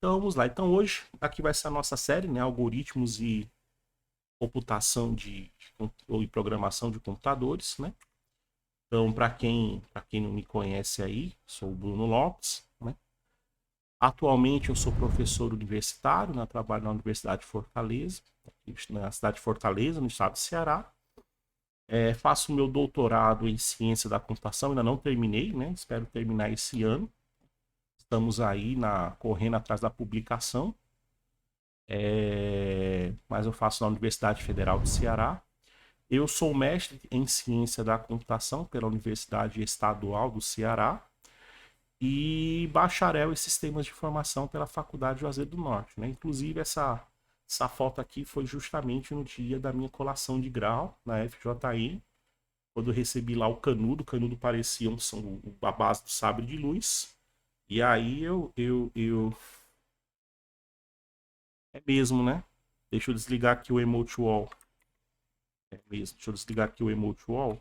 Então vamos lá. Então hoje aqui vai ser a nossa série, né? Algoritmos e computação ou programação de computadores, né? Então para quem não me conhece aí, sou o Bruno Lopes, né? Atualmente eu sou professor universitário, né? Trabalho na Universidade de Fortaleza, aqui na cidade de Fortaleza, no estado do Ceará. Faço meu doutorado em ciência da computação, ainda não terminei, né? Espero terminar esse ano. Estamos aí correndo atrás da publicação. Mas eu faço na Universidade Federal do Ceará. Eu sou mestre em ciência da computação pela Universidade Estadual do Ceará e bacharel em sistemas de informação pela Faculdade Juazeiro do Norte, né? Inclusive essa foto aqui foi justamente no dia da minha colação de grau na FJM, quando eu recebi lá o canudo parecia a base do sabre de luz. E aí é mesmo, né? Deixa eu desligar aqui o emote wall. É mesmo. Deixa eu desligar aqui o emote wall.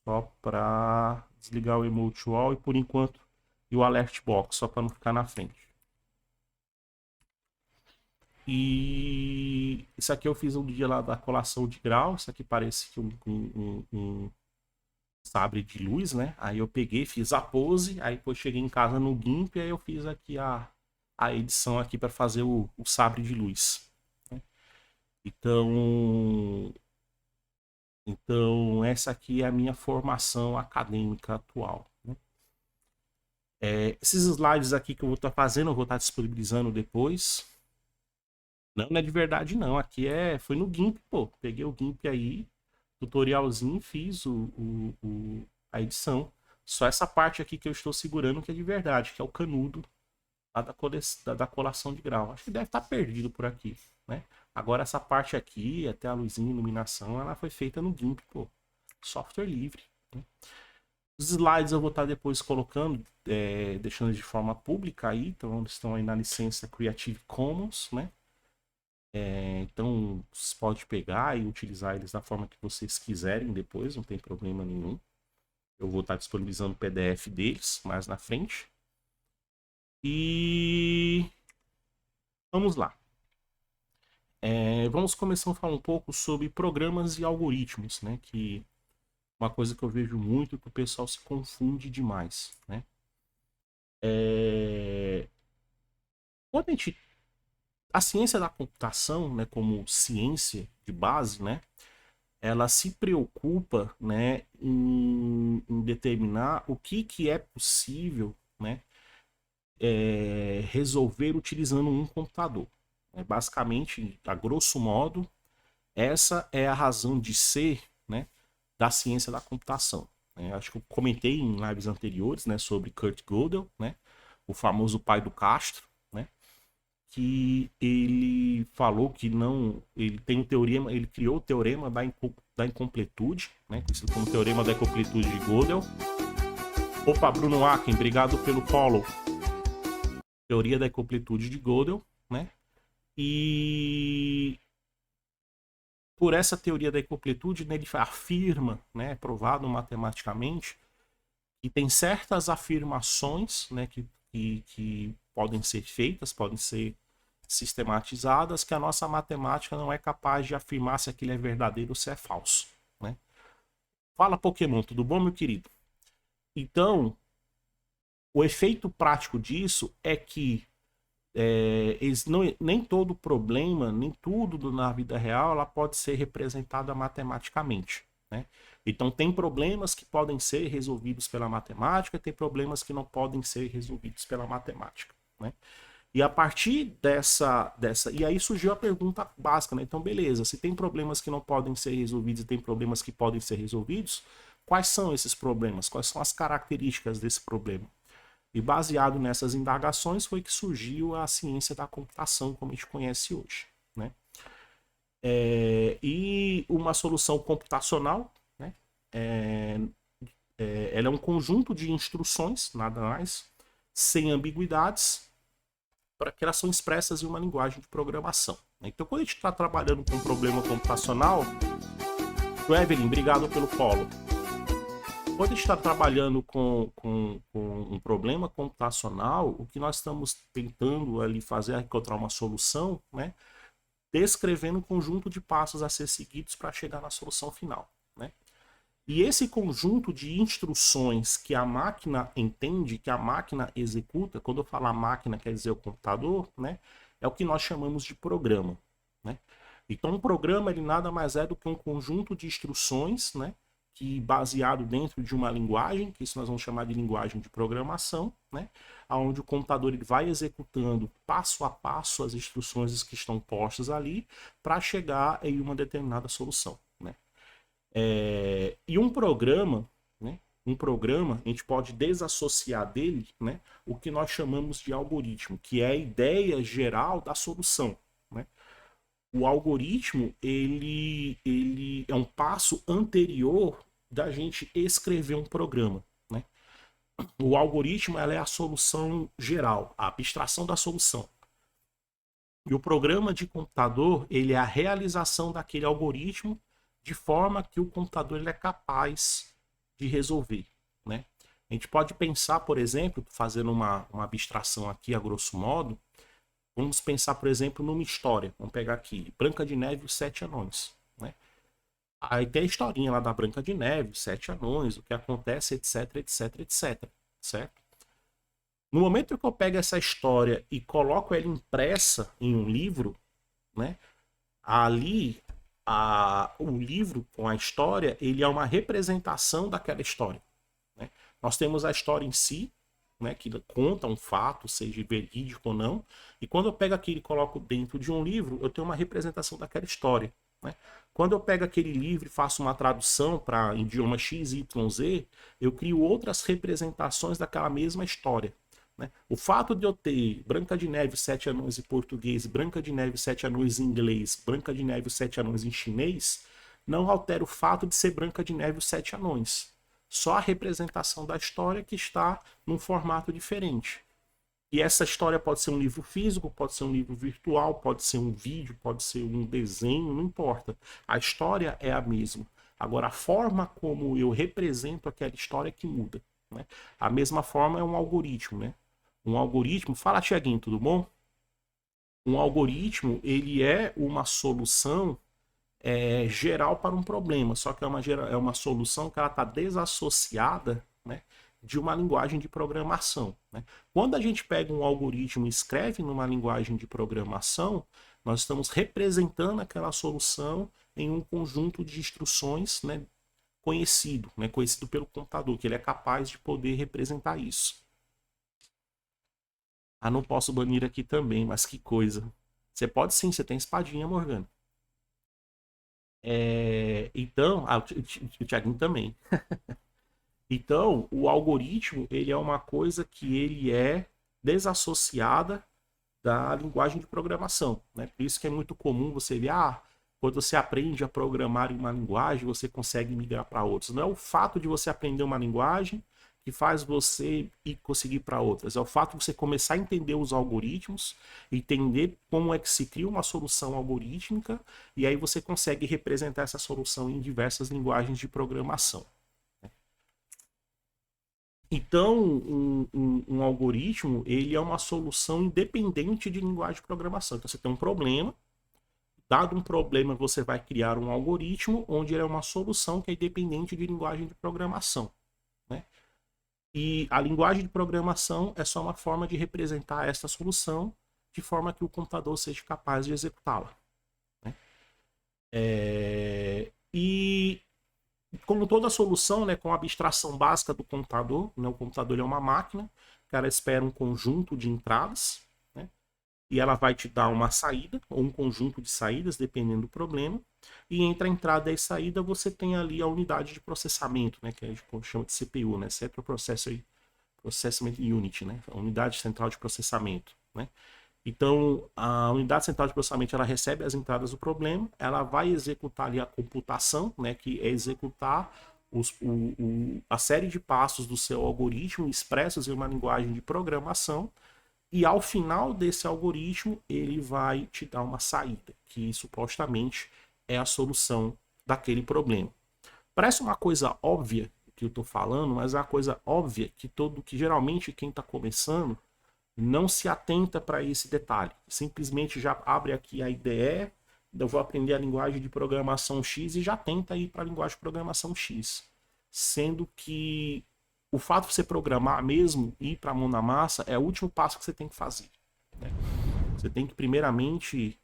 Só para desligar o emote wall e por enquanto e o alert box, só para não ficar na frente. E isso aqui eu fiz um dia lá da colação de grau. Isso aqui parece que um sabre de luz, né? Aí eu peguei, fiz a pose, aí depois cheguei em casa no GIMP e aí eu fiz aqui a edição aqui para fazer o sabre de luz. Né? Então, essa aqui é a minha formação acadêmica atual. Né? Esses slides aqui que eu vou estar fazendo, eu vou estar disponibilizando depois. Não é de verdade, não. Aqui foi no GIMP, pô. Peguei o GIMP aí, tutorialzinho, fiz a edição. Só essa parte aqui que eu estou segurando que é de verdade, que é o canudo lá da colação de grau. Acho que deve estar perdido por aqui, né? Agora essa parte aqui, até a luzinha, iluminação, ela foi feita no GIMP, pô. Software livre. Né? Os slides eu vou estar depois colocando, deixando de forma pública aí, então eles estão aí na licença Creative Commons, né? Então você pode pegar e utilizar eles da forma que vocês quiserem depois, não tem problema nenhum. Eu vou estar disponibilizando o PDF deles mais na frente. E vamos lá. Vamos começar a falar um pouco sobre programas e algoritmos, né? Que uma coisa que eu vejo muito que o pessoal se confunde demais, né? Quando a ciência da computação, né, como ciência de base, né, ela se preocupa, né, em determinar o que é possível, né, resolver utilizando um computador. Basicamente, a grosso modo, essa é a razão de ser, né, da ciência da computação. Acho que eu comentei em lives anteriores, né, sobre Kurt Gödel, né, o famoso pai do Castro, né, que ele falou que não, ele tem um teorema, ele criou o teorema da incompletude, né, conhecido como teorema da incompletude de Gödel. Opa, Bruno Aken, obrigado pelo follow. Teoria da incompletude de Gödel, né? E por essa teoria da incompletude, né, ele afirma, né, provado matematicamente, que tem certas afirmações, né, que podem ser feitas, podem ser sistematizadas, que a nossa matemática não é capaz de afirmar se aquilo é verdadeiro ou se é falso. Né? Fala, Pokémon, tudo bom, meu querido? Então, o efeito prático disso é que nem todo problema, nem tudo na vida real, ela pode ser representada matematicamente. Né? Então, tem problemas que podem ser resolvidos pela matemática, tem problemas que não podem ser resolvidos pela matemática. Né? E a partir dessa. E aí surgiu a pergunta básica, né? Então, beleza, se tem problemas que não podem ser resolvidos e tem problemas que podem ser resolvidos, quais são esses problemas? Quais são as características desse problema? E baseado nessas indagações foi que surgiu a ciência da computação, como a gente conhece hoje. Né? E uma solução computacional, né? Ela é um conjunto de instruções, nada mais, sem ambiguidades, para que elas são expressas em uma linguagem de programação. Então, quando a gente está trabalhando com um problema computacional, Evelyn, obrigado pelo follow. Quando a gente está trabalhando com um problema computacional, o que nós estamos tentando ali fazer é encontrar uma solução, né? Descrevendo um conjunto de passos a ser seguidos para chegar na solução final, né? E esse conjunto de instruções que a máquina entende, que a máquina executa, quando eu falar máquina quer dizer o computador, né? É o que nós chamamos de programa, né? Então, um programa ele nada mais é do que um conjunto de instruções, né? Que baseado dentro de uma linguagem, que isso nós vamos chamar de linguagem de programação, né? Onde o computador ele vai executando passo a passo as instruções que estão postas ali para chegar em uma determinada solução, né? E um programa, né? Um programa, a gente pode desassociar dele, né? O que nós chamamos de algoritmo, que é a ideia geral da solução, né? O algoritmo ele é um passo anterior da gente escrever um programa, né? O algoritmo ela é a solução geral, a abstração da solução. E o programa de computador ele é a realização daquele algoritmo de forma que o computador ele é capaz de resolver, né? A gente pode pensar, por exemplo, fazendo uma abstração aqui a grosso modo, vamos pensar, por exemplo, numa história. Vamos pegar aqui, Branca de Neve e os Sete Anões, né? Aí tem a historinha lá da Branca de Neve, os Sete Anões, o que acontece, etc, etc, etc, certo? No momento que eu pego essa história e coloco ela impressa em um livro, né? Ali, o livro com a história, ele é uma representação daquela história, né? Nós temos a história em si, né, que conta um fato, seja verídico ou não, e quando eu pego aquilo e coloco dentro de um livro, eu tenho uma representação daquela história, né? Quando eu pego aquele livro e faço uma tradução para idioma X, Y, Z, eu crio outras representações daquela mesma história, né? O fato de eu ter Branca de Neve, Sete Anões em português, Branca de Neve, Sete Anões em inglês, Branca de Neve, Sete Anões em chinês, não altera o fato de ser Branca de Neve e os Sete Anões. Só a representação da história que está num formato diferente. E essa história pode ser um livro físico, pode ser um livro virtual, pode ser um vídeo, pode ser um desenho, não importa. A história é a mesma. Agora, a forma como eu represento aquela história é que muda, né? A mesma forma é um algoritmo, né? Um algoritmo... Fala, Tiaguinho, tudo bom? Um algoritmo, ele é uma solução geral para um problema, só que é uma solução que ela está desassociada, né, de uma linguagem de programação, né? Quando a gente pega um algoritmo e escreve numa linguagem de programação, nós estamos representando aquela solução em um conjunto de instruções, né, conhecido, né, conhecido pelo computador, que ele é capaz de poder representar isso. Ah, não posso banir aqui também, mas que coisa. Você pode sim, você tem espadinha, Morgana. Então, o Thiaguinho também. Então, o algoritmo, ele é uma coisa que ele é desassociada da linguagem de programação, né? Por isso que é muito comum você ver, quando você aprende a programar em uma linguagem, você consegue migrar para outras. Não é o fato de você aprender uma linguagem que faz você ir conseguir para outras. É o fato de você começar a entender os algoritmos, entender como é que se cria uma solução algorítmica, e aí você consegue representar essa solução em diversas linguagens de programação. Então, um algoritmo, ele é uma solução independente de linguagem de programação. Então, você tem um problema, dado um problema, você vai criar um algoritmo onde ele é uma solução que é independente de linguagem de programação, né? E a linguagem de programação é só uma forma de representar essa solução de forma que o computador seja capaz de executá-la, né? E como toda solução, né, com a abstração básica do computador, né, o computador é uma máquina, que ela espera um conjunto de entradas, né, e ela vai te dar uma saída, ou um conjunto de saídas, dependendo do problema, e entre a entrada e a saída você tem ali a unidade de processamento, né, que a gente chama de CPU, né, Central Processing Unit, né, a unidade central de processamento, né. Então, a unidade central de processamento ela recebe as entradas do problema, ela vai executar ali a computação, né, que é executar a série de passos do seu algoritmo expressos em uma linguagem de programação, e ao final desse algoritmo ele vai te dar uma saída, que supostamente é a solução daquele problema. Parece uma coisa óbvia, que eu tô falando, mas é uma coisa óbvia que geralmente quem está começando não se atenta para esse detalhe. Simplesmente já abre aqui a IDE, eu vou aprender a linguagem de programação X e já tenta ir para a linguagem de programação X. Sendo que o fato de você programar mesmo, ir para a mão na massa, é o último passo que você tem que fazer. Né? Você tem que primeiramente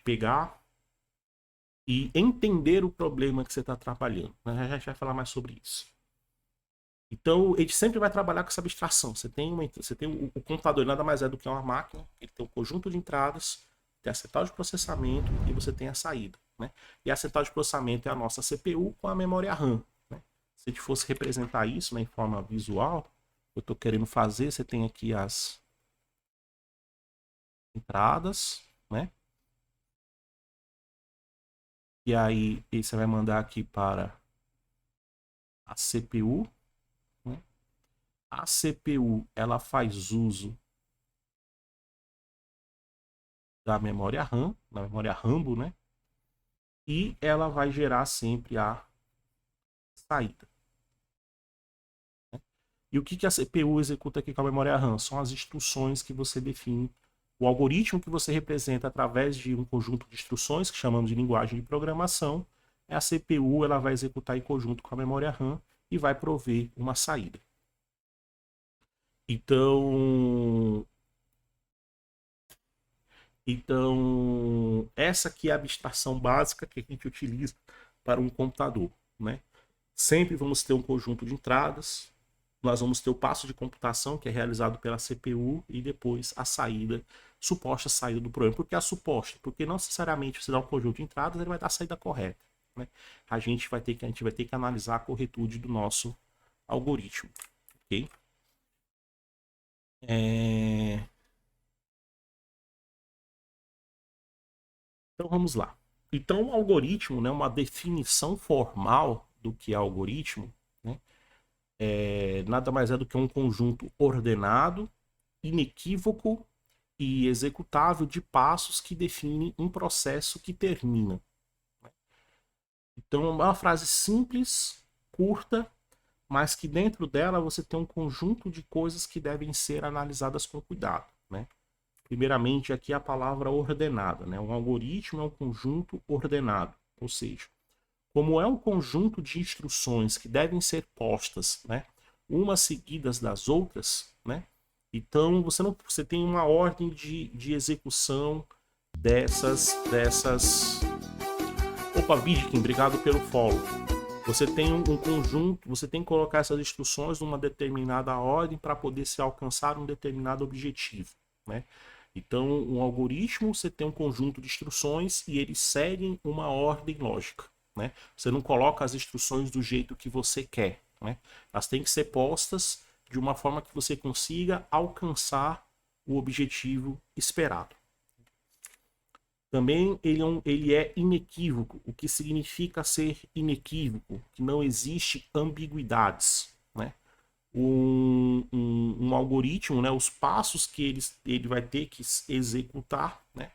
pegar e entender o problema que você está trabalhando. A gente vai falar mais sobre isso. Então, ele sempre vai trabalhar com essa abstração. Você tem o computador, nada mais é do que uma máquina, ele tem um conjunto de entradas, tem a central de processamento e você tem a saída. Né? E a central de processamento é a nossa CPU com a memória RAM. Né? Se a gente fosse representar isso, né, em forma visual, eu estou querendo fazer, você tem aqui as entradas, né? E aí você vai mandar aqui para a CPU. Né? A CPU ela faz uso da memória RAM, da memória Rambo, né? E ela vai gerar sempre a saída. Né? E o que a CPU executa aqui com a memória RAM? São as instruções que você define, o algoritmo que você representa através de um conjunto de instruções, que chamamos de linguagem de programação. A CPU ela vai executar em conjunto com a memória RAM e vai prover uma saída. Então, essa aqui é a abstração básica que a gente utiliza para um computador. Né? Sempre vamos ter um conjunto de entradas, nós vamos ter o passo de computação, que é realizado pela CPU, e depois a saída, suposta saída do programa. Por que a suposta? Porque não necessariamente você dá um conjunto de entradas, ele vai dar a saída correta. Né? A gente vai ter que analisar a corretude do nosso algoritmo. Ok? Então vamos lá. Então o algoritmo, né, uma definição formal do que é algoritmo, né, nada mais é do que um conjunto ordenado, inequívoco e executável de passos que define um processo que termina. Então é uma frase simples, curta, mas que dentro dela você tem um conjunto de coisas que devem ser analisadas com cuidado. Né? Primeiramente, aqui a palavra ordenada. Né? Um algoritmo é um conjunto ordenado, ou seja, como é um conjunto de instruções que devem ser postas, né, umas seguidas das outras, né, então você tem uma ordem de execução dessas. Opa, Vidkin, obrigado pelo follow. Você tem um conjunto, você tem que colocar essas instruções numa determinada ordem para poder se alcançar um determinado objetivo. Né? Então, um algoritmo, você tem um conjunto de instruções e eles seguem uma ordem lógica. Né? Você não coloca as instruções do jeito que você quer. Né? Elas têm que ser postas de uma forma que você consiga alcançar o objetivo esperado. Também ele é inequívoco, o que significa ser inequívoco, que não existe ambiguidades. Né? Um algoritmo, né, os passos que ele vai ter que executar, né,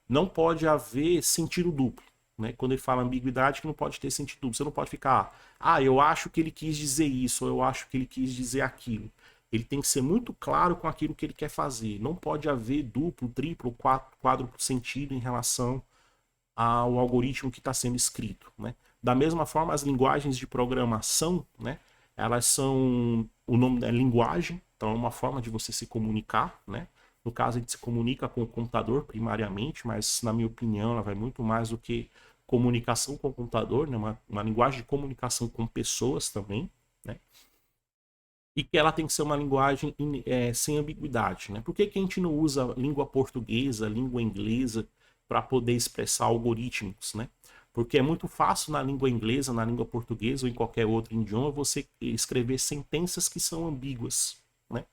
não pode haver sentido duplo. Né? Quando ele fala ambiguidade, que não pode ter sentido duplo. Você não pode ficar, eu acho que ele quis dizer isso, ou eu acho que ele quis dizer aquilo. Ele tem que ser muito claro com aquilo que ele quer fazer. Não pode haver duplo, triplo, quádruplo sentido em relação ao algoritmo que está sendo escrito. Né? Da mesma forma, as linguagens de programação, né, elas são, o nome é linguagem, então é uma forma de você se comunicar. Né? No caso, a gente se comunica com o computador primariamente, mas na minha opinião ela vai muito mais do que comunicação com o computador, né? Uma linguagem de comunicação com pessoas também. Né? E que ela tem que ser uma linguagem sem ambiguidade. Né? Por que a gente não usa língua portuguesa, língua inglesa para poder expressar algoritmos? Né? Porque é muito fácil na língua inglesa, na língua portuguesa ou em qualquer outro idioma você escrever sentenças que são ambíguas. Né?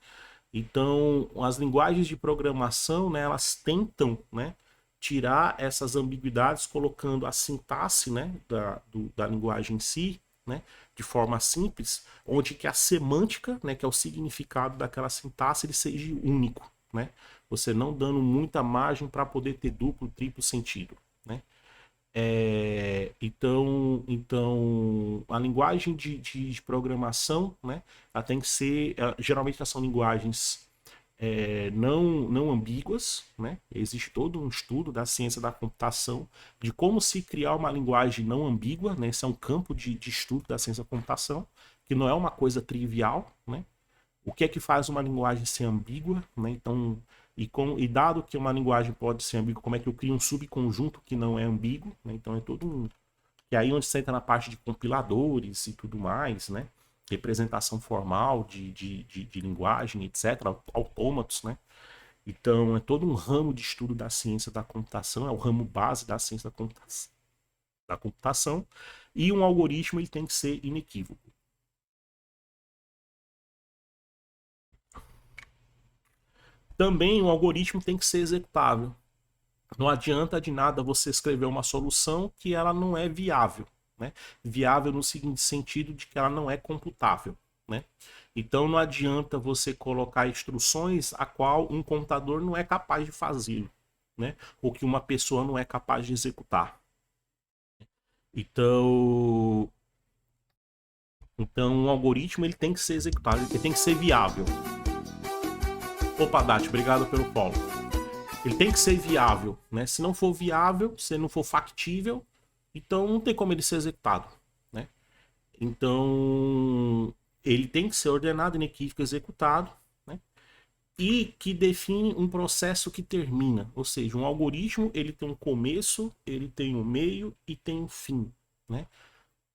Então, as linguagens de programação, né, elas tentam, né, tirar essas ambiguidades colocando a sintaxe, né, da linguagem em si, né, de forma simples, onde que a semântica, né, que é o significado daquela sintaxe, ele seja único, né? Você não dando muita margem para poder ter duplo, triplo sentido, né? Então, a linguagem de programação, né, ela tem que ser, geralmente elas são linguagens não ambíguas, né? Existe todo um estudo da ciência da computação de como se criar uma linguagem não ambígua, né? Esse é um campo de estudo da ciência da computação, que não é uma coisa trivial, né? O que é que faz uma linguagem ser ambígua, né? Então, e dado que uma linguagem pode ser ambígua, como é que eu crio um subconjunto que não é ambíguo, né? Então é todo um... E aí onde você entra na parte de compiladores e tudo mais, né? Representação formal de linguagem, etc., autômatos, né? Então, é todo um ramo de estudo da ciência da computação, é o ramo base da ciência da computação, e um algoritmo ele tem que ser inequívoco. Também o algoritmo tem que ser executável. Não adianta de nada você escrever uma solução que ela não é viável, né? Viável no seguinte sentido de que ela não é computável, né? Então não adianta você colocar instruções a qual um computador não é capaz de fazer, né? Ou que uma pessoa não é capaz de executar. Então, então um algoritmo ele tem que ser executável, ele tem que ser viável. Opa, Dati, obrigado pelo follow. Ele tem que ser viável, né? Se não for viável, se não for factível, então não tem como ele ser executado, né? Então ele tem que ser ordenado, inequívoco, executado, né? E que define um processo que termina, ou seja, um algoritmo ele tem um começo, ele tem um meio e tem um fim, né?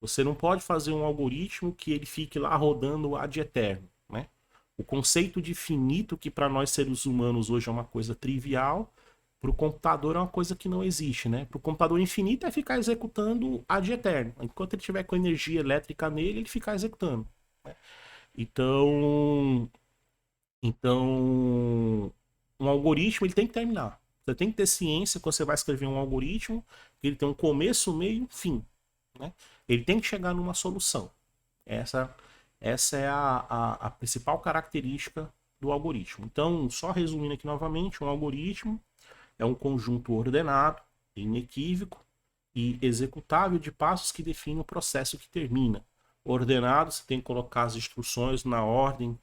Você não pode fazer um algoritmo que ele fique lá rodando ad eterno, né? O conceito de finito, que para nós seres humanos hoje é uma coisa trivial, para o computador é uma coisa que não existe, né? Para o computador infinito é ficar executando ad eterno. Enquanto ele tiver com energia elétrica nele, ele ficar executando, né? Então, então, um algoritmo ele tem que terminar. Você tem que ter ciência quando você vai escrever um algoritmo, que ele tem um começo, meio, fim, né? Ele tem que chegar numa solução. Essa, essa é a principal característica do algoritmo. Então, só resumindo aqui novamente, um algoritmo é um conjunto ordenado, inequívoco e executável de passos que definem o processo que termina. Ordenado, você tem que colocar as instruções na ordem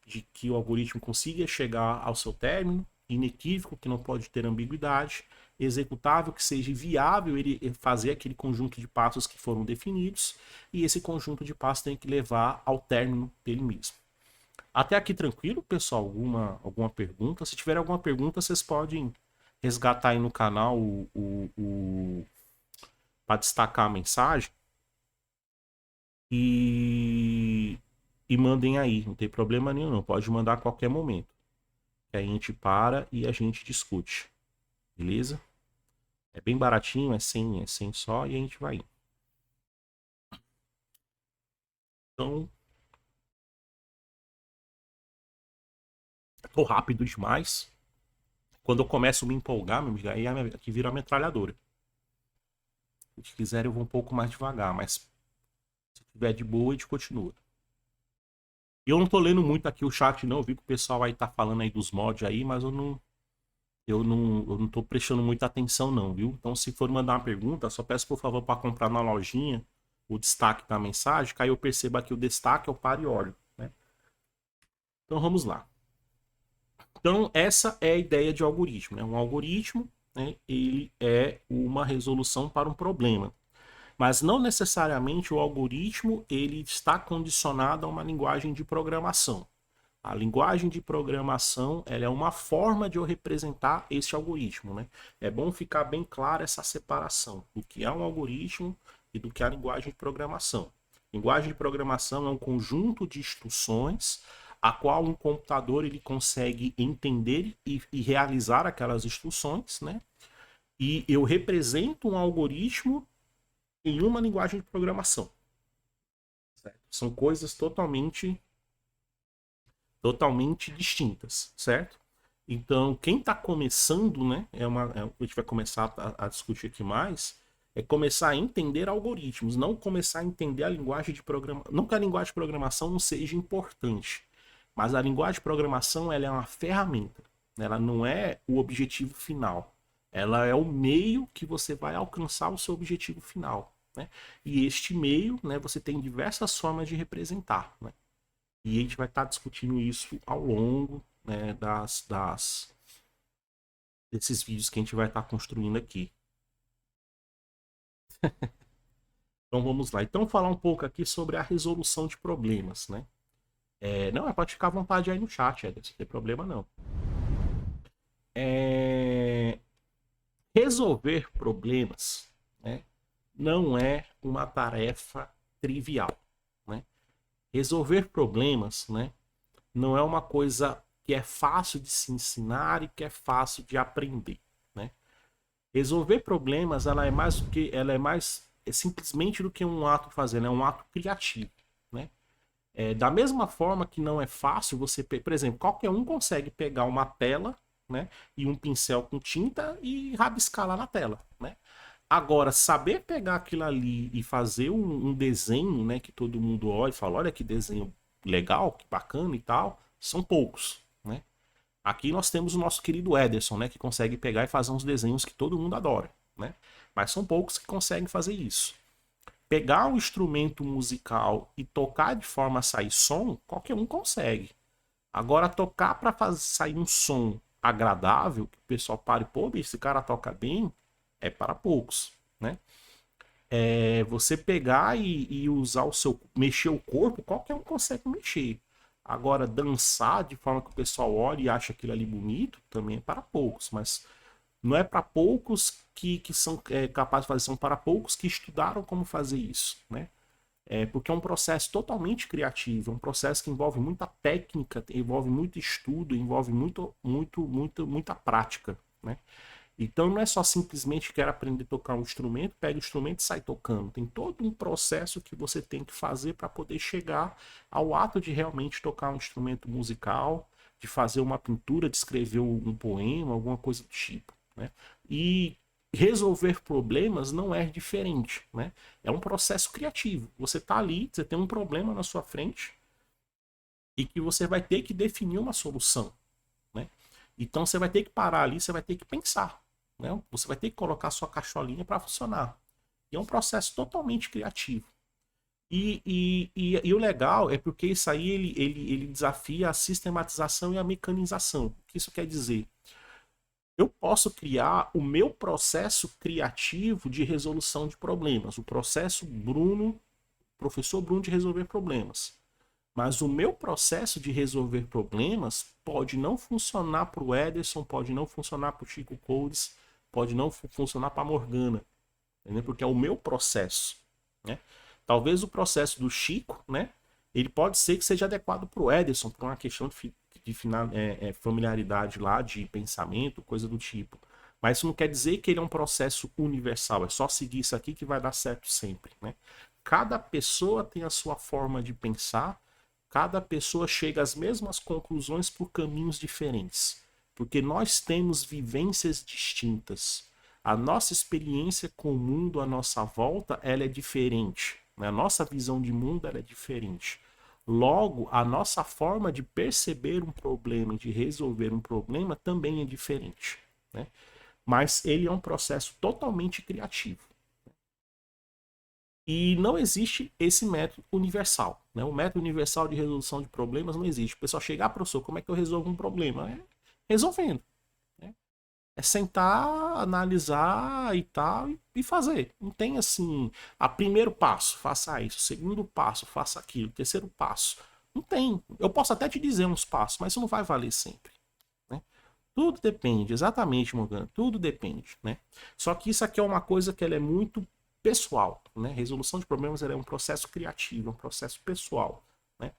de que o algoritmo consiga chegar ao seu término, inequívoco, que não pode ter ambiguidade, executável, que seja viável ele fazer aquele conjunto de passos que foram definidos, e esse conjunto de passos tem que levar ao término dele mesmo. Até aqui tranquilo, pessoal? Alguma pergunta? Se tiver alguma pergunta, vocês podem resgatar aí no canal para destacar a mensagem e, e mandem aí, não tem problema nenhum, não. Pode mandar a qualquer momento. Que aí a gente para e a gente discute. Beleza? É bem baratinho, é 100 só e a gente vai. Então, tô rápido demais. Quando eu começo a me empolgar, meu amigo, aí aqui vira uma metralhadora. Se quiser, eu vou um pouco mais devagar, mas se tiver de boa, a gente continua. E eu não tô lendo muito aqui o chat, não. Eu vi que o pessoal aí tá falando aí dos mods aí, mas eu não tô prestando muita atenção, não, viu? Então, se for mandar uma pergunta, só peço por favor para comprar na lojinha o destaque da mensagem, que aí eu percebo aqui o destaque, eu paro e olho, né? Então, vamos lá. Então, essa é a ideia de algoritmo, né? Um algoritmo, né, ele é uma resolução para um problema. Mas não necessariamente o algoritmo ele está condicionado a uma linguagem de programação. A linguagem de programação ela é uma forma de eu representar esse algoritmo, né? É bom ficar bem clara essa separação do que é um algoritmo e do que é a linguagem de programação. Linguagem de programação é um conjunto de instruções a qual um computador ele consegue entender e realizar aquelas instruções, né? E eu represento um algoritmo em uma linguagem de programação. Certo? São coisas totalmente distintas, certo? Então, quem está começando, né, a gente vai começar a discutir aqui mais, é começar a entender algoritmos, não começar a entender a linguagem de programação. Não que a linguagem de programação não seja importante, mas a linguagem de programação ela é uma ferramenta, né? Ela não é o objetivo final. Ela é o meio que você vai alcançar o seu objetivo final, né? E este meio, né, você tem diversas formas de representar, né? E a gente vai estar discutindo isso ao longo, né, desses vídeos que a gente vai estar construindo aqui. Então vamos lá. Então falar um pouco aqui sobre a resolução de problemas, né? Não, pode ficar à vontade aí no chat, Ederson, não tem problema não. Resolver problemas, né, não é uma tarefa trivial, né? Resolver problemas, né, não é uma coisa que é fácil de se ensinar e que é fácil de aprender, né? Resolver problemas, ela é simplesmente do que um ato fazer, né? É um ato criativo, né? Da mesma forma que não é fácil você, por exemplo, qualquer um consegue pegar uma tela, né, e um pincel com tinta e rabiscar lá na tela, né? Agora, saber pegar aquilo ali e fazer um desenho, né, que todo mundo olha e fala, olha que desenho legal, que bacana e tal, são poucos, né? Aqui nós temos o nosso querido Ederson, né, que consegue pegar e fazer uns desenhos que todo mundo adora, né? Mas são poucos que conseguem fazer isso. Pegar um instrumento musical e tocar de forma a sair som, qualquer um consegue. Agora, tocar para fazer sair um som agradável, que o pessoal pare, pô, esse cara toca bem, é para poucos, né? Você pegar e usar mexer o corpo, qualquer um consegue mexer. Agora, dançar de forma que o pessoal olha e acha aquilo ali bonito, também é para poucos, mas não é para poucos que são capazes de fazer, são para poucos que estudaram como fazer isso, né? Porque é um processo totalmente criativo, é um processo que envolve muita técnica, envolve muito estudo, envolve muita prática, né? Então não é só simplesmente quero aprender a tocar um instrumento, pega o instrumento e sai tocando. Tem todo um processo que você tem que fazer para poder chegar ao ato de realmente tocar um instrumento musical, de fazer uma pintura, de escrever um poema, alguma coisa do tipo, né? E resolver problemas não é diferente, né? É um processo criativo. Você está ali, você tem um problema na sua frente e que você vai ter que definir uma solução, né? Então você vai ter que parar ali, você vai ter que pensar, né? Você vai ter que colocar sua cacholinha para funcionar. E é um processo totalmente criativo. E o legal é porque isso aí ele desafia a sistematização e a mecanização. O que isso quer dizer? Eu posso criar o meu processo criativo de resolução de problemas, o processo Bruno, professor Bruno de resolver problemas. Mas o meu processo de resolver problemas pode não funcionar para o Ederson, pode não funcionar para o Chico Codes, pode não funcionar para a Morgana, entendeu? Porque é o meu processo, né? Talvez o processo do Chico, né, ele pode ser que seja adequado para o Ederson, por uma questão de familiaridade lá, de pensamento, coisa do tipo. Mas isso não quer dizer que ele é um processo universal, é só seguir isso aqui que vai dar certo sempre, né? Cada pessoa tem a sua forma de pensar, cada pessoa chega às mesmas conclusões por caminhos diferentes, porque nós temos vivências distintas. A nossa experiência com o mundo à nossa volta, ela é diferente, né? A nossa visão de mundo, ela é diferente. Logo, a nossa forma de perceber um problema e de resolver um problema também é diferente, né? Mas ele é um processo totalmente criativo. E não existe esse método universal, né? O método universal de resolução de problemas não existe. O pessoal chegar, professor, como é que eu resolvo um problema? É resolvendo, né? É sentar, analisar e tal, e fazer. Não tem assim, primeiro passo, faça isso, segundo passo, faça aquilo, terceiro passo. Não tem. Eu posso até te dizer uns passos, mas isso não vai valer sempre, né? Tudo depende, exatamente, Morgana, tudo depende, né? Só que isso aqui é uma coisa que ela é muito pessoal, né? Resolução de problemas é um processo criativo, é um processo pessoal, né?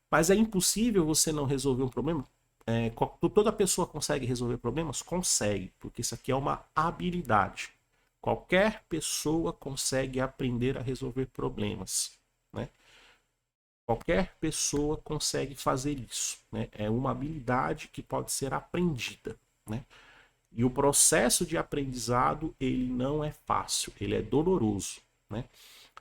Mas é impossível você não resolver um problema. Toda pessoa consegue resolver problemas? Consegue, porque isso aqui é uma habilidade. Qualquer pessoa consegue aprender a resolver problemas, né? Qualquer pessoa consegue fazer isso, né? É uma habilidade que pode ser aprendida, né? E o processo de aprendizado, ele não é fácil, ele é doloroso, né?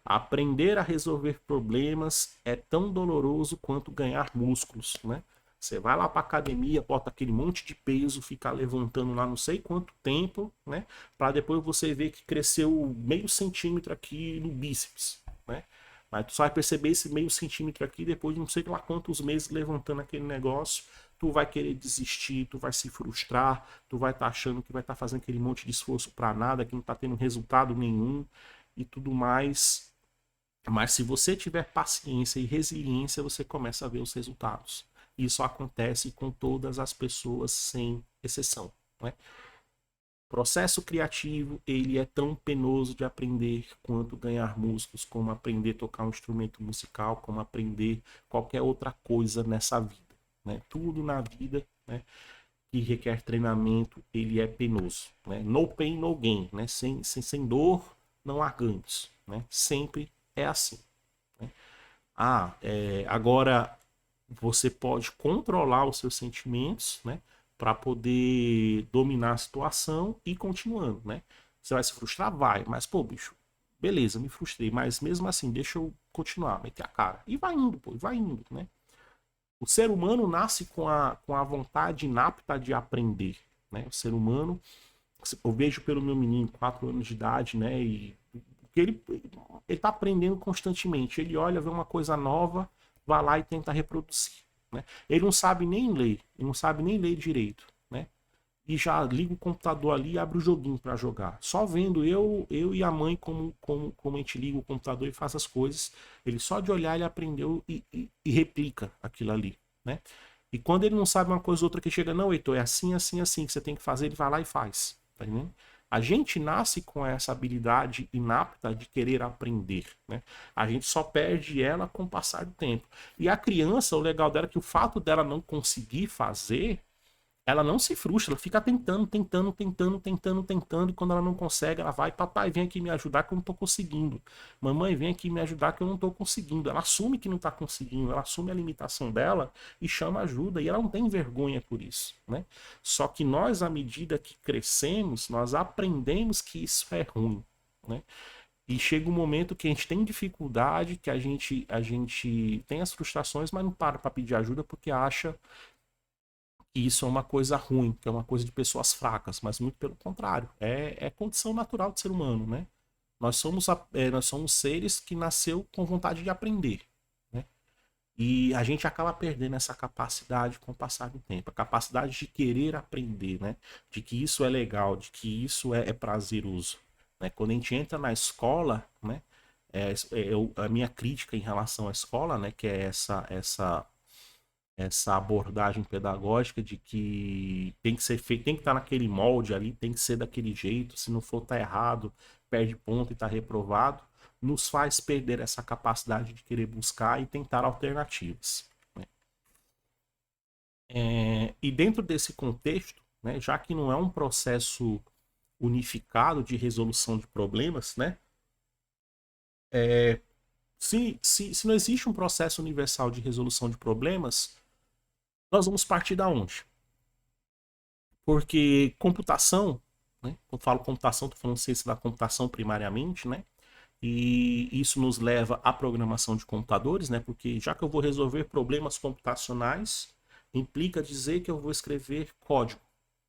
Aprender a resolver problemas é tão doloroso quanto ganhar músculos, né? Você vai lá para academia, bota aquele monte de peso, fica levantando lá não sei quanto tempo, né? Para depois você ver que cresceu meio centímetro aqui no bíceps, né? Mas tu só vai perceber esse meio centímetro aqui depois de não sei lá quantos meses levantando aquele negócio. Tu vai querer desistir, tu vai se frustrar, tu vai estar achando que vai estar fazendo aquele monte de esforço para nada, que não está tendo resultado nenhum e tudo mais. Mas se você tiver paciência e resiliência, você começa a ver os resultados. Isso acontece com todas as pessoas, sem exceção. Né? O processo criativo, ele é tão penoso de aprender quanto ganhar músculos, como aprender a tocar um instrumento musical, como aprender qualquer outra coisa nessa vida. Né? Tudo na vida, né, que requer treinamento, ele é penoso. Né? No pain, no gain. Né? Sem dor, não há ganhos. Né? Sempre é assim. Né? Agora você pode controlar os seus sentimentos, né, para poder dominar a situação e ir continuando, né? Você vai se frustrar? Vai, mas pô, bicho, beleza, me frustrei, mas mesmo assim, deixa eu continuar, meter a cara. E vai indo, pô, e vai indo, né? O ser humano nasce com a vontade inapta de aprender, né? O ser humano, eu vejo pelo meu menino, 4 anos de idade, né, e que ele tá aprendendo constantemente. Ele olha, vê uma coisa nova, vai lá e tenta reproduzir. Né? Ele não sabe nem ler, ele não sabe nem ler direito. Né? E já liga o computador ali e abre o joguinho para jogar. Só vendo eu e a mãe como a gente liga o computador e faz as coisas. Ele só de olhar ele aprendeu e replica aquilo ali. Né? E quando ele não sabe uma coisa ou outra que chega, não, Heitor, é assim, assim, assim que você tem que fazer, ele vai lá e faz. Tá entendendo? A gente nasce com essa habilidade inapta de querer aprender, né? A gente só perde ela com o passar do tempo. E a criança, o legal dela é que o fato dela não conseguir fazer, ela não se frustra, ela fica tentando, tentando, tentando, tentando, tentando, e quando ela não consegue, ela vai, papai, vem aqui me ajudar que eu não tô conseguindo. Mamãe, vem aqui me ajudar que eu não tô conseguindo. Ela assume que não tá conseguindo, ela assume a limitação dela e chama ajuda, e ela não tem vergonha por isso, né? Só que nós, à medida que crescemos, nós aprendemos que isso é ruim, né? E chega um momento que a gente tem dificuldade, que a gente tem as frustrações, mas não para pedir ajuda porque acha que isso é uma coisa ruim, que é uma coisa de pessoas fracas, mas muito pelo contrário, é condição natural do ser humano, né? Nós somos seres que nasceu com vontade de aprender, né? E a gente acaba perdendo essa capacidade com o passar do tempo, a capacidade de querer aprender, né? De que isso é legal, de que isso é prazeroso, né? Quando a gente entra na escola, né? A minha crítica em relação à escola, né? Que é essa abordagem pedagógica de que tem que ser feito, tem que estar naquele molde ali, tem que ser daquele jeito, se não for tá errado, perde ponto e tá reprovado, nos faz perder essa capacidade de querer buscar e tentar alternativas. Né? E dentro desse contexto, né, já que não é um processo unificado de resolução de problemas, né, se não existe um processo universal de resolução de problemas, nós vamos partir da onde? Porque computação, né? Quando eu falo computação, estou falando ciência da computação primariamente, né? E isso nos leva à programação de computadores, né? Porque já que eu vou resolver problemas computacionais, implica dizer que eu vou escrever código.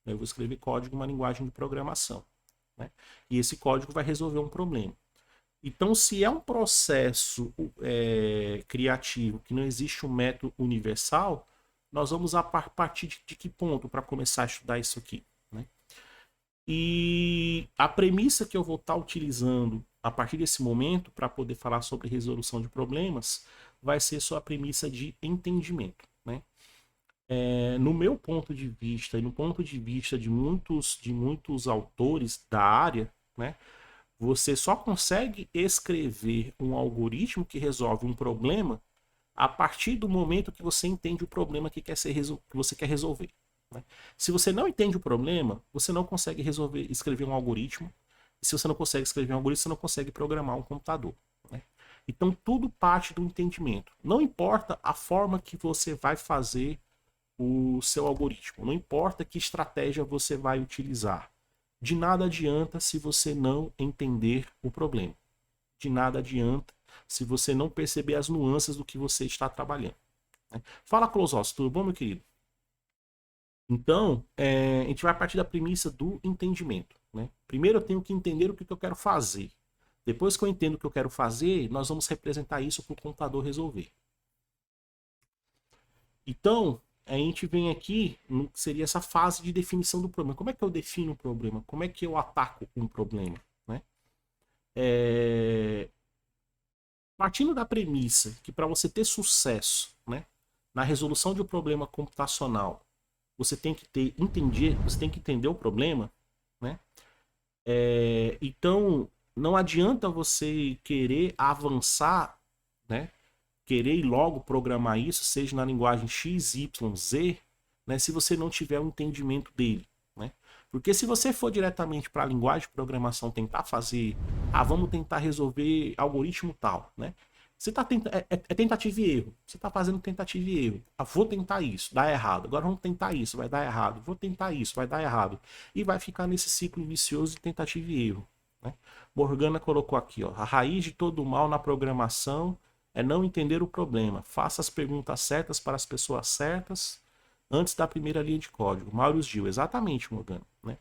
Eu vou escrever código em uma linguagem de programação, né? E esse código vai resolver um problema. Então, se é um processo criativo que não existe um método universal, nós vamos a partir de que ponto para começar a estudar isso aqui? Né? E a premissa que eu vou estar utilizando a partir desse momento para poder falar sobre resolução de problemas vai ser só a premissa de entendimento. Né? No meu ponto de vista e no ponto de vista de muitos autores da área, né? Você só consegue escrever um algoritmo que resolve um problema a partir do momento que você entende o problema que você quer resolver. Né? Se você não entende o problema, você não consegue escrever um algoritmo. E se você não consegue escrever um algoritmo, você não consegue programar um computador. Né? Então tudo parte do entendimento. Não importa a forma que você vai fazer o seu algoritmo, não importa que estratégia você vai utilizar. De nada adianta se você não entender o problema. De nada adianta se você não perceber as nuances do que você está trabalhando. né? Fala, Closós, tudo bom, meu querido? Então, a gente vai partir da premissa do entendimento, né? Primeiro eu tenho que entender o que eu quero fazer. Depois que eu entendo o que eu quero fazer, nós vamos representar isso para o computador resolver. Então, a gente vem aqui, seria essa fase de definição do problema. Como é que eu defino o problema? Como é que eu ataco um problema? Né? Partindo da premissa que para você ter sucesso, né, na resolução de um problema computacional, você tem que você tem que entender o problema, né? Então, não adianta você querer avançar, né? Querer ir logo programar isso, seja na linguagem X, Y, Z, né? Se você não tiver o entendimento dele, né? Porque se você for diretamente para a linguagem de programação tentar fazer, vamos tentar resolver algoritmo tal, né? Você tá é tentativa e erro. Você está fazendo tentativa e erro. Vou tentar isso, dá errado. Agora vamos tentar isso, vai dar errado. Vou tentar isso, vai dar errado. E vai ficar nesse ciclo vicioso de tentativa e erro. Né? Morgana colocou aqui, ó, a raiz de todo o mal na programação é não entender o problema. Faça as perguntas certas para as pessoas certas antes da primeira linha de código. Mauro Gil, exatamente, Morgana. Né?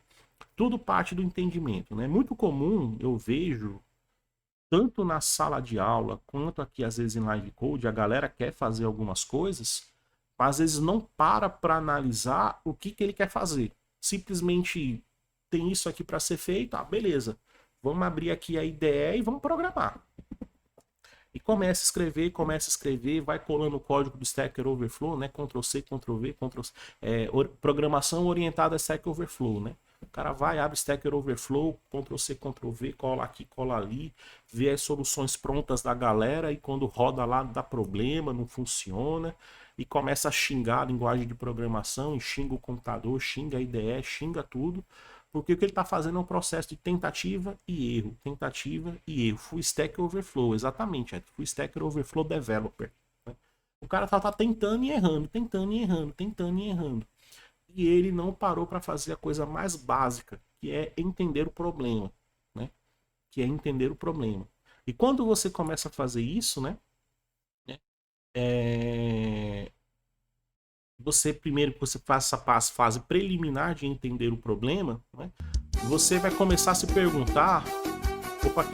Tudo parte do entendimento. Né? Muito comum, eu vejo, tanto na sala de aula, quanto aqui às vezes em live code, a galera quer fazer algumas coisas, mas às vezes não para analisar o que ele quer fazer. Simplesmente tem isso aqui para ser feito, beleza. Vamos abrir aqui a IDE e vamos programar. E começa a escrever, vai colando o código do Stack Overflow, né? Ctrl+C, Ctrl+V, Ctrl+C, programação orientada a Stack Overflow, né? O cara vai, abre Stack Overflow, Ctrl+C, Ctrl+V, cola aqui, cola ali, vê as soluções prontas da galera e quando roda lá dá problema, não funciona e começa a xingar a linguagem de programação, e xinga o computador, xinga a IDE, xinga tudo, porque o que ele está fazendo é um processo de tentativa e erro, tentativa e erro. Full Stack Overflow, exatamente, Full Stack Overflow Developer. Né? O cara tá tentando e errando, tentando e errando, tentando e errando. E ele não parou para fazer a coisa mais básica, que é entender o problema, né? Que é entender o problema. E quando você começa a fazer isso, né? Você primeiro que você faça a fase preliminar de entender o problema, né? Você vai começar a se perguntar, opa,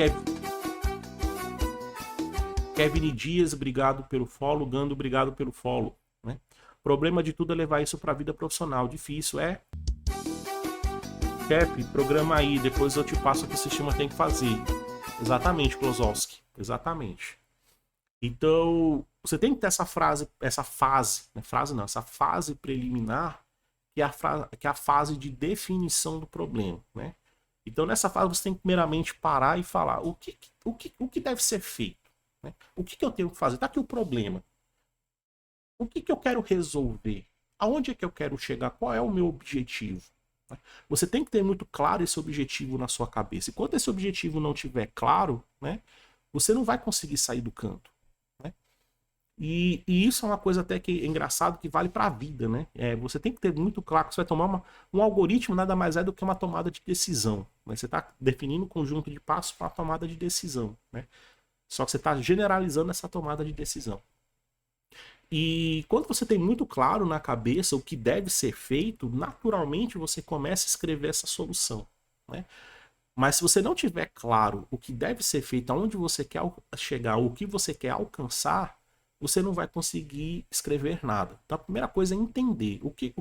Kevin Dias, obrigado pelo follow, Gando, obrigado pelo follow, né? O problema de tudo é levar isso para a vida profissional. Difícil é. Cap, programa aí, depois eu te passo o que o sistema tem que fazer. Exatamente, Klosowski. Exatamente. Então, você tem que ter essa fase preliminar, que é a fase de definição do problema, né? Então, nessa fase, você tem que primeiramente parar e falar o que deve ser feito, né? O que eu tenho que fazer? Tá aqui o problema. O que eu quero resolver? Aonde é que eu quero chegar? Qual é o meu objetivo? Você tem que ter muito claro esse objetivo na sua cabeça. E quando esse objetivo não estiver claro, né, você não vai conseguir sair do canto. Né? E isso é uma coisa até que é engraçado, que vale para a vida. Né? Você tem que ter muito claro que você vai tomar um algoritmo, nada mais é do que uma tomada de decisão. Né? Você está definindo um conjunto de passos para a tomada de decisão. Né? Só que você está generalizando essa tomada de decisão. E quando você tem muito claro na cabeça o que deve ser feito, naturalmente você começa a escrever essa solução. Né? Mas se você não tiver claro o que deve ser feito, aonde você quer chegar, o que você quer alcançar, você não vai conseguir escrever nada. Então a primeira coisa é entender o que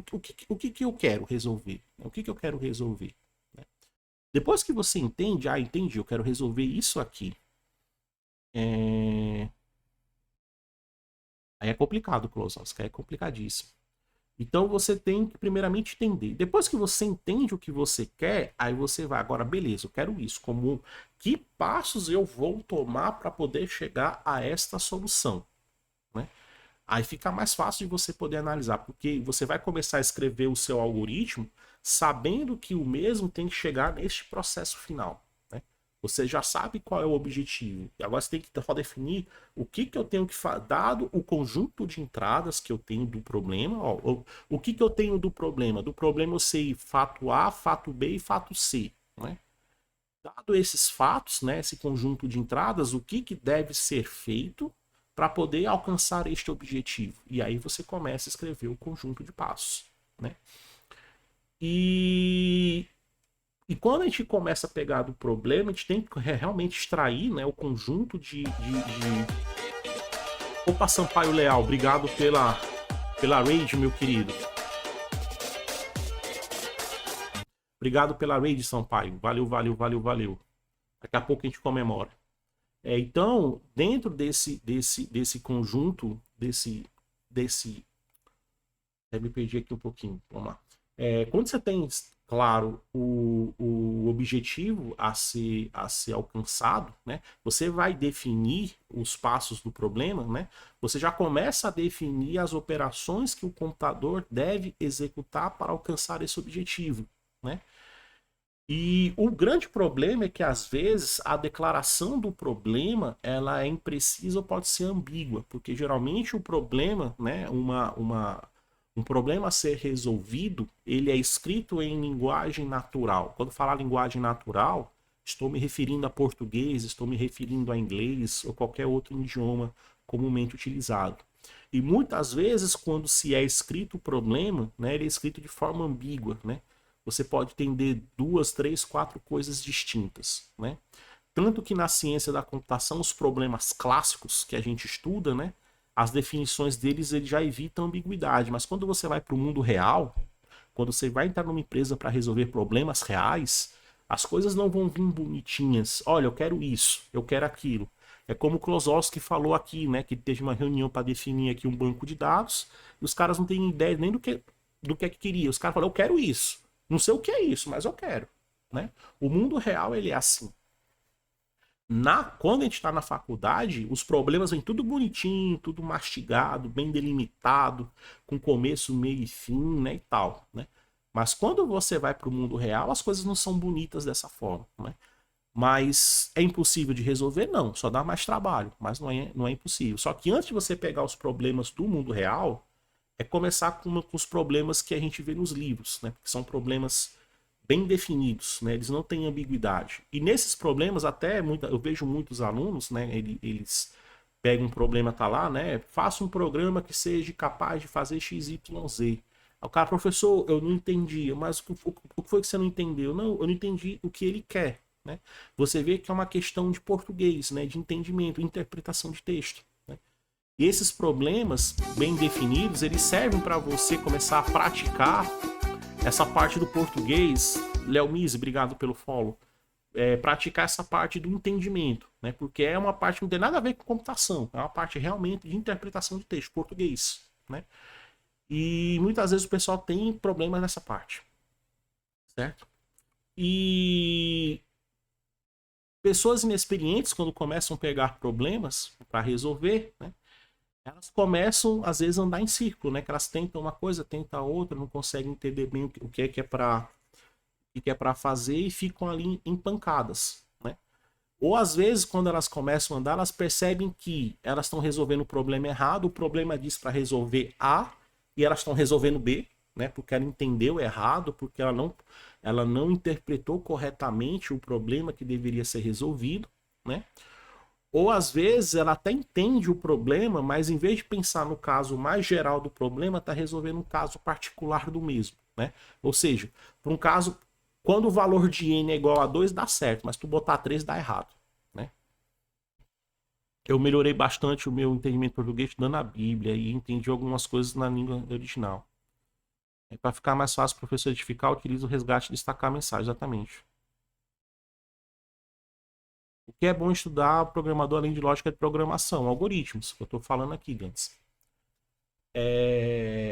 eu quero resolver. O que eu quero resolver. Né? Depois que você entende, entendi, eu quero resolver isso aqui. Aí é complicado, Klosowski, é complicadíssimo. Então você tem que primeiramente entender. Depois que você entende o que você quer, aí você vai, agora beleza, eu quero isso. Como que passos eu vou tomar para poder chegar a esta solução? Né? Aí fica mais fácil de você poder analisar, porque você vai começar a escrever o seu algoritmo sabendo que o mesmo tem que chegar neste processo final. Você já sabe qual é o objetivo. E agora você tem que só definir o que eu tenho que fazer, dado o conjunto de entradas que eu tenho do problema. O que eu tenho do problema? Do problema eu sei fato A, fato B e fato C. Né? Dado esses fatos, né, esse conjunto de entradas, o que deve ser feito para poder alcançar este objetivo. E aí você começa a escrever o conjunto de passos, né? E quando a gente começa a pegar do problema, a gente tem que realmente extrair, né, o conjunto Opa, Sampaio Leal, obrigado pela raid, meu querido. Obrigado pela raid, Sampaio. Valeu, valeu, valeu, valeu. Daqui a pouco a gente comemora. Então, dentro desse conjunto, me perdi aqui um pouquinho. Vamos lá. Quando você tem, claro, o objetivo a ser alcançado, né? Você vai definir os passos do problema, né? Você já começa a definir as operações que o computador deve executar para alcançar esse objetivo, né? E o grande problema é que, às vezes, a declaração do problema ela é imprecisa ou pode ser ambígua, porque geralmente o problema, né, um problema a ser resolvido, ele é escrito em linguagem natural. Quando falar linguagem natural, estou me referindo a português, estou me referindo a inglês ou qualquer outro idioma comumente utilizado. E muitas vezes, quando se é escrito o problema, né, ele é escrito de forma ambígua, né? Você pode entender 2, 3, 4 coisas distintas, né? Tanto que na ciência da computação, os problemas clássicos que a gente estuda, né? As definições deles ele já evitam ambiguidade, mas quando você vai para o mundo real, quando você vai entrar numa empresa para resolver problemas reais, as coisas não vão vir bonitinhas. Olha, eu quero isso, eu quero aquilo. É como o Klosowski falou aqui, né? Que teve uma reunião para definir aqui um banco de dados e os caras não têm ideia nem do que queria. Os caras falaram, eu quero isso. Não sei o que é isso, mas eu quero, né? O mundo real ele é assim. Quando a gente está na faculdade, os problemas vêm tudo bonitinho, tudo mastigado, bem delimitado, com começo, meio e fim, né, e tal, né? Mas quando você vai para o mundo real, as coisas não são bonitas dessa forma, né? Mas é impossível de resolver? Não, só dá mais trabalho, mas não é impossível. Só que antes de você pegar os problemas do mundo real, é começar com os problemas que a gente vê nos livros, né? Porque são problemas bem definidos, né? Eles não têm ambiguidade. E nesses problemas, até eu vejo muitos alunos, né? Eles pegam um problema, tá lá, né? Faça um programa que seja capaz de fazer x, y, z. Aí o cara, professor, eu não entendi, mas o que foi que você não entendeu? Não, eu não entendi o que ele quer, né? Você vê que é uma questão de português, né? De entendimento, interpretação de texto. E esses problemas bem definidos, eles servem para você começar a praticar essa parte do português. Léo Mise, obrigado pelo follow. Praticar essa parte do entendimento, né? Porque é uma parte que não tem nada a ver com computação, é uma parte realmente de interpretação de texto, português, né? E muitas vezes o pessoal tem problemas nessa parte, certo? E pessoas inexperientes, quando começam a pegar problemas para resolver, né? Elas começam, às vezes, a andar em círculo, né? Que elas tentam uma coisa, tentam outra, não conseguem entender bem o que é para fazer e ficam ali empancadas, né? Ou, às vezes, quando elas começam a andar, elas percebem que elas estão resolvendo o problema errado, o problema diz para resolver A e elas estão resolvendo B, né? Porque ela entendeu errado, porque ela não interpretou corretamente o problema que deveria ser resolvido, né? Ou às vezes ela até entende o problema, mas em vez de pensar no caso mais geral do problema, está resolvendo um caso particular do mesmo, né? Ou seja, para um caso, quando o valor de n é igual a 2, dá certo, mas tu botar 3 dá errado, né? Eu melhorei bastante o meu entendimento português estudando a Bíblia e entendi algumas coisas na língua original. Para ficar mais fácil o professor edificar, utiliza o resgate e destacar a mensagem, exatamente. O que é bom estudar programador além de lógica de programação? Algoritmos, que eu estou falando aqui, Gantz.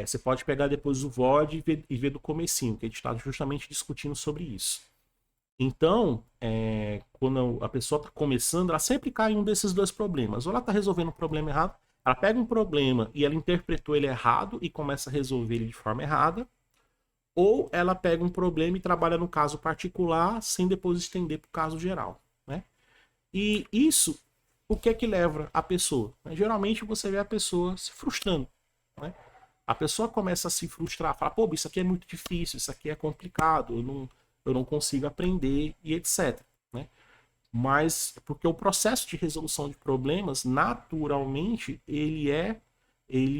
Você pode pegar depois o VOD e ver do comecinho, que a gente está justamente discutindo sobre isso. Então, quando a pessoa está começando, ela sempre cai em um desses dois problemas. Ou ela está resolvendo um problema errado, ela pega um problema e ela interpretou ele errado e começa a resolver ele de forma errada. Ou ela pega um problema e trabalha no caso particular, sem depois estender para o caso geral, né? E isso, o que é que leva a pessoa? Geralmente você vê a pessoa se frustrando, né? A pessoa começa a se frustrar, fala, pô, isso aqui é muito difícil, isso aqui é complicado, eu não consigo aprender e etc, né? Mas porque o processo de resolução de problemas, naturalmente, ele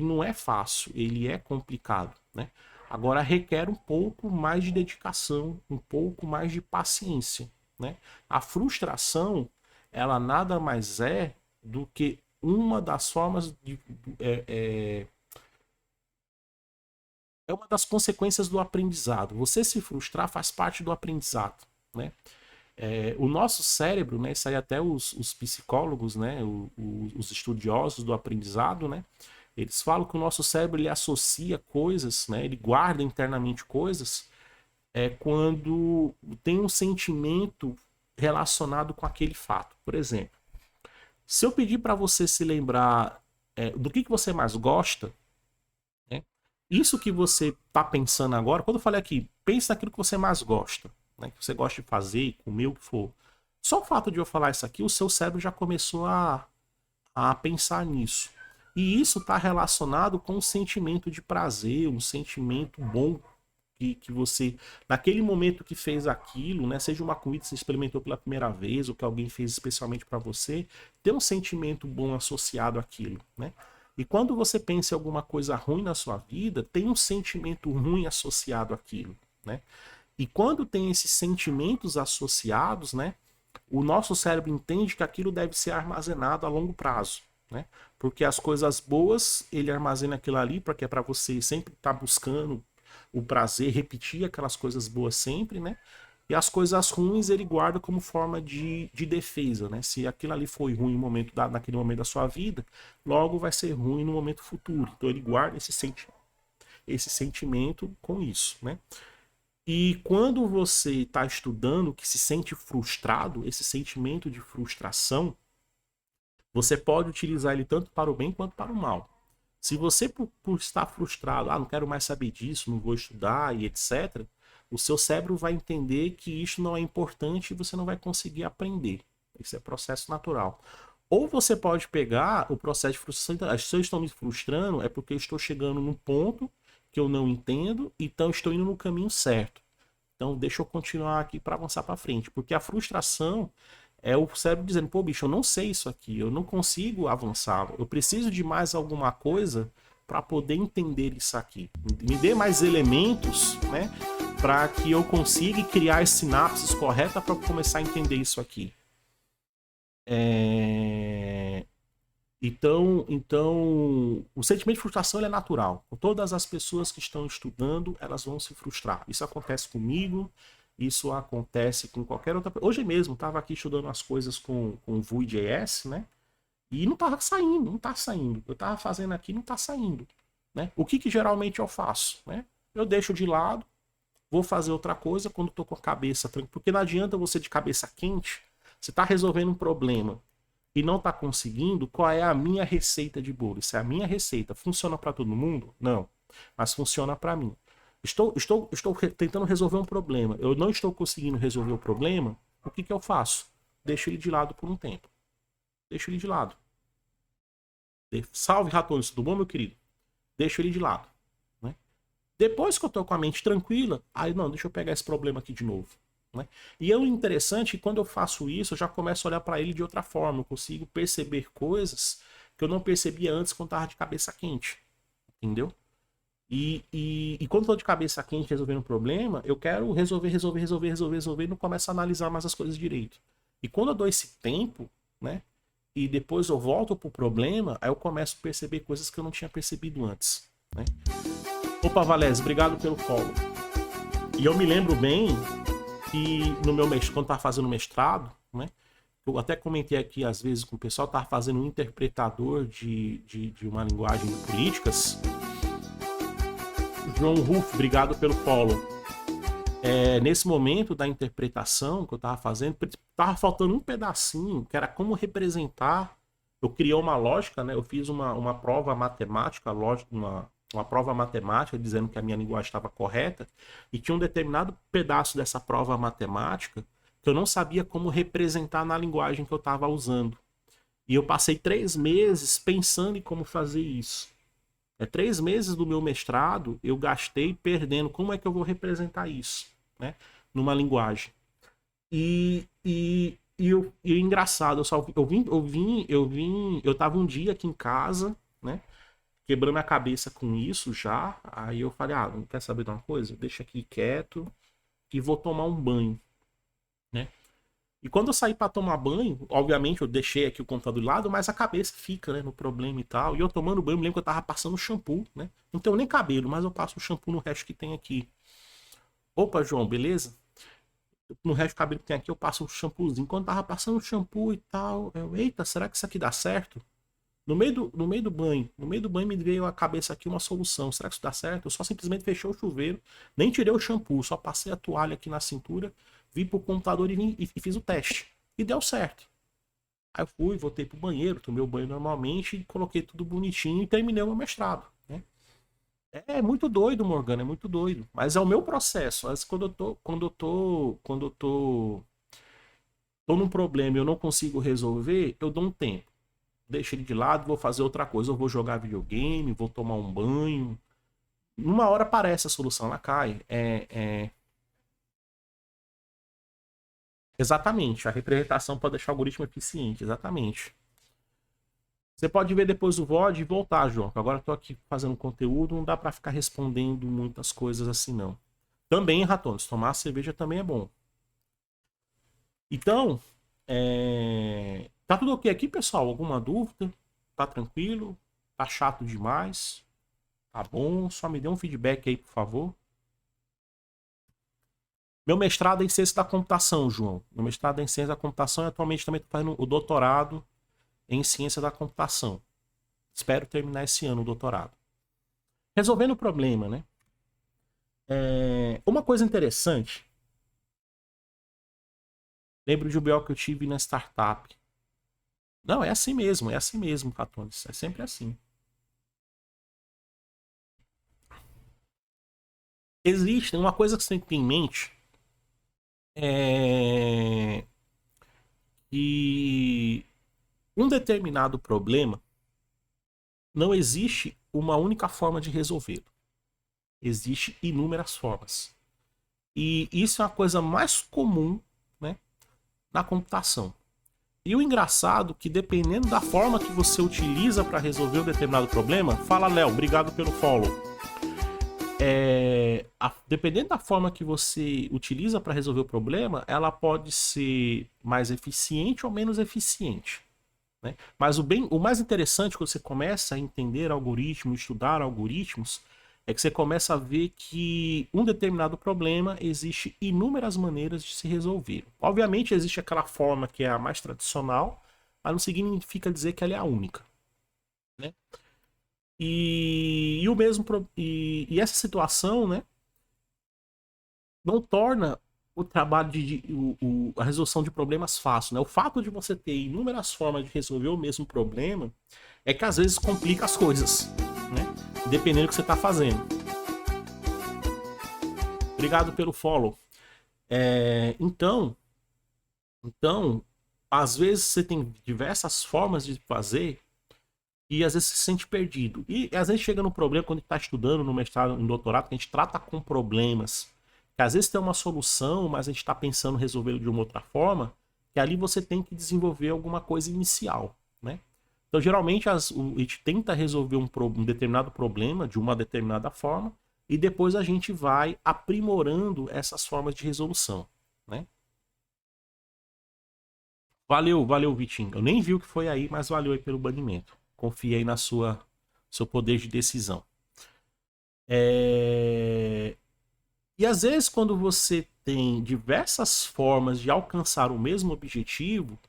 não é fácil, ele é complicado, né? Agora requer um pouco mais de dedicação, um pouco mais de paciência, né? A frustração, ela nada mais é do que uma das formas de, é uma das consequências do aprendizado. Você se frustrar faz parte do aprendizado, né? O nosso cérebro, né? Isso aí até os psicólogos, né? Os estudiosos do aprendizado, né? Eles falam que o nosso cérebro ele associa coisas, né? Ele guarda internamente coisas quando tem um sentimento relacionado com aquele fato. Por exemplo, se eu pedir para você se lembrar do que você mais gosta, né? Isso que você está pensando agora, quando eu falei aqui, pensa naquilo que você mais gosta, né? Que você gosta de fazer, comer, o que for. Só o fato de eu falar isso aqui, o seu cérebro já começou a pensar nisso. E isso está relacionado com um sentimento de prazer, um sentimento bom que você, naquele momento que fez aquilo, né, seja uma comida que você experimentou pela primeira vez, ou que alguém fez especialmente para você, tem um sentimento bom associado àquilo, né? E quando você pensa em alguma coisa ruim na sua vida, tem um sentimento ruim associado àquilo, né? E quando tem esses sentimentos associados, né, o nosso cérebro entende que aquilo deve ser armazenado a longo prazo, né? Porque as coisas boas, ele armazena aquilo ali para que é para você sempre estar buscando o prazer, repetir aquelas coisas boas sempre, né? E as coisas ruins ele guarda como forma de defesa, né? Se aquilo ali foi ruim no momento naquele momento da sua vida, logo vai ser ruim no momento futuro. Então ele guarda esse sentimento com isso, né? E quando você está estudando que se sente frustrado, esse sentimento de frustração, você pode utilizar ele tanto para o bem quanto para o mal. Se você, por estar frustrado, não quero mais saber disso, não vou estudar e etc., o seu cérebro vai entender que isso não é importante e você não vai conseguir aprender. Isso é processo natural. Ou você pode pegar o processo de frustração. Se eu estou me frustrando, é porque eu estou chegando num ponto que eu não entendo, então estou indo no caminho certo. Então deixa eu continuar aqui para avançar para frente. Porque a frustração é o cérebro dizendo, pô, bicho, eu não sei isso aqui, eu não consigo avançar, eu preciso de mais alguma coisa para poder entender isso aqui. Me dê mais elementos, né, para que eu consiga criar as sinapses corretas para começar a entender isso aqui. Então, o sentimento de frustração ele é natural. Todas as pessoas que estão estudando, elas vão se frustrar. Isso acontece comigo, isso acontece com qualquer outra pessoa. Hoje mesmo, estava aqui estudando as coisas com Vue.js, né? E não estava saindo, não está saindo. Eu estava fazendo aqui, não está saindo. Né? O que geralmente eu faço? Né? Eu deixo de lado, vou fazer outra coisa quando estou com a cabeça tranquila. Porque não adianta você de cabeça quente, você está resolvendo um problema e não está conseguindo, qual é a minha receita de bolo? Isso é a minha receita. Funciona para todo mundo? Não. Mas funciona para mim. Estou tentando resolver um problema. Eu não estou conseguindo resolver o problema. O que eu faço? Deixo ele de lado por um tempo. Deixo ele de lado. Salve, Ratones. Tudo bom, meu querido? Deixo ele de lado. Né? Depois que eu estou com a mente tranquila, aí não, deixa eu pegar esse problema aqui de novo. Né? E é o interessante que quando eu faço isso, eu já começo a olhar para ele de outra forma. Eu consigo perceber coisas que eu não percebia antes quando estava de cabeça quente. Entendeu? E quando estou de cabeça quente resolvendo um problema, eu quero resolver e não começo a analisar mais as coisas direito. E quando eu dou esse tempo, né? E depois eu volto pro problema, aí eu começo a perceber coisas que eu não tinha percebido antes. Né? Opa, Valéz, obrigado pelo follow. E eu me lembro bem que no meu quando estava fazendo mestrado, né? Eu até comentei aqui às vezes com o pessoal, estava fazendo um interpretador de uma linguagem de políticas. João Ruf, obrigado pelo follow. Nesse momento da interpretação que eu estava fazendo, estava faltando um pedacinho, que era como representar. Eu criei uma lógica, né? Eu fiz uma prova matemática, uma prova matemática dizendo que a minha linguagem estava correta, e tinha um determinado pedaço dessa prova matemática que eu não sabia como representar na linguagem que eu estava usando. E eu passei 3 meses pensando em como fazer isso. 3 meses do meu mestrado eu gastei perdendo como é que eu vou representar isso, né, numa linguagem. E E engraçado, eu tava um dia aqui em casa, né? Quebrando a cabeça com isso já. Aí eu falei, não quer saber de uma coisa? Deixa aqui quieto e vou tomar um banho, né? E quando eu saí para tomar banho, obviamente eu deixei aqui o computador do lado, mas a cabeça fica, né, no problema e tal. E eu tomando banho, me lembro que eu tava passando shampoo, né? Não tenho nem cabelo, mas eu passo o shampoo no resto que tem aqui. Opa, João, beleza? No resto do cabelo que tem aqui, eu passo um shampoozinho. Quando eu tava passando o shampoo e tal, eita, será que isso aqui dá certo? No meio do banho me veio a cabeça aqui uma solução. Será que isso dá certo? Eu só simplesmente fechei o chuveiro, nem tirei o shampoo, só passei a toalha aqui na cintura, vim pro computador e fiz o teste. E deu certo. Aí eu fui, voltei pro banheiro, tomei o banho normalmente, coloquei tudo bonitinho e terminei o meu mestrado, né? É muito doido, Morgana, é muito doido. Mas é o meu processo. Mas quando eu tô num problema e eu não consigo resolver, eu dou um tempo. Deixo ele de lado, vou fazer outra coisa. Eu vou jogar videogame, vou tomar um banho. Numa hora aparece a solução, ela cai. Exatamente, a representação pode deixar o algoritmo eficiente, exatamente. Você pode ver depois o VOD e voltar, João. Agora eu tô aqui fazendo conteúdo, não dá para ficar respondendo muitas coisas assim, não. Também, Ratones, tomar cerveja também é bom. Então, tá tudo ok aqui, pessoal? Alguma dúvida? Tá tranquilo? Tá chato demais? Tá bom? Só me dê um feedback aí, por favor. Meu mestrado é em ciência da computação, João. Meu mestrado é em ciência da computação e atualmente também estou fazendo o doutorado em ciência da computação. Espero terminar esse ano o doutorado. Resolvendo o problema, né? Uma coisa interessante. Lembro de um BO que eu tive na startup. Não, é assim mesmo, Catones. É sempre assim. Existe uma coisa que você tem que ter em mente. É que um determinado problema não existe uma única forma de resolvê-lo. Existem inúmeras formas. E isso é a coisa mais comum, né, na computação. E o engraçado é que dependendo da forma que você utiliza para resolver um determinado problema, fala Léo, obrigado pelo follow. Dependendo da forma que você utiliza para resolver o problema, ela pode ser mais eficiente ou menos eficiente. Né? Mas o mais interessante quando você começa a entender algoritmos, estudar algoritmos, é que você começa a ver que um determinado problema existe inúmeras maneiras de se resolver. Obviamente existe aquela forma que é a mais tradicional, mas não significa dizer que ela é a única. Né? E essa situação, né, não torna o trabalho a resolução de problemas fácil. Né? O fato de você ter inúmeras formas de resolver o mesmo problema é que às vezes complica as coisas, né? Dependendo do que você está fazendo. Obrigado pelo follow. Então, às vezes você tem diversas formas de fazer e às vezes se sente perdido. E às vezes chega no problema quando a gente está estudando no mestrado, no doutorado, que a gente trata com problemas que às vezes tem uma solução, mas a gente está pensando em resolvê-lo de uma outra forma, que ali você tem que desenvolver alguma coisa inicial, né? Então, geralmente, a gente tenta resolver um determinado problema de uma determinada forma e depois a gente vai aprimorando essas formas de resolução, né? Valeu, Vitinho. Eu nem vi o que foi aí, mas valeu aí pelo banimento. Confia aí na seu poder de decisão. E às vezes, quando você tem diversas formas de alcançar o mesmo objetivo,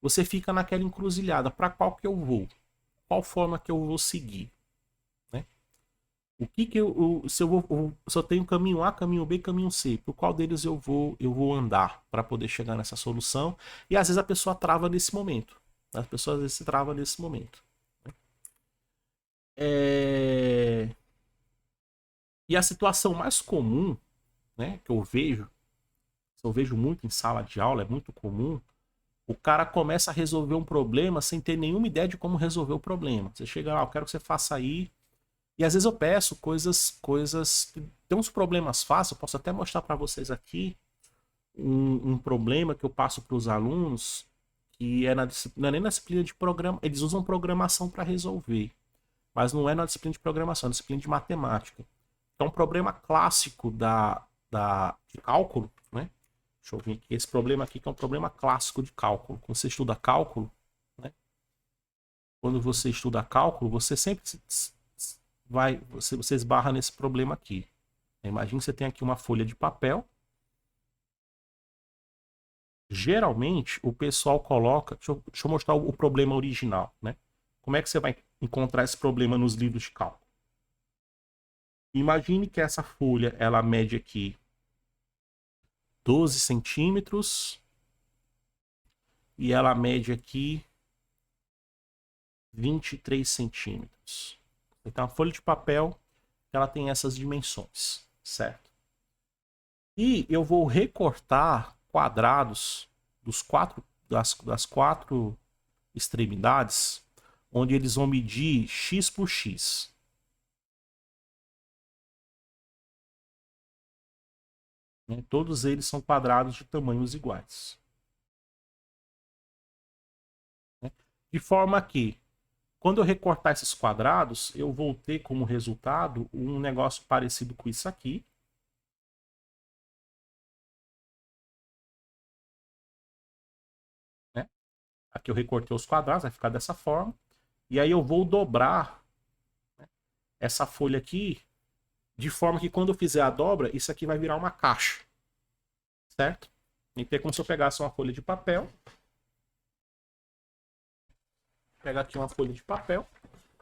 você fica naquela encruzilhada. Para qual que eu vou? Qual forma que eu vou seguir? Né? O que que se eu tenho caminho A, caminho B, caminho C, por qual deles eu vou andar para poder chegar nessa solução? E às vezes a pessoa trava nesse momento. As pessoas às vezes se travam nesse momento. Né? E a situação mais comum, né, que eu vejo muito em sala de aula, é muito comum, o cara começa a resolver um problema sem ter nenhuma ideia de como resolver o problema. Você chega lá, eu quero que você faça aí. E às vezes eu peço coisas. Tem uns problemas fáceis, eu posso até mostrar para vocês aqui. um problema que eu passo para os alunos, que é não é nem na disciplina de programa, eles usam programação para resolver, mas não é na disciplina de programação, é na disciplina de matemática. É um problema clássico de cálculo, né? Deixa eu ver aqui, esse problema aqui que é um problema clássico de cálculo. Quando você estuda cálculo, né? Quando você estuda cálculo, você sempre você esbarra nesse problema aqui. Imagina que você tem aqui uma folha de papel. Geralmente, o pessoal coloca... Deixa eu mostrar o problema original, né? Como é que você vai encontrar esse problema nos livros de cálculo? Imagine que essa folha, ela mede aqui 12 centímetros e ela mede aqui 23 centímetros. Então, a folha de papel, ela tem essas dimensões, certo? E eu vou recortar quadrados das quatro extremidades, onde eles vão medir x por x. Todos eles são quadrados de tamanhos iguais. De forma que, quando eu recortar esses quadrados, eu vou ter como resultado um negócio parecido com isso aqui. Aqui eu recortei os quadrados, vai ficar dessa forma. E aí eu vou dobrar essa folha aqui, de forma que quando eu fizer a dobra, isso aqui vai virar uma caixa. Certo? Então é como se eu pegasse uma folha de papel. Pegar aqui uma folha de papel.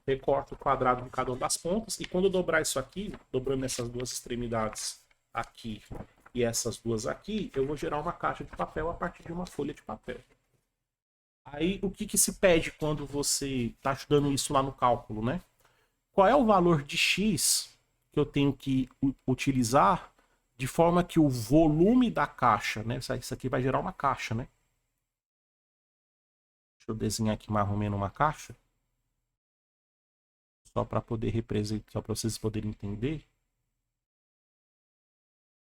Recorto o quadrado de cada uma das pontas. E quando eu dobrar isso aqui, dobrando essas duas extremidades aqui e essas duas aqui, eu vou gerar uma caixa de papel a partir de uma folha de papel. Aí, o que se pede quando você está estudando isso lá no cálculo, né? Qual é o valor de x que eu tenho que utilizar de forma que o volume da caixa, né? Isso aqui vai gerar uma caixa, né? Deixa eu desenhar aqui mais ou menos uma caixa. Só para poder representar, só para vocês poderem entender.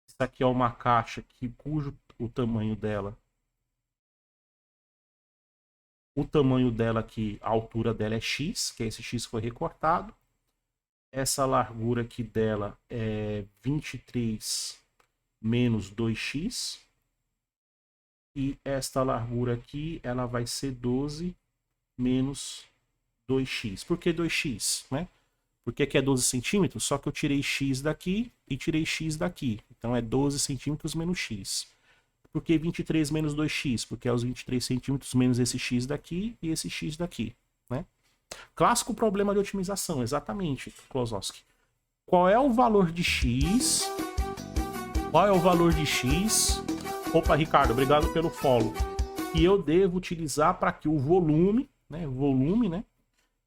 Isso aqui é uma caixa cujo o tamanho dela... O tamanho dela aqui, a altura dela é x, que esse x foi recortado. Essa largura aqui dela é 23 menos 2x. E esta largura aqui, ela vai ser 12 menos 2x. Por que 2x? Né? Porque aqui é 12 centímetros, só que eu tirei x daqui e tirei x daqui. Então é 12 centímetros menos x. Por que 23 menos 2x? Porque é os 23 centímetros menos esse x daqui e esse x daqui. Né? Clássico problema de otimização, exatamente, Klosowski. Qual é o valor de x? Qual é o valor de x? Opa, Ricardo, obrigado pelo follow. Que eu devo utilizar para que o volume, né,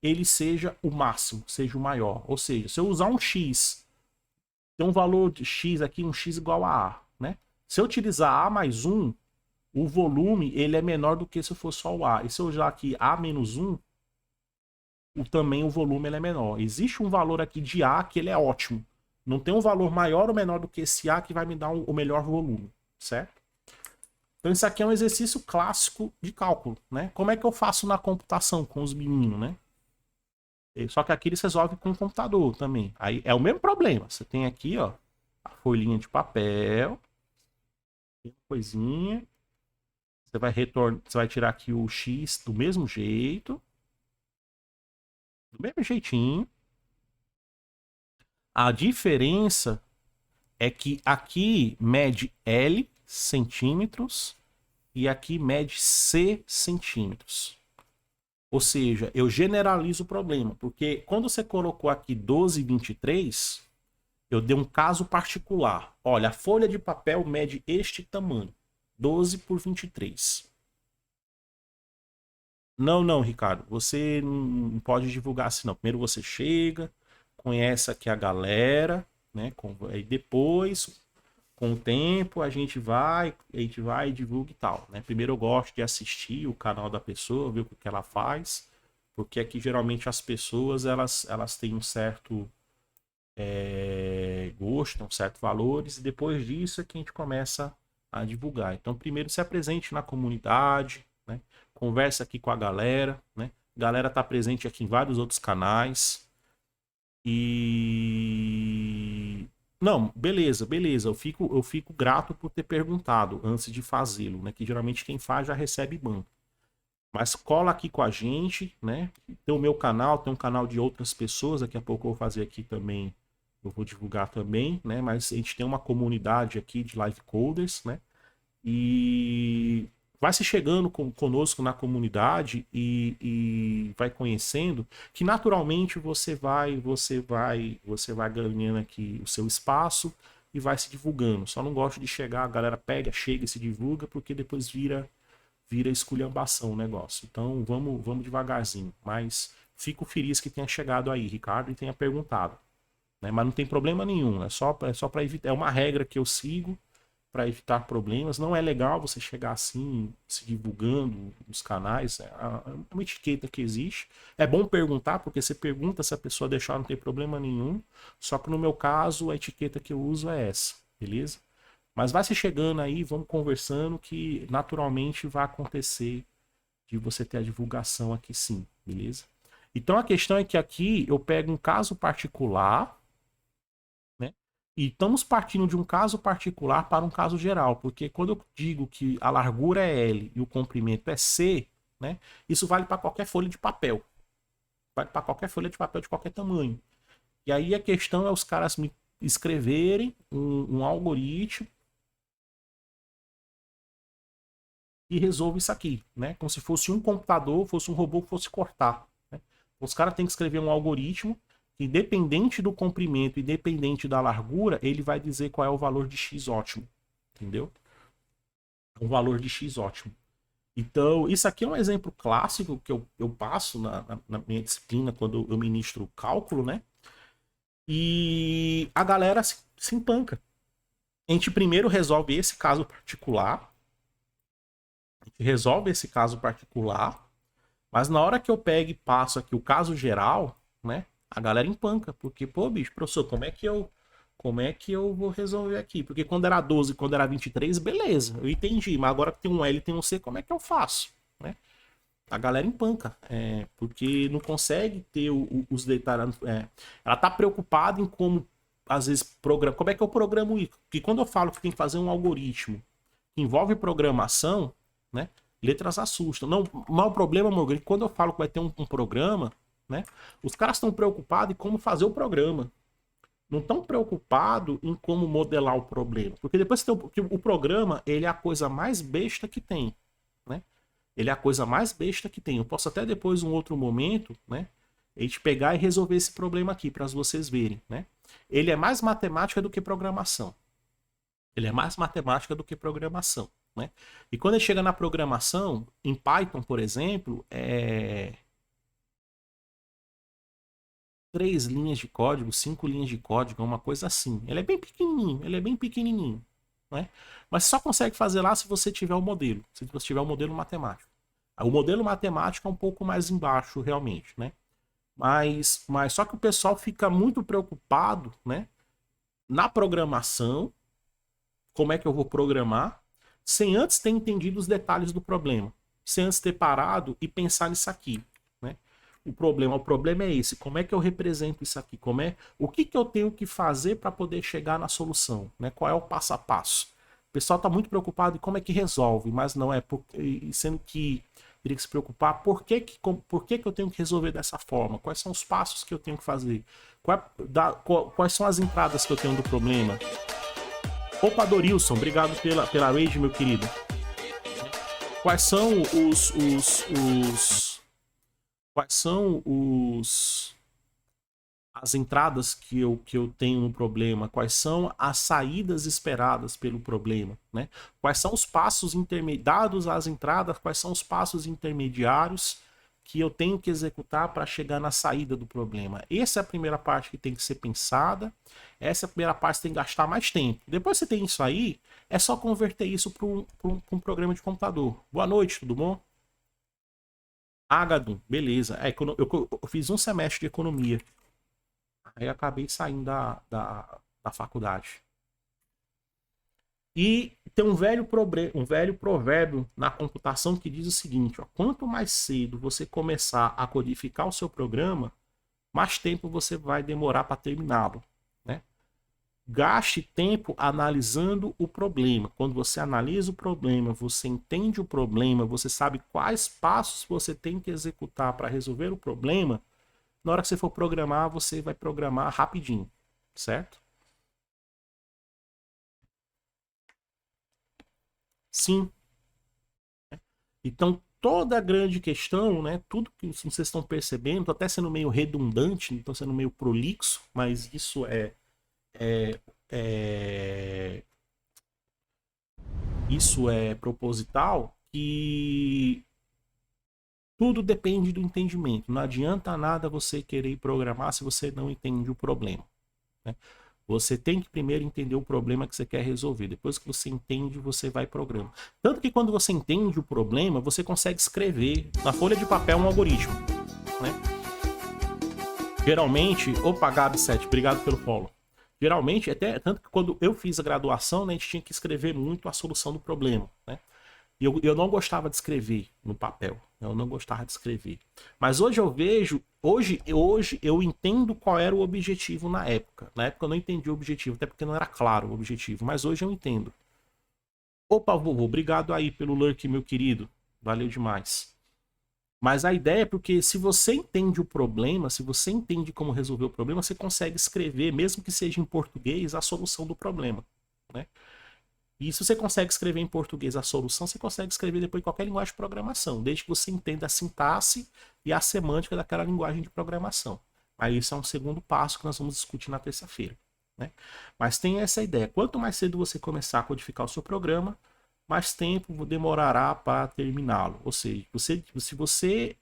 ele seja o máximo, seja o maior. Ou seja, se eu usar um x, tem um valor de x aqui, um x igual a A, né? Se eu utilizar A mais 1, o volume ele é menor do que se for só o A. E se eu usar aqui A menos 1, também o volume ele é menor. Existe um valor aqui de A que ele é ótimo. Não tem um valor maior ou menor do que esse A que vai me dar o melhor volume, certo? Então isso aqui é um exercício clássico de cálculo, né? Como é que eu faço na computação com os meninos, né? Só que aqui eles resolvem com o computador também. Aí é o mesmo problema. Você tem aqui, ó, a folhinha de papel, coisinha. Você vai tirar aqui o x do mesmo jeito, do mesmo jeitinho. A diferença é que aqui mede L centímetros e aqui mede C centímetros. Ou seja, eu generalizo o problema, porque quando você colocou aqui 12,23, eu dei um caso particular. Olha, a folha de papel mede este tamanho, 12 por 23. Não, Ricardo, você não pode divulgar assim, não. Primeiro você chega, conhece aqui a galera, né? Aí depois, com o tempo, a gente vai e divulga e tal, né? Primeiro eu gosto de assistir o canal da pessoa, ver o que ela faz, porque aqui geralmente as pessoas elas têm um certo gosto, um certo valores, e depois disso é que a gente começa a divulgar. Então, primeiro se apresente na comunidade, né? Conversa aqui com a galera, né? A galera tá presente aqui em vários outros canais. E não, beleza, beleza. Eu fico grato por ter perguntado antes de fazê-lo, né? Que geralmente quem faz já recebe ban. Mas cola aqui com a gente, né? Tem o meu canal, tem um canal de outras pessoas. Daqui a pouco eu vou fazer aqui também. Eu vou divulgar também, né? Mas a gente tem uma comunidade aqui de live coders, né? E vai se chegando conosco na comunidade e vai conhecendo que naturalmente você vai ganhando aqui o seu espaço e vai se divulgando. Só não gosto de chegar, a galera pega, chega e se divulga, porque depois vira esculhambação o negócio. Então vamos devagarzinho. Mas fico feliz que tenha chegado aí, Ricardo, e tenha perguntado, né? Mas não tem problema nenhum, é só para evitar, é uma regra que eu sigo para evitar problemas. Não é legal você chegar assim, se divulgando nos canais, é uma etiqueta que existe. É bom perguntar, porque você pergunta, se a pessoa deixar, não tem problema nenhum. Só que no meu caso, a etiqueta que eu uso é essa, beleza? Mas vai se chegando aí, vamos conversando, que naturalmente vai acontecer de você ter a divulgação aqui sim, beleza? Então a questão é que aqui eu pego um caso particular, né? E estamos partindo de um caso particular para um caso geral, porque quando eu digo que a largura é L e o comprimento é C, né? Isso vale para qualquer folha de papel. Vale para qualquer folha de papel de qualquer tamanho. E aí a questão é os caras me escreverem um algoritmo e resolve isso aqui, né? Como se fosse um computador, fosse um robô que fosse cortar, né? Os caras têm que escrever um algoritmo que, independente do comprimento, independente da largura, ele vai dizer qual é o valor de x ótimo, entendeu? O valor de x ótimo. Então, isso aqui é um exemplo clássico que eu passo na minha disciplina quando eu ministro cálculo, né? E a galera se empanca. A gente primeiro resolve esse caso particular, mas na hora que eu pego e passo aqui o caso geral, né? A galera empanca, porque, pô, bicho, professor, como é que eu vou resolver aqui? Porque quando era 12, quando era 23, beleza, eu entendi, mas agora que tem um L e tem um C, como é que eu faço, né? A galera empanca, porque não consegue ter os detalhes. Ela tá preocupada em como, às vezes, como é que eu programo isso? Porque quando eu falo que tem que fazer um algoritmo que envolve programação, né? Letras assustam. Não, o maior problema, Morgan, é que quando eu falo que vai ter um programa, né? Os caras estão preocupados em como fazer o programa. Não estão preocupados em como modelar o problema. Porque depois que o programa, ele é a coisa mais besta que tem, né? Ele é a coisa mais besta que tem. Eu posso até depois, um outro momento, né? A gente pegar e resolver esse problema aqui para vocês verem, né? Ele é mais matemática do que programação. Ele é mais matemática do que programação, né? E quando ele chega na programação, em Python, por exemplo, 3 linhas de código, 5 linhas de código, é uma coisa assim. Ele é bem pequenininho, né? Mas só consegue fazer lá se você tiver o modelo, se você tiver o modelo matemático. O modelo matemático é um pouco mais embaixo, realmente, né? Mas só que o pessoal fica muito preocupado, né? Na programação, como é que eu vou programar, sem antes ter entendido os detalhes do problema, sem antes ter parado e pensar nisso aqui, né? O problema é esse, como é que eu represento isso aqui, o que eu tenho que fazer para poder chegar na solução, né? Qual é o passo a passo? O pessoal está muito preocupado em como é que resolve, mas não é, sendo que teria que se preocupar por que eu tenho que resolver dessa forma, quais são os passos que eu tenho que fazer, quais são as entradas que eu tenho do problema. Opa, Dorilson, obrigado pela raid, meu querido. Quais são quais são as entradas que eu tenho no problema? Quais são as saídas esperadas pelo problema, né? Quais são os passos intermediados às entradas? Quais são os passos intermediários que eu tenho que executar para chegar na saída do problema? Essa é a primeira parte que tem que ser pensada. Essa é a primeira parte que tem que gastar mais tempo. Depois que você tem isso aí, é só converter isso para um programa de computador. Boa noite, tudo bom? Agadon, beleza. Eu fiz um semestre de economia. Aí acabei saindo da faculdade. E Tem um velho provérbio na computação que diz o seguinte: ó, quanto mais cedo você começar a codificar o seu programa, mais tempo você vai demorar para terminá-lo, né? Gaste tempo analisando o problema. Quando você analisa o problema, você entende o problema, você sabe quais passos você tem que executar para resolver o problema. Na hora que você for programar, você vai programar rapidinho, certo? Sim. Então, toda a grande questão, né, tudo que vocês estão percebendo, tô até sendo meio redundante, estou sendo meio prolixo, mas isso é, é isso é proposital, que tudo depende do entendimento. Não adianta nada você querer programar se você não entende o problema, né? Você tem que primeiro entender o problema que você quer resolver. Depois que você entende, você vai programa. Tanto que quando você entende o problema, você consegue escrever na folha de papel um algoritmo, né? Geralmente, opa, Gabi7, obrigado pelo follow. Geralmente, até tanto que quando eu fiz a graduação, né, a gente tinha que escrever muito a solução do problema, né? E eu não gostava de escrever no papel. Eu não gostava de escrever. Mas hoje eu vejo, hoje eu entendo qual era o objetivo na época. Na época eu não entendi o objetivo, até porque não era claro o objetivo. Mas hoje eu entendo. Opa, vovô, obrigado aí pelo lurk, meu querido. Valeu demais. Mas a ideia é porque se você entende o problema, se você entende como resolver o problema, você consegue escrever, mesmo que seja em português, a solução do problema, né? E se você consegue escrever em português a solução, você consegue escrever depois em qualquer linguagem de programação, desde que você entenda a sintaxe e a semântica daquela linguagem de programação. Aí isso é um segundo passo que nós vamos discutir na terça-feira, né? Mas tem essa ideia. Quanto mais cedo você começar a codificar o seu programa, mais tempo demorará para terminá-lo. Ou seja, se você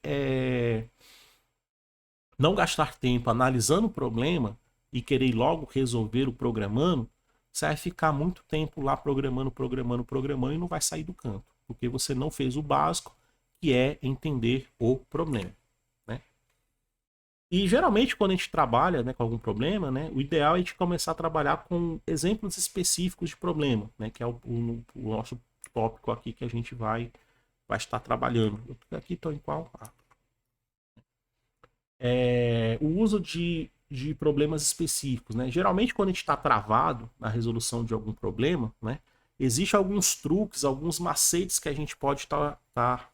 não gastar tempo analisando o problema e querer logo resolver o programando, você vai ficar muito tempo lá programando e não vai sair do canto, porque você não fez o básico, que é entender o problema, né? E geralmente quando a gente trabalha, né, com algum problema, né, o ideal é a gente começar a trabalhar com exemplos específicos de problema, né, que é o nosso tópico aqui que a gente vai estar trabalhando. Aqui estou em qual? O uso de problemas específicos, né? Geralmente quando a gente está travado na resolução de algum problema, né, existem alguns truques, alguns macetes que a gente pode estar.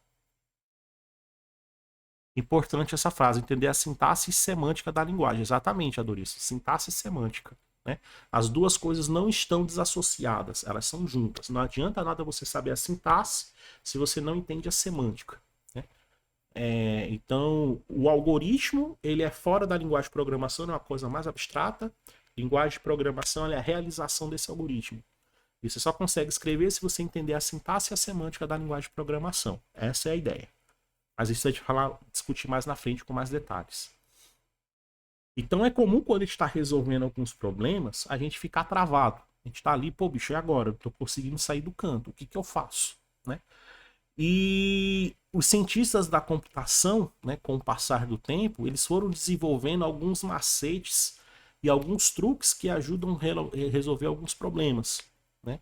Importante essa frase, entender a sintaxe e semântica da linguagem. Exatamente, Adoris. Sintaxe e semântica, né? As duas coisas não estão desassociadas, elas são juntas. Não adianta nada você saber a sintaxe se você não entende a semântica, né? Então, o algoritmo, ele é fora da linguagem de programação, é uma coisa mais abstrata. Linguagem de programação é a realização desse algoritmo. E você só consegue escrever se você entender a sintaxe e a semântica da linguagem de programação. Essa é a ideia. Mas isso a gente vai discutir mais na frente com mais detalhes. Então é comum quando a gente está resolvendo alguns problemas, a gente ficar travado. A gente está ali, pô, bicho, e agora? Eu tô conseguindo sair do canto. O que eu faço? Né? E os cientistas da computação, né, com o passar do tempo, eles foram desenvolvendo alguns macetes e alguns truques que ajudam a resolver alguns problemas, né?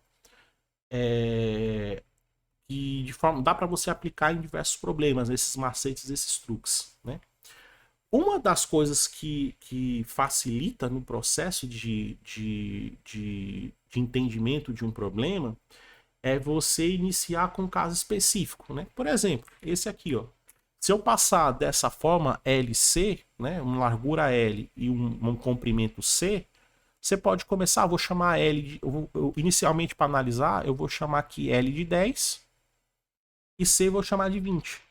E de forma dá para você aplicar em diversos problemas, esses macetes, esses truques, né? Uma das coisas que facilita no processo de entendimento de um problema é você iniciar com um caso específico, né? Por exemplo, esse aqui, ó. Se eu passar dessa forma LC, né, uma largura L e um comprimento C, você pode começar, vou chamar L, inicialmente para analisar, eu vou chamar aqui L de 10 e C vou chamar de 20.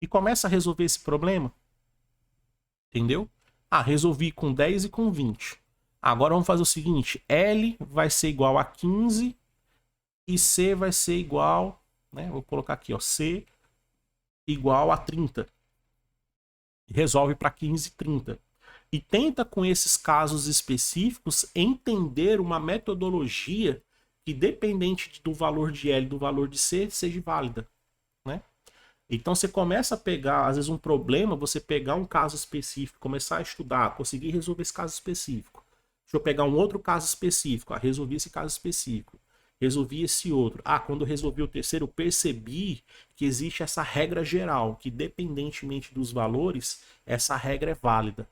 E começa a resolver esse problema. Entendeu? Resolvi com 10 e com 20. Agora vamos fazer o seguinte, L vai ser igual a 15 e C vai ser igual, né? Vou colocar aqui, ó, C igual a 30. Resolve para 15 e 30. E tenta com esses casos específicos entender uma metodologia que, dependente do valor de L e do valor de C, seja válida, né? Então você começa a pegar, às vezes, um problema, você pegar um caso específico, começar a estudar, conseguir resolver esse caso específico. Deixa eu pegar um outro caso específico, resolver esse caso específico. resolvi esse outro. Ah, quando eu resolvi o terceiro, eu percebi que existe essa regra geral, que independentemente dos valores, essa regra é válida.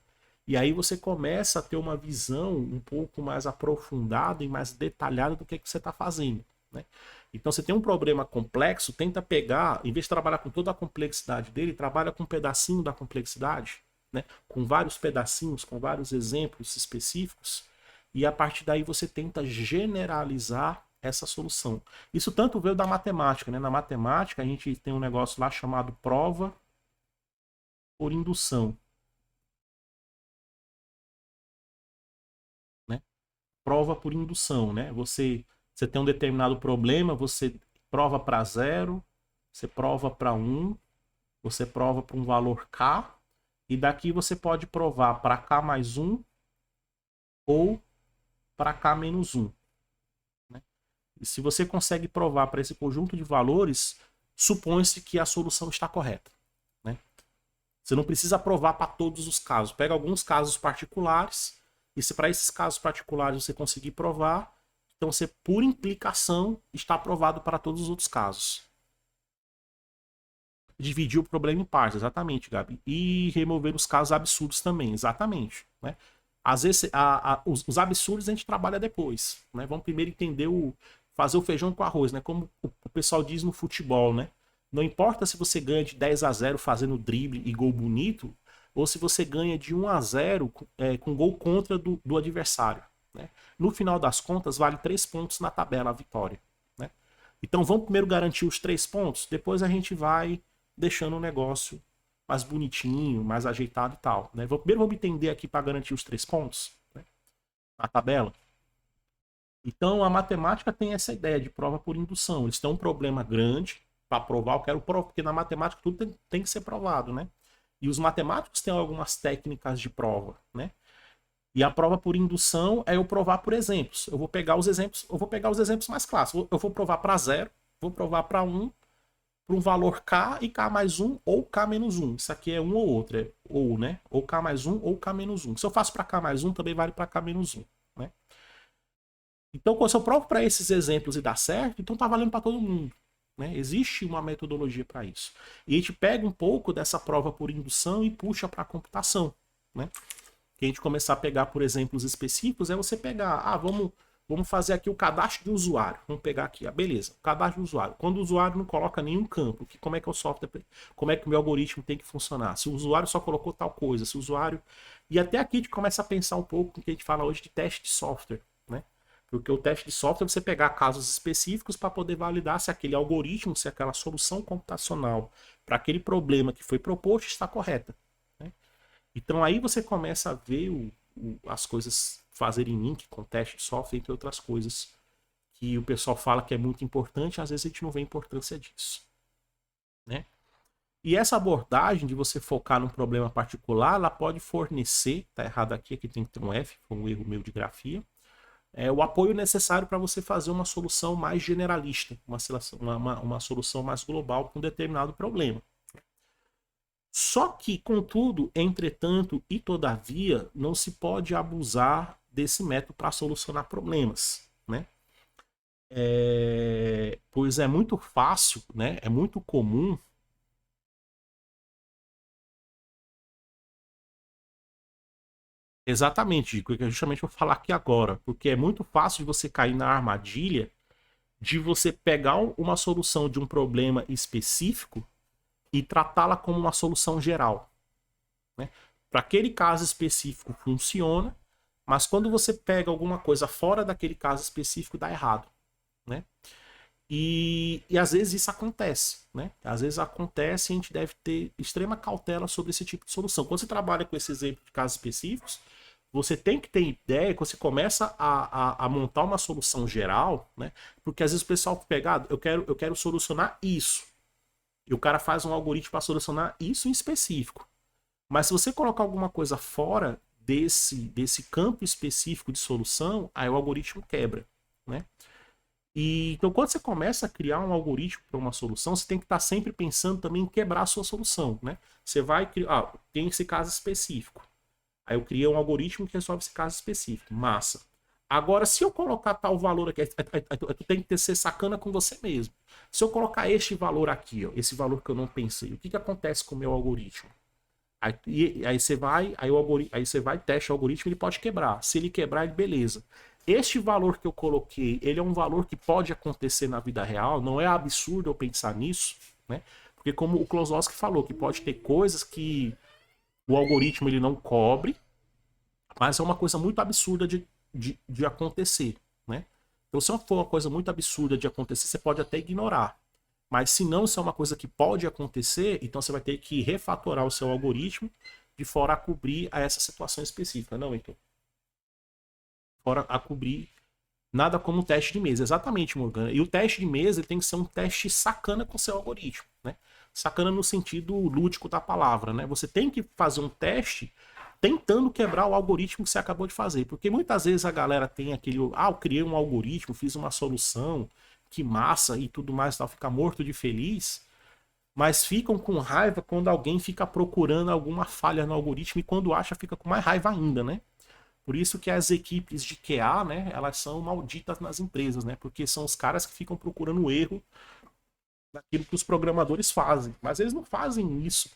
E aí você começa a ter uma visão um pouco mais aprofundada e mais detalhada do que você está fazendo, né? Então você tem um problema complexo, tenta pegar, em vez de trabalhar com toda a complexidade dele, trabalha com um pedacinho da complexidade, né? Com vários pedacinhos, com vários exemplos específicos, e a partir daí você tenta generalizar essa solução. Isso tanto veio da matemática, né? Na matemática a gente tem um negócio lá chamado prova por indução, né? Prova por indução, né? Você tem um determinado problema, você prova para zero, você prova para um, você prova para um valor k, e daqui você pode provar para k mais um ou para k menos um, né? E se você consegue provar para esse conjunto de valores, supõe-se que a solução está correta, né? Você não precisa provar para todos os casos. Pega alguns casos particulares, e se para esses casos particulares você conseguir provar, então você, por implicação, está aprovado para todos os outros casos. Dividir o problema em partes, exatamente, Gabi. E remover os casos absurdos também, exatamente, né? Às vezes, os absurdos a gente trabalha depois, né? Vamos primeiro entender fazer o feijão com arroz, né? Como o pessoal diz no futebol, né? Não importa se você ganha de 10-0 fazendo drible e gol bonito, ou se você ganha de 1-0 com gol contra do adversário, né? No final das contas, vale 3 pontos na tabela a vitória, né? Então vamos primeiro garantir os 3 pontos, depois a gente vai deixando o negócio mais bonitinho, mais ajeitado e tal, né? Primeiro vamos entender aqui para garantir os 3 pontos, né, na tabela. Então a matemática tem essa ideia de prova por indução. Eles têm um problema grande para provar, eu quero provar, porque na matemática tudo tem que ser provado, né? E os matemáticos têm algumas técnicas de prova, né? E a prova por indução é eu provar por exemplos. Eu vou pegar os exemplos mais clássicos. Eu vou provar para zero, vou provar para um, para um valor k e k mais um ou k menos um. Isso aqui é um ou outro, é ou, né? Ou k mais um ou k menos um. Se eu faço para k mais um, também vale para k menos um, né? Então, se eu provo para esses exemplos e dá certo, então tá valendo para todo mundo, né? Existe uma metodologia para isso. E a gente pega um pouco dessa prova por indução e puxa para a computação, né? Que a gente começar a pegar por exemplos específicos é você pegar, vamos fazer aqui o cadastro de usuário. Vamos pegar aqui, beleza, o cadastro de usuário. Quando o usuário não coloca nenhum campo, como é que é o software, como é que o meu algoritmo tem que funcionar? Se o usuário só colocou tal coisa, se o usuário... E até aqui a gente começa a pensar um pouco no que a gente fala hoje de teste de software, né? Porque o teste de software é você pegar casos específicos para poder validar se aquele algoritmo, se aquela solução computacional para aquele problema que foi proposto está correta, né? Então aí você começa a ver as coisas fazerem link com teste de software, entre outras coisas, que o pessoal fala que é muito importante, às vezes a gente não vê a importância disso, né? E essa abordagem de você focar num problema particular, ela pode fornecer, tá errado aqui tem que ter um F, foi um erro meu de grafia, o apoio necessário para você fazer uma solução mais generalista, uma solução mais global para um determinado problema. Só que, contudo, entretanto e todavia, não se pode abusar desse método para solucionar problemas, né? Pois é muito fácil, né? É muito comum. Exatamente, que justamente eu vou falar aqui agora, porque é muito fácil de você cair na armadilha de você pegar uma solução de um problema específico e tratá-la como uma solução geral, né? Para aquele caso específico funciona, mas quando você pega alguma coisa fora daquele caso específico, dá errado, né? E às vezes isso acontece, né? Às vezes acontece e a gente deve ter extrema cautela sobre esse tipo de solução. Quando você trabalha com esse exemplo de casos específicos, você tem que ter ideia que você começa a montar uma solução geral, né? Porque às vezes o pessoal pega, eu quero solucionar isso. E o cara faz um algoritmo para solucionar isso em específico. Mas se você colocar alguma coisa fora desse campo específico de solução, aí o algoritmo quebra, né? E então quando você começa a criar um algoritmo para uma solução, você tem que estar sempre pensando também em quebrar a sua solução, né? Você vai criar, tem esse caso específico. Aí eu criei um algoritmo que resolve esse caso específico. Massa. Agora, se eu colocar tal valor aqui, tu tem que ser sacana com você mesmo. Se eu colocar este valor aqui, ó, esse valor que eu não pensei, o que, que acontece com o meu algoritmo? Aí você vai, aí você vai, testa o algoritmo, ele pode quebrar. Se ele quebrar, beleza. Este valor que eu coloquei, ele é um valor que pode acontecer na vida real, não é absurdo eu pensar nisso, né? Porque como o Klosowski falou, que pode ter coisas que o algoritmo ele não cobre, mas é uma coisa muito absurda de acontecer, né? Então, se for uma coisa muito absurda de acontecer, você pode até ignorar. Mas se não, se é uma coisa que pode acontecer, então você vai ter que refatorar o seu algoritmo de fora a cobrir a essa situação específica. Não, então. Fora a cobrir nada como um teste de mesa. Exatamente, Morgana. E o teste de mesa ele tem que ser um teste sacana com o seu algoritmo, né? Sacana no sentido lúdico da palavra, né? Você tem que fazer um teste tentando quebrar o algoritmo que você acabou de fazer. Porque muitas vezes a galera tem aquele, eu criei um algoritmo, fiz uma solução, que massa e tudo mais, tal, fica morto de feliz, mas ficam com raiva quando alguém fica procurando alguma falha no algoritmo e quando acha fica com mais raiva ainda, né? Por isso que as equipes de QA, né, elas são malditas nas empresas, né? Porque são os caras que ficam procurando o erro naquilo que os programadores fazem. Mas eles não fazem isso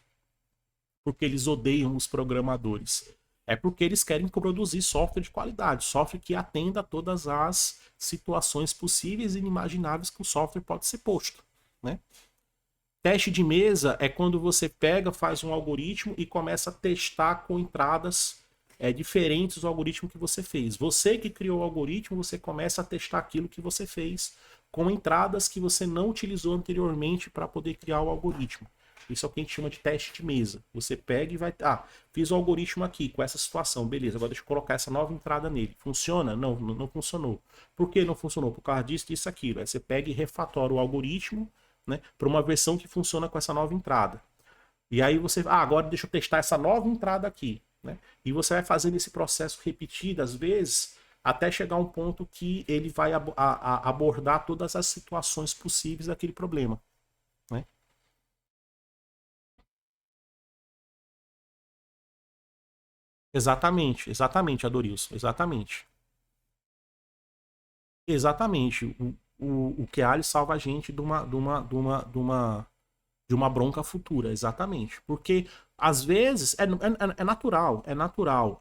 porque eles odeiam os programadores. É porque eles querem produzir software de qualidade, software que atenda a todas as situações possíveis e inimagináveis que o software pode ser posto, né? Teste de mesa é quando você pega, faz um algoritmo e começa a testar com entradas diferentes do algoritmo que você fez. Você que criou o algoritmo, você começa a testar aquilo que você fez com entradas que você não utilizou anteriormente para poder criar o algoritmo. Isso é o que a gente chama de teste de mesa. Você pega e vai... fiz o algoritmo aqui com essa situação. Beleza, agora deixa eu colocar essa nova entrada nele. Funciona? Não funcionou. Por que não funcionou? Por causa disso, disso, aquilo. Aí você pega e refatora o algoritmo, né, para uma versão que funciona com essa nova entrada. E aí você... agora deixa eu testar essa nova entrada aqui. Né? E você vai fazendo esse processo repetido, às vezes, até chegar a um ponto que ele vai abordar todas as situações possíveis daquele problema. Né? Exatamente, Adorilson, exatamente. Exatamente. O QA salva a gente de uma bronca futura, exatamente. Porque, às vezes, é natural, é natural.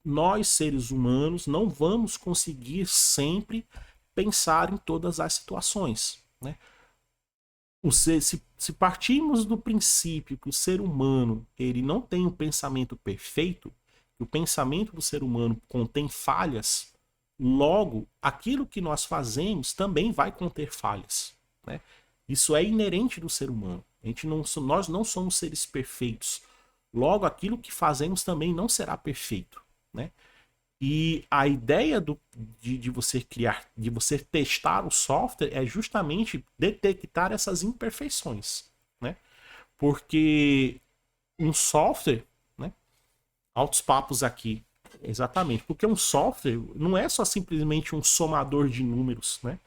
Nós, seres humanos, não vamos conseguir sempre pensar em todas as situações. Né? Se partirmos do princípio que o ser humano ele não tem um pensamento perfeito, que o pensamento do ser humano contém falhas, logo, aquilo que nós fazemos também vai conter falhas. Né? Isso é inerente do ser humano. Nós não somos seres perfeitos. Logo, aquilo que fazemos também não será perfeito. Né? E a ideia de você criar, de você testar o software é justamente detectar essas imperfeições, né? Porque um software, né? Altos papos aqui, exatamente. Porque um software não é só simplesmente um somador de números, né?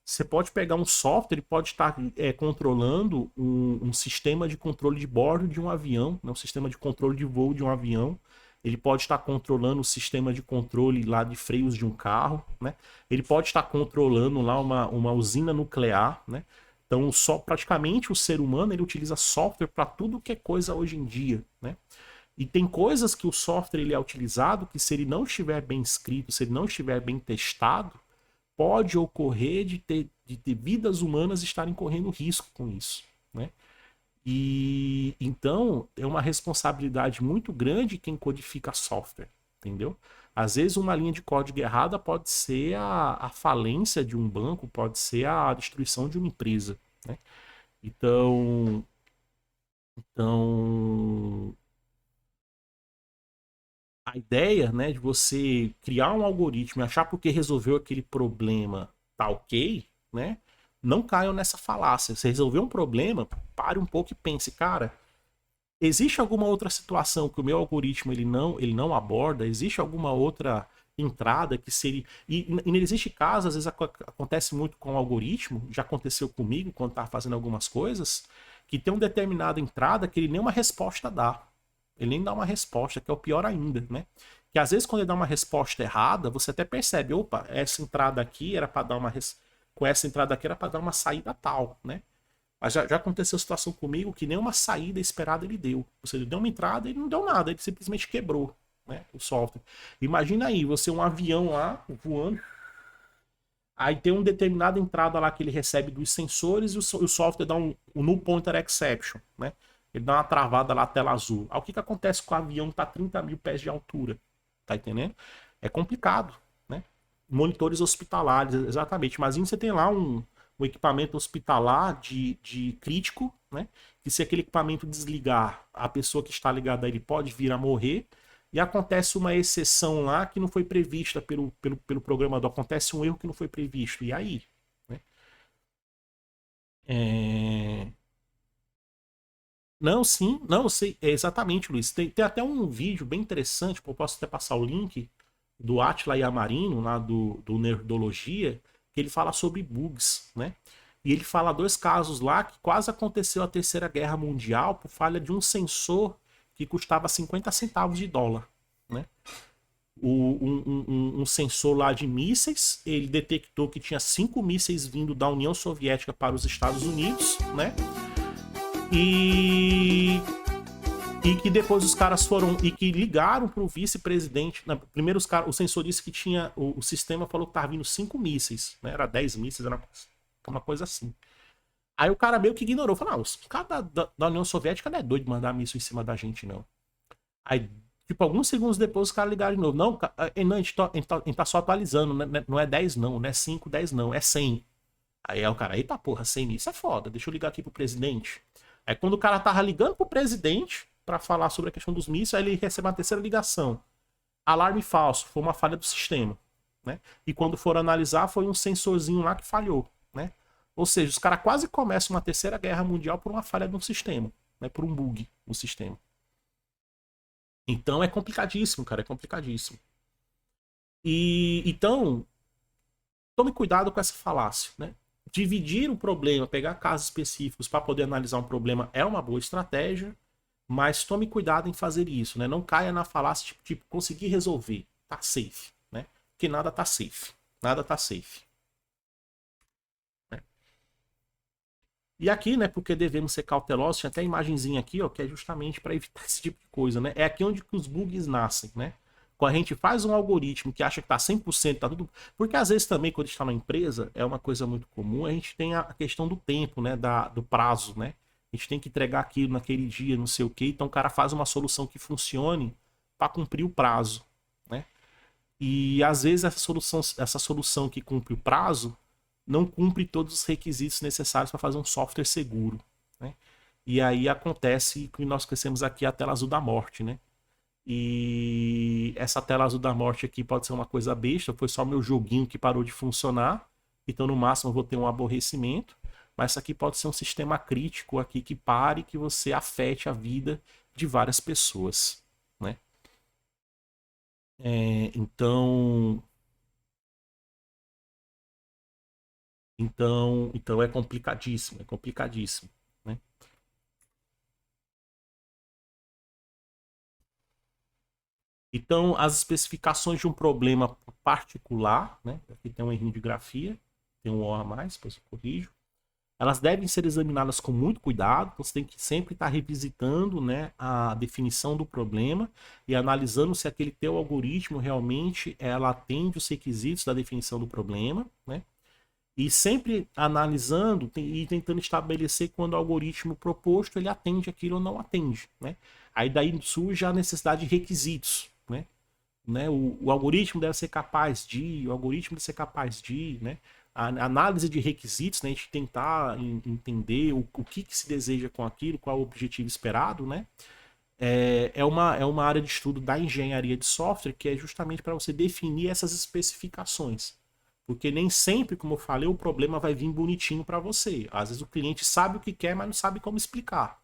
Você pode pegar um software e pode estar controlando um sistema de controle de bordo de um avião, né? Um sistema de controle de voo de um avião. Ele pode estar controlando o sistema de controle lá de freios de um carro, né? Ele pode estar controlando lá uma usina nuclear, né? Então, só praticamente o ser humano ele utiliza software para tudo que é coisa hoje em dia, né? E tem coisas que o software ele é utilizado que se ele não estiver bem escrito, se ele não estiver bem testado, pode ocorrer de ter vidas humanas estarem correndo risco com isso, né? E então é uma responsabilidade muito grande quem codifica software, entendeu? Às vezes uma linha de código errada pode ser a falência de um banco, pode ser a destruição de uma empresa, né? Então, a ideia, né, de você criar um algoritmo e achar porque resolveu aquele problema tá ok, né? Não caiam nessa falácia. Você resolveu um problema, pare um pouco e pense, cara, existe alguma outra situação que o meu algoritmo ele não aborda? Existe alguma outra entrada que seria. E não existe casos, às vezes acontece muito com o algoritmo, já aconteceu comigo quando estava fazendo algumas coisas, que tem uma determinada entrada que ele nem uma resposta dá. Ele nem dá uma resposta, que é o pior ainda, né? Que às vezes quando ele dá uma resposta errada, você até percebe, opa, essa entrada aqui era para dar uma com essa entrada aqui era para dar uma saída tal, né? Mas já aconteceu situação comigo que nem uma saída esperada ele deu. Você deu uma entrada e ele não deu nada, ele simplesmente quebrou, né, o software. Imagina aí, você um avião lá voando, aí tem uma determinada entrada lá que ele recebe dos sensores e o software dá um null pointer exception, né? Ele dá uma travada lá, tela azul. Aí o que acontece com o avião que está a 30 mil pés de altura? Tá entendendo? É complicado, né? Monitores hospitalares, exatamente. Mas você tem lá um equipamento hospitalar de crítico, né? Que se aquele equipamento desligar, a pessoa que está ligada a ele pode vir a morrer. E acontece uma exceção lá que não foi prevista pelo programador. Acontece um erro que não foi previsto. E aí? Né? É... Não, sim, não, sei, exatamente, Luiz. Tem até um vídeo bem interessante, eu posso até passar o link, do Átila Yamarino, lá do Nerdologia, que ele fala sobre bugs, né? E ele fala dois casos lá que quase aconteceu a Terceira Guerra Mundial por falha de um sensor que custava 50 centavos de dólar, né? Um sensor lá de mísseis, ele detectou que tinha 5 mísseis vindo da União Soviética para os Estados Unidos, né? E que depois os caras foram e que ligaram para o vice-presidente. Primeiro o sensor disse que tinha o sistema falou que tava vindo 5 mísseis, né? Era 10 mísseis, era uma coisa assim. Aí o cara meio que ignorou, falou: "Não, os caras da União Soviética não é doido de mandar míssil em cima da gente não". Aí tipo alguns segundos depois os caras ligaram de novo: "Não, não, a gente tá só atualizando, não é 10 não é 5, 10 não, é 100". Aí o cara: "Eita porra, 100 mísseis é foda, deixa eu ligar aqui pro presidente". Aí quando o cara tava ligando pro presidente para falar sobre a questão dos mísseis, aí ele recebe uma terceira ligação. Alarme falso, foi uma falha do sistema, né? E quando foram analisar, foi um sensorzinho lá que falhou, né? Ou seja, os caras quase começam uma terceira guerra mundial por uma falha de um sistema, né? Por um bug no sistema. Então é complicadíssimo, cara, é complicadíssimo. E então, tome cuidado com essa falácia, né? Dividir o problema, pegar casos específicos para poder analisar um problema é uma boa estratégia, mas tome cuidado em fazer isso, né? Não caia na falácia tipo conseguir resolver, tá safe, né? Porque nada tá safe, nada tá safe. Né? E aqui, né, porque devemos ser cautelosos, tinha até a imagenzinha aqui, ó, que é justamente para evitar esse tipo de coisa, né? É aqui onde os bugs nascem, né? Quando a gente faz um algoritmo que acha que tá 100%, tá tudo... Porque às vezes também, quando a gente está na empresa, é uma coisa muito comum, a gente tem a questão do tempo, né? Do prazo, né? A gente tem que entregar aquilo naquele dia, não sei o quê. Então o cara faz uma solução que funcione para cumprir o prazo, né? E às vezes essa solução que cumpre o prazo não cumpre todos os requisitos necessários para fazer um software seguro, né? E aí acontece que nós conhecemos aqui a tela azul da morte, né? E essa tela azul da morte aqui pode ser uma coisa besta, foi só meu joguinho que parou de funcionar, então no máximo eu vou ter um aborrecimento, mas isso aqui pode ser um sistema crítico aqui que pare, que você afete a vida de várias pessoas, né? Então, então é complicadíssimo, é complicadíssimo, né? Então, as especificações de um problema particular, né? Aqui tem um errinho de grafia, tem um O a mais, depois eu corrijo. Elas devem ser examinadas com muito cuidado, você tem que sempre estar revisitando, né, a definição do problema e analisando se aquele teu algoritmo realmente ela atende os requisitos da definição do problema, né? E sempre analisando e tentando estabelecer quando o algoritmo proposto ele atende aquilo ou não atende, né? Aí daí surge a necessidade de requisitos, né? O algoritmo deve ser capaz de, o algoritmo deve ser capaz de, né? A análise de requisitos, né? A gente tentar entender o que se deseja com aquilo, qual é o objetivo esperado, né? É uma área de estudo da engenharia de software que é justamente para você definir essas especificações. Porque nem sempre, como eu falei, o problema vai vir bonitinho para você. Às vezes o cliente sabe o que quer, mas não sabe como explicar.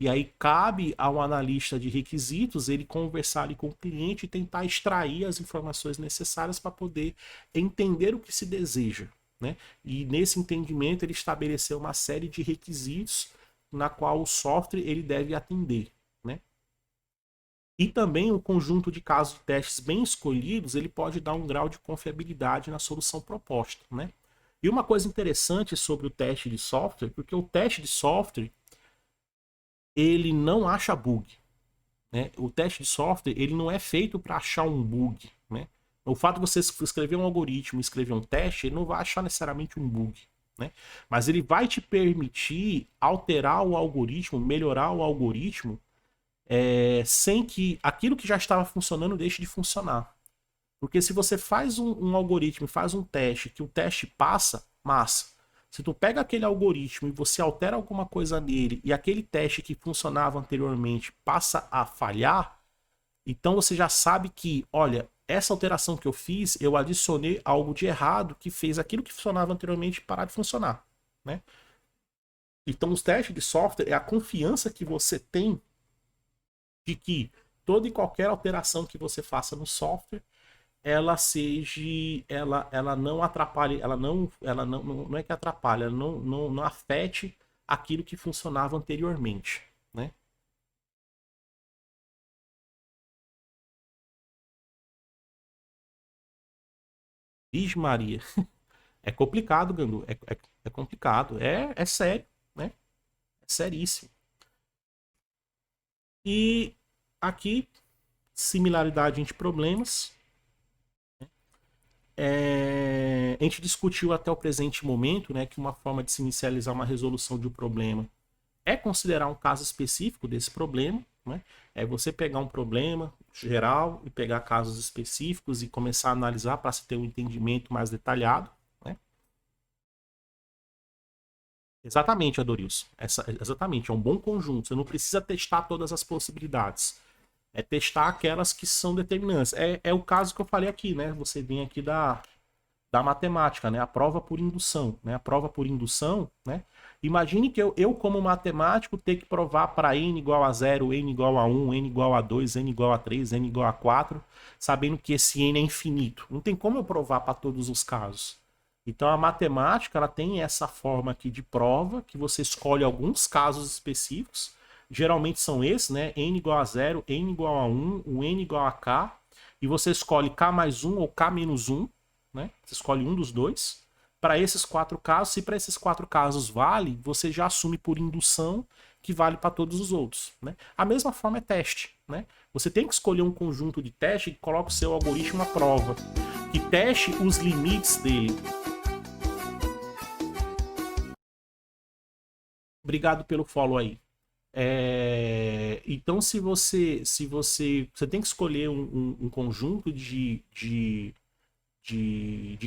E aí cabe ao analista de requisitos ele conversar ali com o cliente e tentar extrair as informações necessárias para poder entender o que se deseja, né? E nesse entendimento ele estabeleceu uma série de requisitos na qual o software ele deve atender, né? E também o conjunto de casos de testes bem escolhidos, ele pode dar um grau de confiabilidade na solução proposta, né? E uma coisa interessante sobre o teste de software, porque o teste de software, ele não acha bug, né? O teste de software, ele não é feito para achar um bug, né? O fato de você escrever um algoritmo, escrever um teste, ele não vai achar necessariamente um bug, né? Mas ele vai te permitir alterar o algoritmo, melhorar o algoritmo, sem que aquilo que já estava funcionando deixe de funcionar. Porque se você faz um algoritmo, faz um teste, que o teste passa, massa. Se tu pega aquele algoritmo e você altera alguma coisa nele e aquele teste que funcionava anteriormente passa a falhar, então você já sabe que, olha, essa alteração que eu fiz, eu adicionei algo de errado que fez aquilo que funcionava anteriormente parar de funcionar, né? Então os testes de software é a confiança que você tem de que toda e qualquer alteração que você faça no software, ela seja, ela não atrapalhe, não é que atrapalhe, ela não afete aquilo que funcionava anteriormente, né? Vixe Maria, é complicado, Gandu, é complicado, é sério, né? É seríssimo. E aqui, similaridade entre problemas. A gente discutiu até o presente momento, né, que uma forma de se inicializar uma resolução de um problema é considerar um caso específico desse problema, né? É você pegar um problema geral e pegar casos específicos e começar a analisar para se ter um entendimento mais detalhado, né? Exatamente, Adorilson. Exatamente, é um bom conjunto. Você não precisa testar todas as possibilidades. É testar aquelas que são determinantes. É o caso que eu falei aqui, né? Você vem aqui da matemática, né? A prova por indução, né? A prova por indução, né? Imagine que eu como matemático, ter que provar para n igual a 0, n igual a 1, n igual a 2, n igual a 3, n igual a 4, sabendo que esse n é infinito. Não tem como eu provar para todos os casos. Então a matemática, ela tem essa forma aqui de prova, que você escolhe alguns casos específicos, geralmente são esses, né? N igual a 0, n igual a 1, o n igual a k, e você escolhe k mais 1 ou k menos 1, né? Você escolhe um dos dois. Para esses quatro casos, se para esses quatro casos vale, você já assume por indução que vale para todos os outros, né? A mesma forma é teste, né? Você tem que escolher um conjunto de teste que coloque o seu algoritmo à prova, que teste os limites dele. Obrigado pelo follow aí. Então, você tem que escolher um conjunto de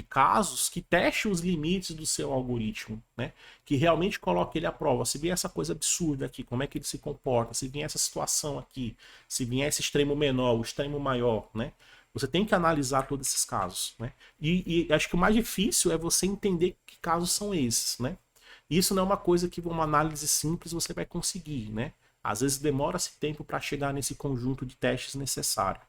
casos que teste os limites do seu algoritmo, né? Que realmente coloque ele à prova. Se vier essa coisa absurda aqui, como é que ele se comporta? Se vier essa situação aqui, se vier esse extremo menor, o extremo maior, né? Você tem que analisar todos esses casos, né? E acho que o mais difícil é você entender que casos são esses, né? Isso não é uma coisa que uma análise simples você vai conseguir, né? Às vezes demora-se tempo para chegar nesse conjunto de testes necessário.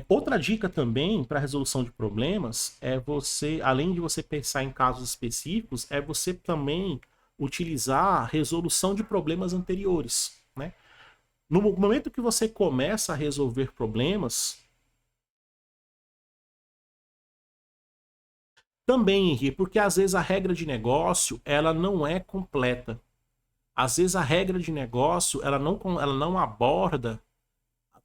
Outra dica também para resolução de problemas é você, além de você pensar em casos específicos, é você também utilizar a resolução de problemas anteriores, né? No momento que você começa a resolver problemas, também, Henrique, porque às vezes a regra de negócio ela não é completa. Às vezes a regra de negócio ela não aborda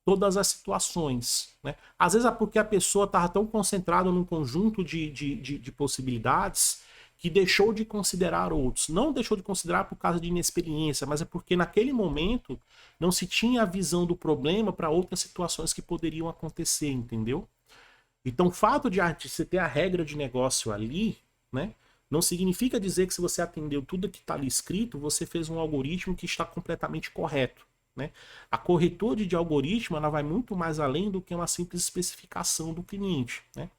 todas as situações, né? Às vezes é porque a pessoa estava tão concentrada num conjunto de possibilidades que deixou de considerar outros. Não deixou de considerar por causa de inexperiência, mas é porque naquele momento não se tinha a visão do problema para outras situações que poderiam acontecer, entendeu? Então, o fato de você ter a regra de negócio ali, né, não significa dizer que se você atendeu tudo que está ali escrito, você fez um algoritmo que está completamente correto. Né? A corretora de algoritmo ela vai muito mais além do que uma simples especificação do cliente. Né?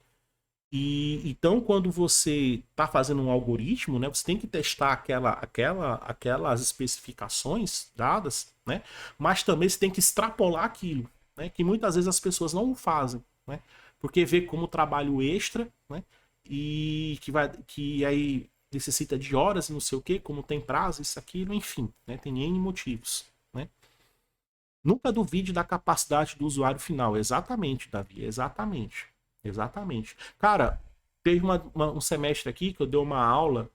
E então, quando você está fazendo um algoritmo, né, você tem que testar aquelas especificações dadas, né? Mas também você tem que extrapolar aquilo, né? Que muitas vezes as pessoas não fazem, né? Porque vê como trabalho extra, né? E que aí necessita de horas e não sei o que, como tem prazo, isso, aquilo, enfim, né? Tem N motivos, né? Nunca duvide da capacidade do usuário final. Exatamente, Davi. Exatamente. Exatamente. Cara, teve um semestre aqui que eu dei uma aula,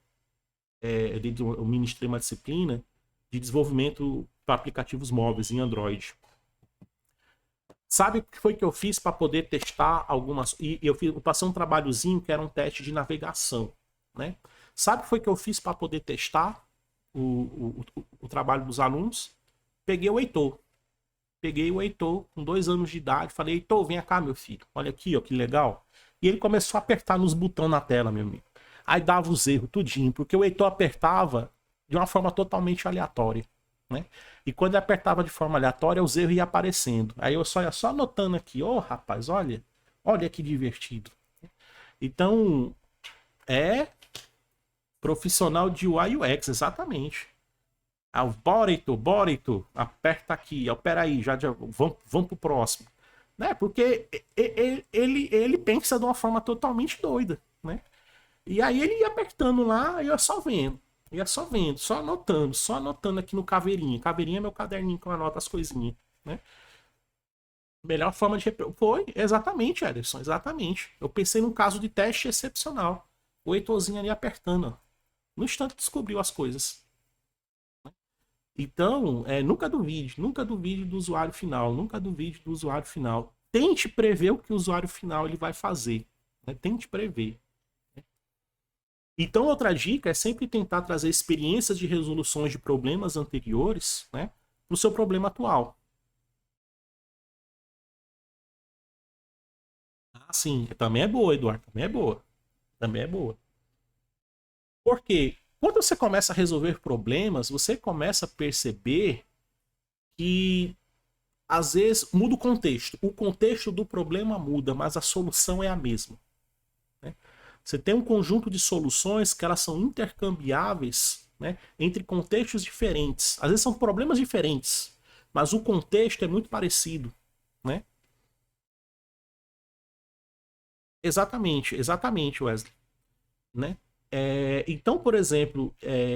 eu ministrei uma disciplina de desenvolvimento para aplicativos móveis em Android. Sabe o que foi que eu fiz para poder testar algumas... eu passei um trabalhozinho que era um teste de navegação, né? Sabe o que foi que eu fiz para poder testar o trabalho dos alunos? Peguei o Heitor. Com 2 anos de idade. Falei, Heitor, vem cá, meu filho. Olha aqui, ó, que legal. E ele começou a apertar nos botões na tela, meu amigo. Aí dava os erros tudinho, porque o Heitor apertava de uma forma totalmente aleatória, né? E quando ele apertava de forma aleatória, os erros iam aparecendo. Aí eu só ia só anotando aqui, rapaz, olha que divertido. Então, profissional de UI UX, exatamente. Bora, Heitor, aperta aqui, opera aí, já vamos pro próximo. Né? Porque ele pensa de uma forma totalmente doida, né? E aí ele ia apertando lá, ia só vendo, só anotando aqui no Caveirinha. Caveirinha é meu caderninho que eu anoto as coisinhas, né? Melhor forma de... Foi, exatamente, Ederson, exatamente. Eu pensei num caso de teste excepcional. O Heitorzinho ali apertando, ó. No instante descobriu as coisas. Então, nunca duvide do usuário final, Tente prever o que o usuário final ele vai fazer, né? Tente prever. Então, outra dica é sempre tentar trazer experiências de resoluções de problemas anteriores, né, para o seu problema atual. Ah, sim, também é boa, Eduardo, também é boa. Porque quando você começa a resolver problemas, você começa a perceber que às vezes muda o contexto. O contexto do problema muda, mas a solução é a mesma, né? Você tem um conjunto de soluções que elas são intercambiáveis, né, entre contextos diferentes. Às vezes são problemas diferentes, mas o contexto é muito parecido, né? Exatamente, Wesley, né? Então, por exemplo,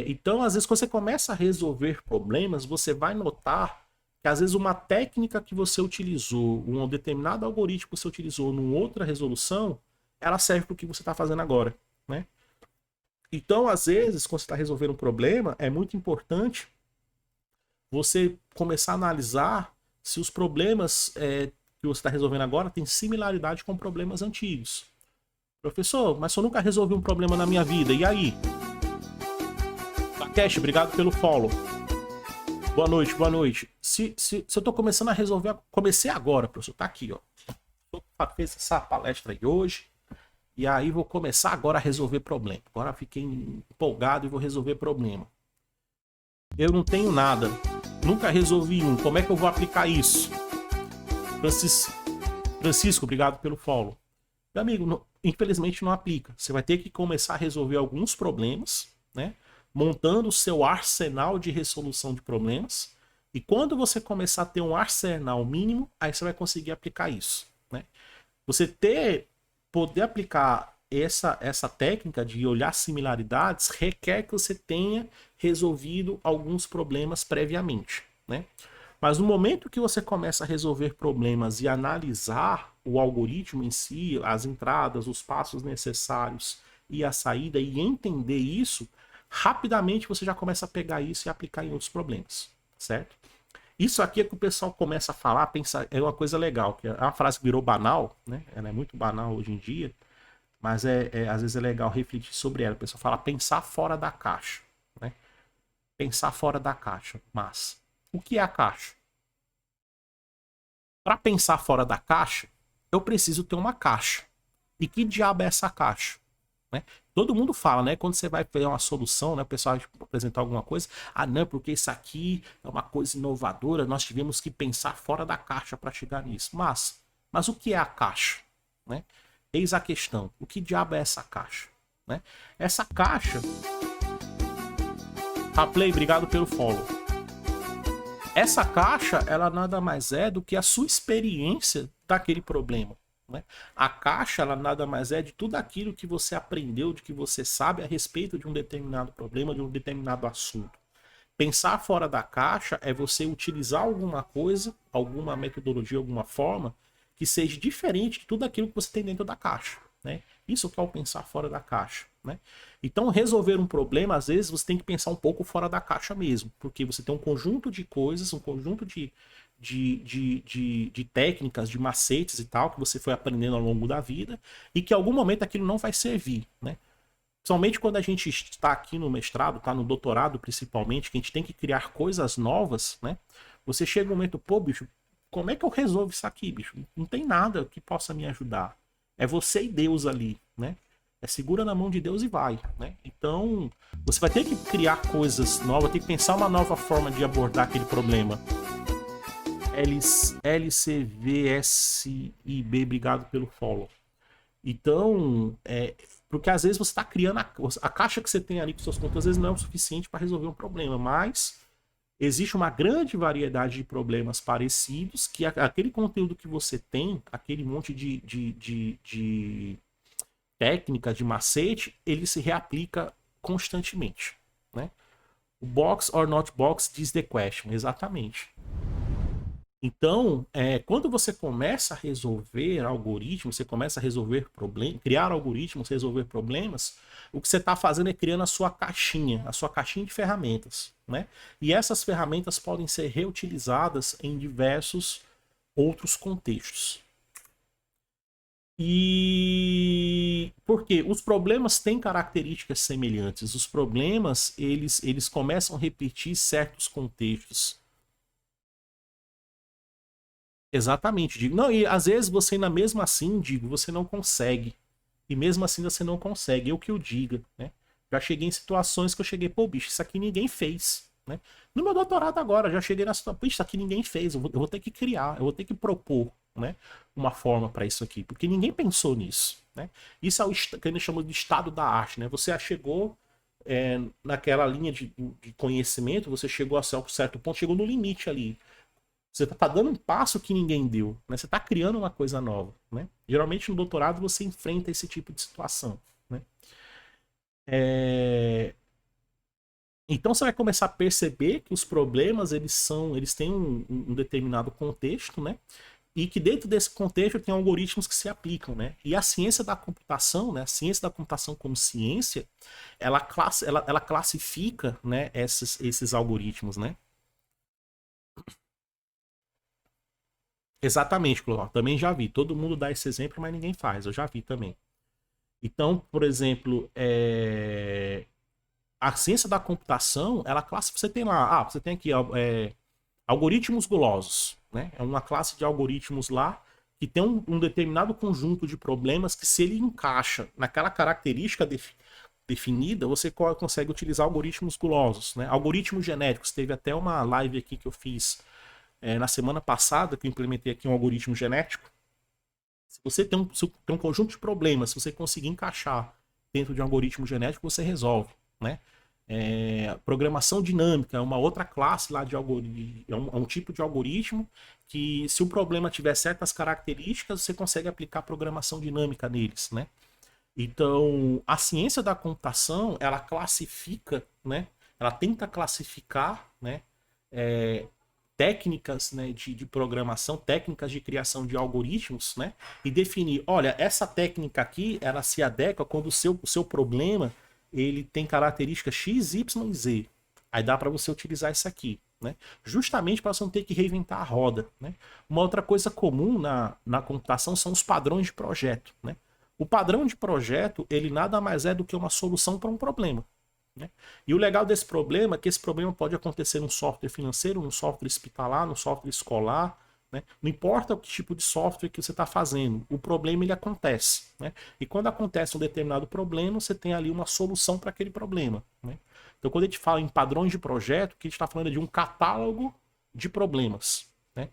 então às vezes quando você começa a resolver problemas, você vai notar que às vezes uma técnica que você utilizou, um determinado algoritmo que você utilizou numa outra resolução, ela serve para o que você está fazendo agora, né? Então, às vezes, quando você está resolvendo um problema, é muito importante você começar a analisar se os problemas que você está resolvendo agora têm similaridade com problemas antigos. Professor, mas eu nunca resolvi um problema na minha vida, e aí? Takeshi, obrigado pelo follow. Boa noite, boa noite. Se eu tô começando a resolver... Comecei agora, professor, tá aqui, ó. Eu fiz essa palestra aí hoje, e aí vou começar agora a resolver problema. Agora fiquei empolgado e vou resolver problema. Eu não tenho nada, nunca resolvi um, como é que eu vou aplicar isso? Francisco, obrigado pelo follow. Meu amigo, infelizmente não aplica. Você vai ter que começar a resolver alguns problemas, né? Montando o seu arsenal de resolução de problemas. E quando você começar a ter um arsenal mínimo, aí você vai conseguir aplicar isso, né? Você poder aplicar essa técnica de olhar similaridades requer que você tenha resolvido alguns problemas previamente, né? Mas no momento que você começa a resolver problemas e analisar o algoritmo em si, as entradas, os passos necessários e a saída, e entender isso, rapidamente você já começa a pegar isso e aplicar em outros problemas, certo? Isso aqui é que o pessoal começa a falar, pensar, é uma coisa legal, que é uma frase que virou banal, né? Ela é muito banal hoje em dia, mas às vezes é legal refletir sobre ela. O pessoal fala pensar fora da caixa, né? Pensar fora da caixa. Mas o que é a caixa? Para pensar fora da caixa, eu preciso ter uma caixa. E que diabo é essa caixa? Né? Todo mundo fala, né? Quando você vai pegar uma solução, né? O pessoal vai apresentar alguma coisa. Ah, não, porque isso aqui é uma coisa inovadora. Nós tivemos que pensar fora da caixa para chegar nisso. Mas o que é a caixa? Né? Eis a questão. O que diabo é essa caixa? Né? Essa caixa... Play, obrigado pelo follow. Essa caixa, ela nada mais é do que a sua experiência daquele problema, né? A caixa, ela nada mais é de tudo aquilo que você aprendeu, de que você sabe a respeito de um determinado problema, de um determinado assunto. Pensar fora da caixa é você utilizar alguma coisa, alguma metodologia, alguma forma que seja diferente de tudo aquilo que você tem dentro da caixa, né? Isso que é o pensar fora da caixa, né? Então, resolver um problema, às vezes, você tem que pensar um pouco fora da caixa mesmo, porque você tem um conjunto de coisas, um conjunto de técnicas, de macetes e tal, que você foi aprendendo ao longo da vida, e que em algum momento aquilo não vai servir, né? Principalmente quando a gente está aqui no mestrado, está no doutorado principalmente, que a gente tem que criar coisas novas, né? Você chega um momento, pô, bicho, como é que eu resolvo isso aqui, bicho? Não tem nada que possa me ajudar. É você e Deus ali, né? É segura na mão de Deus e vai, né? Então, você vai ter que criar coisas novas, ter que pensar uma nova forma de abordar aquele problema. LCVSIB, obrigado pelo follow. Então, porque às vezes você está criando a caixa que você tem ali com seus contos, às vezes não é o suficiente para resolver um problema, mas existe uma grande variedade de problemas parecidos que aquele conteúdo que você tem, aquele monte de técnica, de macete, ele se reaplica constantemente, né? O box or not box diz the question, exatamente. Então, quando você começa a resolver algoritmos, você começa a resolver problemas, criar algoritmos, resolver problemas, o que você está fazendo é criando a sua caixinha de ferramentas, né? E essas ferramentas podem ser reutilizadas em diversos outros contextos. E porque os problemas têm características semelhantes, os problemas eles começam a repetir certos contextos. Exatamente, digo. Não, e às vezes você ainda mesmo assim, digo, você não consegue. E mesmo assim você não consegue, eu que eu diga, né? Já cheguei em situações que eu cheguei, pô, bicho, isso aqui ninguém fez, né? No meu doutorado agora, já cheguei na situação, pô, isso aqui ninguém fez, eu vou ter que criar, eu vou ter que propor, né? Uma forma para isso aqui, porque ninguém pensou nisso, né? Isso é o que a gente chama de estado da arte, né? Você chegou naquela linha de conhecimento, você chegou a certo ponto, chegou no limite ali. Você tá dando um passo que ninguém deu, né? Você tá criando uma coisa nova, né? Geralmente no doutorado você enfrenta esse tipo de situação, né? Então você vai começar a perceber que os problemas eles têm um determinado contexto, né? E que dentro desse contexto tem algoritmos que se aplicam, né? E a ciência da computação, né? A ciência da computação como ciência, ela classifica, né? Esses algoritmos, né? Exatamente, Cló. Também já vi. Todo mundo dá esse exemplo, mas ninguém faz. Eu já vi também. Então, por exemplo, a ciência da computação, ela classifica. Você tem lá, você tem aqui algoritmos gulosos, né? É uma classe de algoritmos lá que tem um determinado conjunto de problemas que, se ele encaixa naquela característica definida, você consegue utilizar algoritmos gulosos, né? Algoritmos genéticos. Teve até uma live aqui que eu fiz na semana passada, que eu implementei aqui um algoritmo genético. Se você tem um conjunto de problemas, se você conseguir encaixar dentro de um algoritmo genético, você resolve, né? Programação dinâmica é uma outra classe lá de algoritmo, é um tipo de algoritmo que, se o problema tiver certas características, você consegue aplicar programação dinâmica neles, né? Então, a ciência da computação, ela classifica, né? Ela tenta classificar, né? Técnicas, né, de programação, técnicas de criação de algoritmos, né, e definir, olha, essa técnica aqui, ela se adequa quando o seu problema ele tem características X, Y e Z. Aí dá para você utilizar isso aqui, né, justamente para você não ter que reinventar a roda, né. Uma outra coisa comum na computação são os padrões de projeto, né. O padrão de projeto, ele nada mais é do que uma solução para um problema. Né? E o legal desse problema é que esse problema pode acontecer num software financeiro, num software hospitalar, num software escolar. Né? Não importa o tipo de software que você está fazendo, o problema ele acontece. Né? E quando acontece um determinado problema, você tem ali uma solução para aquele problema. Né? Então, quando a gente fala em padrões de projeto, o que a gente está falando é de um catálogo de problemas. Né?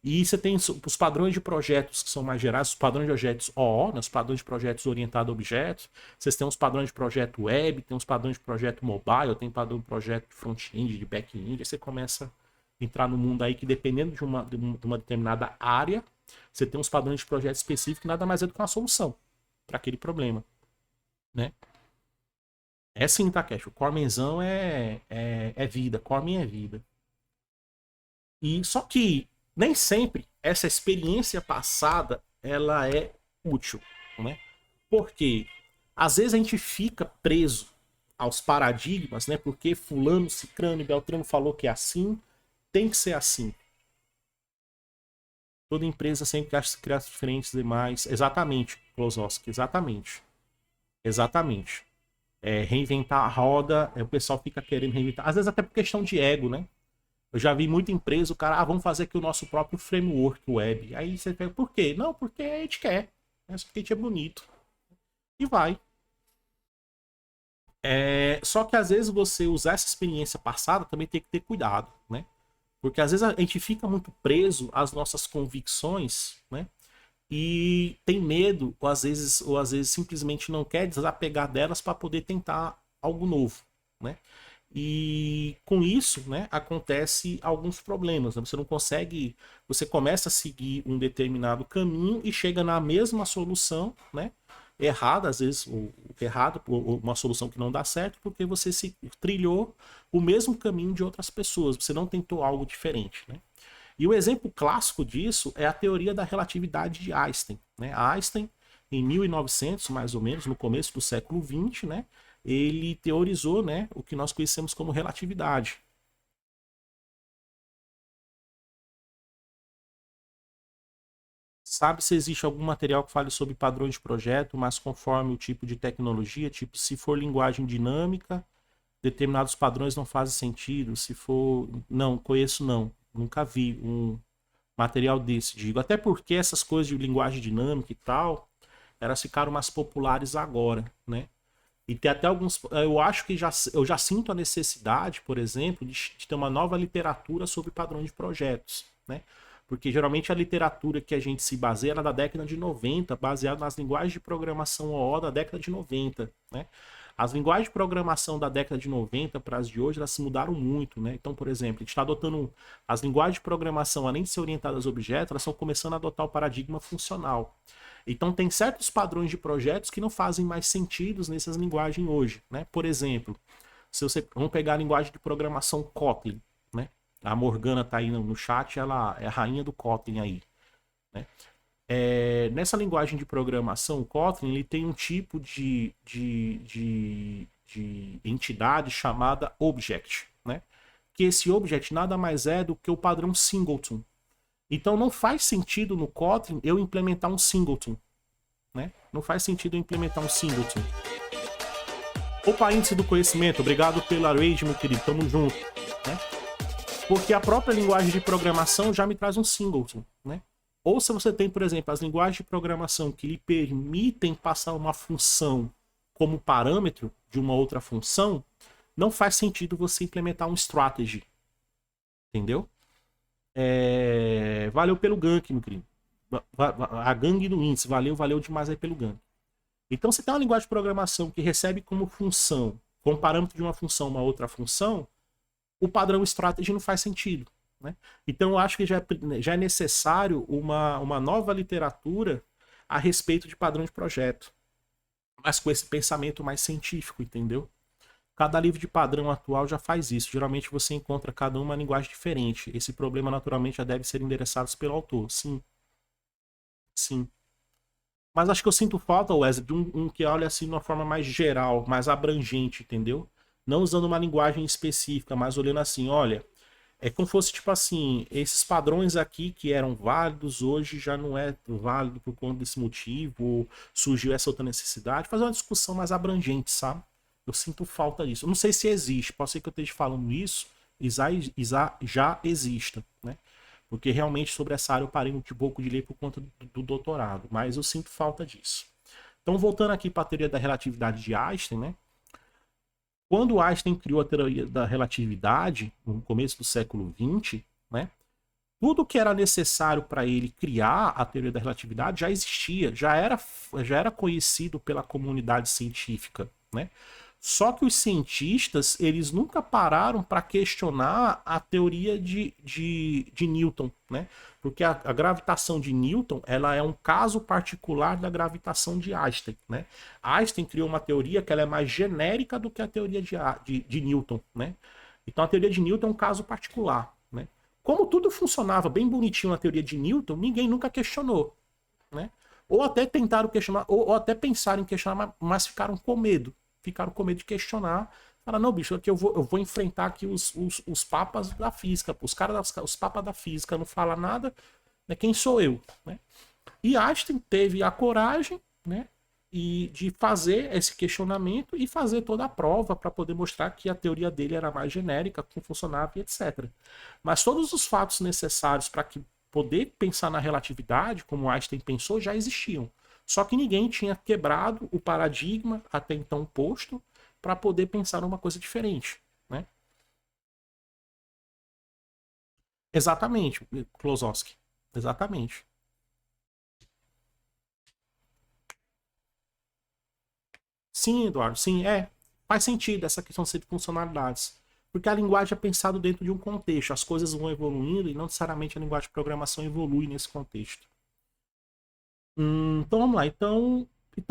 E você tem os padrões de projetos que são mais gerais, os padrões de objetos OO, né, os padrões de projetos orientados a objetos. Vocês têm os padrões de projeto web, tem os padrões de projeto mobile, tem padrão de projeto de front-end, de back-end. Aí você começa a entrar no mundo aí que, dependendo de uma determinada área, você tem uns padrões de projeto específicos que nada mais é do que uma solução para aquele problema. Né? É sim, Takeshi. O Cormenzão é vida. Cormen é vida. E só que nem sempre essa experiência passada ela é útil, né? Porque às vezes a gente fica preso aos paradigmas, né? Porque fulano, cicrano e beltrano falou que é assim, tem que ser assim. Toda empresa sempre acha criar diferentes demais. Exatamente, Klosowski, exatamente. Exatamente. Reinventar a roda, o pessoal fica querendo reinventar. Às vezes até por questão de ego, né? Eu já vi muita empresa, o cara, vamos fazer aqui o nosso próprio framework web. Aí você pega, por quê? Não, porque a gente quer. Porque a gente é bonito. E vai. Só que às vezes você usar essa experiência passada também tem que ter cuidado, né? Porque às vezes a gente fica muito preso às nossas convicções, né? E tem medo, ou às vezes simplesmente não quer desapegar delas para poder tentar algo novo, né? E com isso, né, acontece alguns problemas, né? Você não consegue, você começa a seguir um determinado caminho e chega na mesma solução, né? Errada, às vezes, errado, uma solução que não dá certo, porque você se trilhou o mesmo caminho de outras pessoas, você não tentou algo diferente, né? E o exemplo clássico disso é a teoria da relatividade de Einstein, né? Einstein, em 1900, mais ou menos, no começo do século XX, né, ele teorizou, né, o que nós conhecemos como relatividade. Sabe se existe algum material que fale sobre padrões de projeto, mas conforme o tipo de tecnologia, tipo, se for linguagem dinâmica, determinados padrões não fazem sentido, se for... Não, conheço não, nunca vi um material desse, digo. Até porque essas coisas de linguagem dinâmica e tal, elas ficaram mais populares agora, né? E tem até alguns. Eu acho que eu já sinto a necessidade, por exemplo, de ter uma nova literatura sobre padrões de projetos, né? Porque geralmente a literatura que a gente se baseia era da década de 90, baseada nas linguagens de programação OO da década de 90, né? As linguagens de programação da década de 90 para as de hoje, elas se mudaram muito, né? Então, por exemplo, a gente está adotando as linguagens de programação, além de ser orientadas a objetos, elas estão começando a adotar o paradigma funcional. Então tem certos padrões de projetos que não fazem mais sentido nessas linguagens hoje, né? Por exemplo, se você vamos pegar a linguagem de programação Kotlin, né? A Morgana tá aí no chat, ela é a rainha do Kotlin aí, né? Nessa linguagem de programação, o Kotlin ele tem um tipo de entidade chamada object, né? Que esse object nada mais é do que o padrão singleton. Então não faz sentido no Kotlin eu implementar um singleton, né? Não faz sentido eu implementar um singleton. Opa, índice do conhecimento, obrigado pela raid, meu querido, tamo junto, né? Porque a própria linguagem de programação já me traz um singleton, né? Ou se você tem, por exemplo, as linguagens de programação que lhe permitem passar uma função como parâmetro de uma outra função, não faz sentido você implementar um strategy, entendeu? Valeu pelo gank, meu querido. A gangue do índice, valeu demais aí pelo gank. Então, você tem uma linguagem de programação que recebe como função, como parâmetro de uma função, uma outra função, o padrão strategy não faz sentido, né? Então, eu acho que já é necessário uma nova literatura a respeito de padrão de projeto, mas com esse pensamento mais científico, entendeu? Cada livro de padrão atual já faz isso. Geralmente você encontra cada uma linguagem diferente. Esse problema, naturalmente, já deve ser endereçado pelo autor. Sim, sim. Mas acho que eu sinto falta, Wesley, de um que olha assim de uma forma mais geral, mais abrangente, entendeu? Não usando uma linguagem específica, mas olhando assim, olha, é como fosse tipo assim, esses padrões aqui que eram válidos, hoje já não é válido por conta desse motivo, ou surgiu essa outra necessidade. Fazer uma discussão mais abrangente, sabe? Eu sinto falta disso. Eu não sei se existe, pode ser que eu esteja falando isso e já exista, né? Porque realmente sobre essa área eu parei um pouco de ler por conta do doutorado, mas eu sinto falta disso. Então, voltando aqui para a teoria da relatividade de Einstein, né? Quando Einstein criou a teoria da relatividade, no começo do século XX, né? Tudo que era necessário para ele criar a teoria da relatividade já existia, já era conhecido pela comunidade científica, né? Só que os cientistas, eles nunca pararam para questionar a teoria de Newton, né? Porque a gravitação de Newton, ela é um caso particular da gravitação de Einstein, né? Einstein criou uma teoria que ela é mais genérica do que a teoria de Newton, né? Então a teoria de Newton é um caso particular, né? Como tudo funcionava bem bonitinho na teoria de Newton, ninguém nunca questionou, né? Ou até tentaram questionar, ou até pensaram em questionar, mas ficaram com medo. Ficaram com medo de questionar. Falaram, não, bicho, aqui eu vou enfrentar aqui os papas da física. Os caras, os papas da física não falam nada, né? Quem sou eu? Né? E Einstein teve a coragem, né? E de fazer esse questionamento e fazer toda a prova para poder mostrar que a teoria dele era mais genérica, como funcionava e etc. Mas todos os fatos necessários para que poder pensar na relatividade, como Einstein pensou, já existiam. Só que ninguém tinha quebrado o paradigma até então posto para poder pensar numa coisa diferente, né? Exatamente, Klosowski. Exatamente. Sim, Eduardo, sim, faz sentido essa questão de funcionalidades. Porque a linguagem é pensada dentro de um contexto, as coisas vão evoluindo e não necessariamente a linguagem de programação evolui nesse contexto. Então vamos lá. Então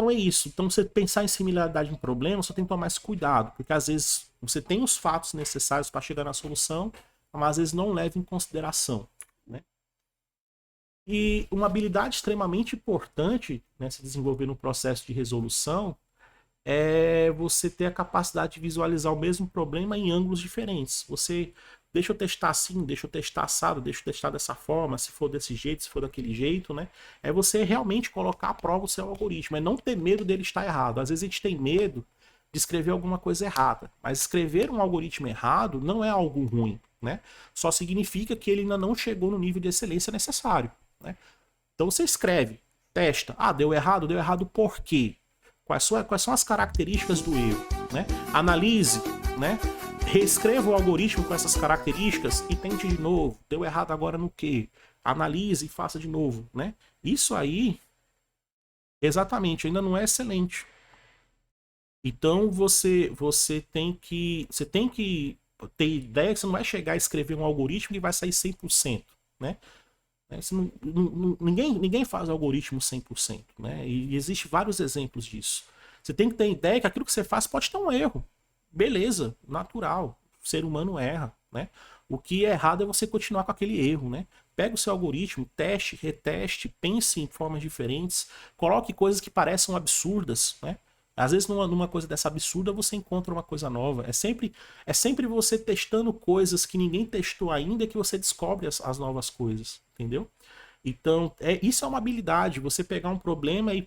é isso. Então você pensar em similaridade em problema, você tem que tomar mais cuidado, porque às vezes você tem os fatos necessários para chegar na solução, mas às vezes não leva em consideração, né? E uma habilidade extremamente importante, né, se desenvolver no processo de resolução é você ter a capacidade de visualizar o mesmo problema em ângulos diferentes. Você deixa eu testar assim, deixa eu testar assado, deixa eu testar dessa forma, se for desse jeito, se for daquele jeito, né? É você realmente colocar à prova o seu algoritmo, é não ter medo dele estar errado. Às vezes a gente tem medo de escrever alguma coisa errada, mas escrever um algoritmo errado não é algo ruim, né? Só significa que ele ainda não chegou no nível de excelência necessário, né? Então você escreve, testa, deu errado por quê? Quais são as características do erro, né? Analise, né? Reescreva o algoritmo com essas características e tente de novo. Deu errado agora no quê? Analise e faça de novo, né? Isso aí, exatamente, ainda não é excelente. Então você tem que ter ideia que você não vai chegar a escrever um algoritmo que vai sair 100%, né? Ninguém faz algoritmo 100%, né? E existe vários exemplos disso. Você tem que ter ideia que aquilo que você faz pode ter um erro. Beleza, natural. O ser humano erra, né? O que é errado é você continuar com aquele erro, né? Pega o seu algoritmo, teste, reteste, pense em formas diferentes, coloque coisas que pareçam absurdas, né? Às vezes numa coisa dessa absurda você encontra uma coisa nova. É sempre você testando coisas que ninguém testou ainda que você descobre as novas coisas, entendeu? Então, isso é uma habilidade, você pegar um problema e,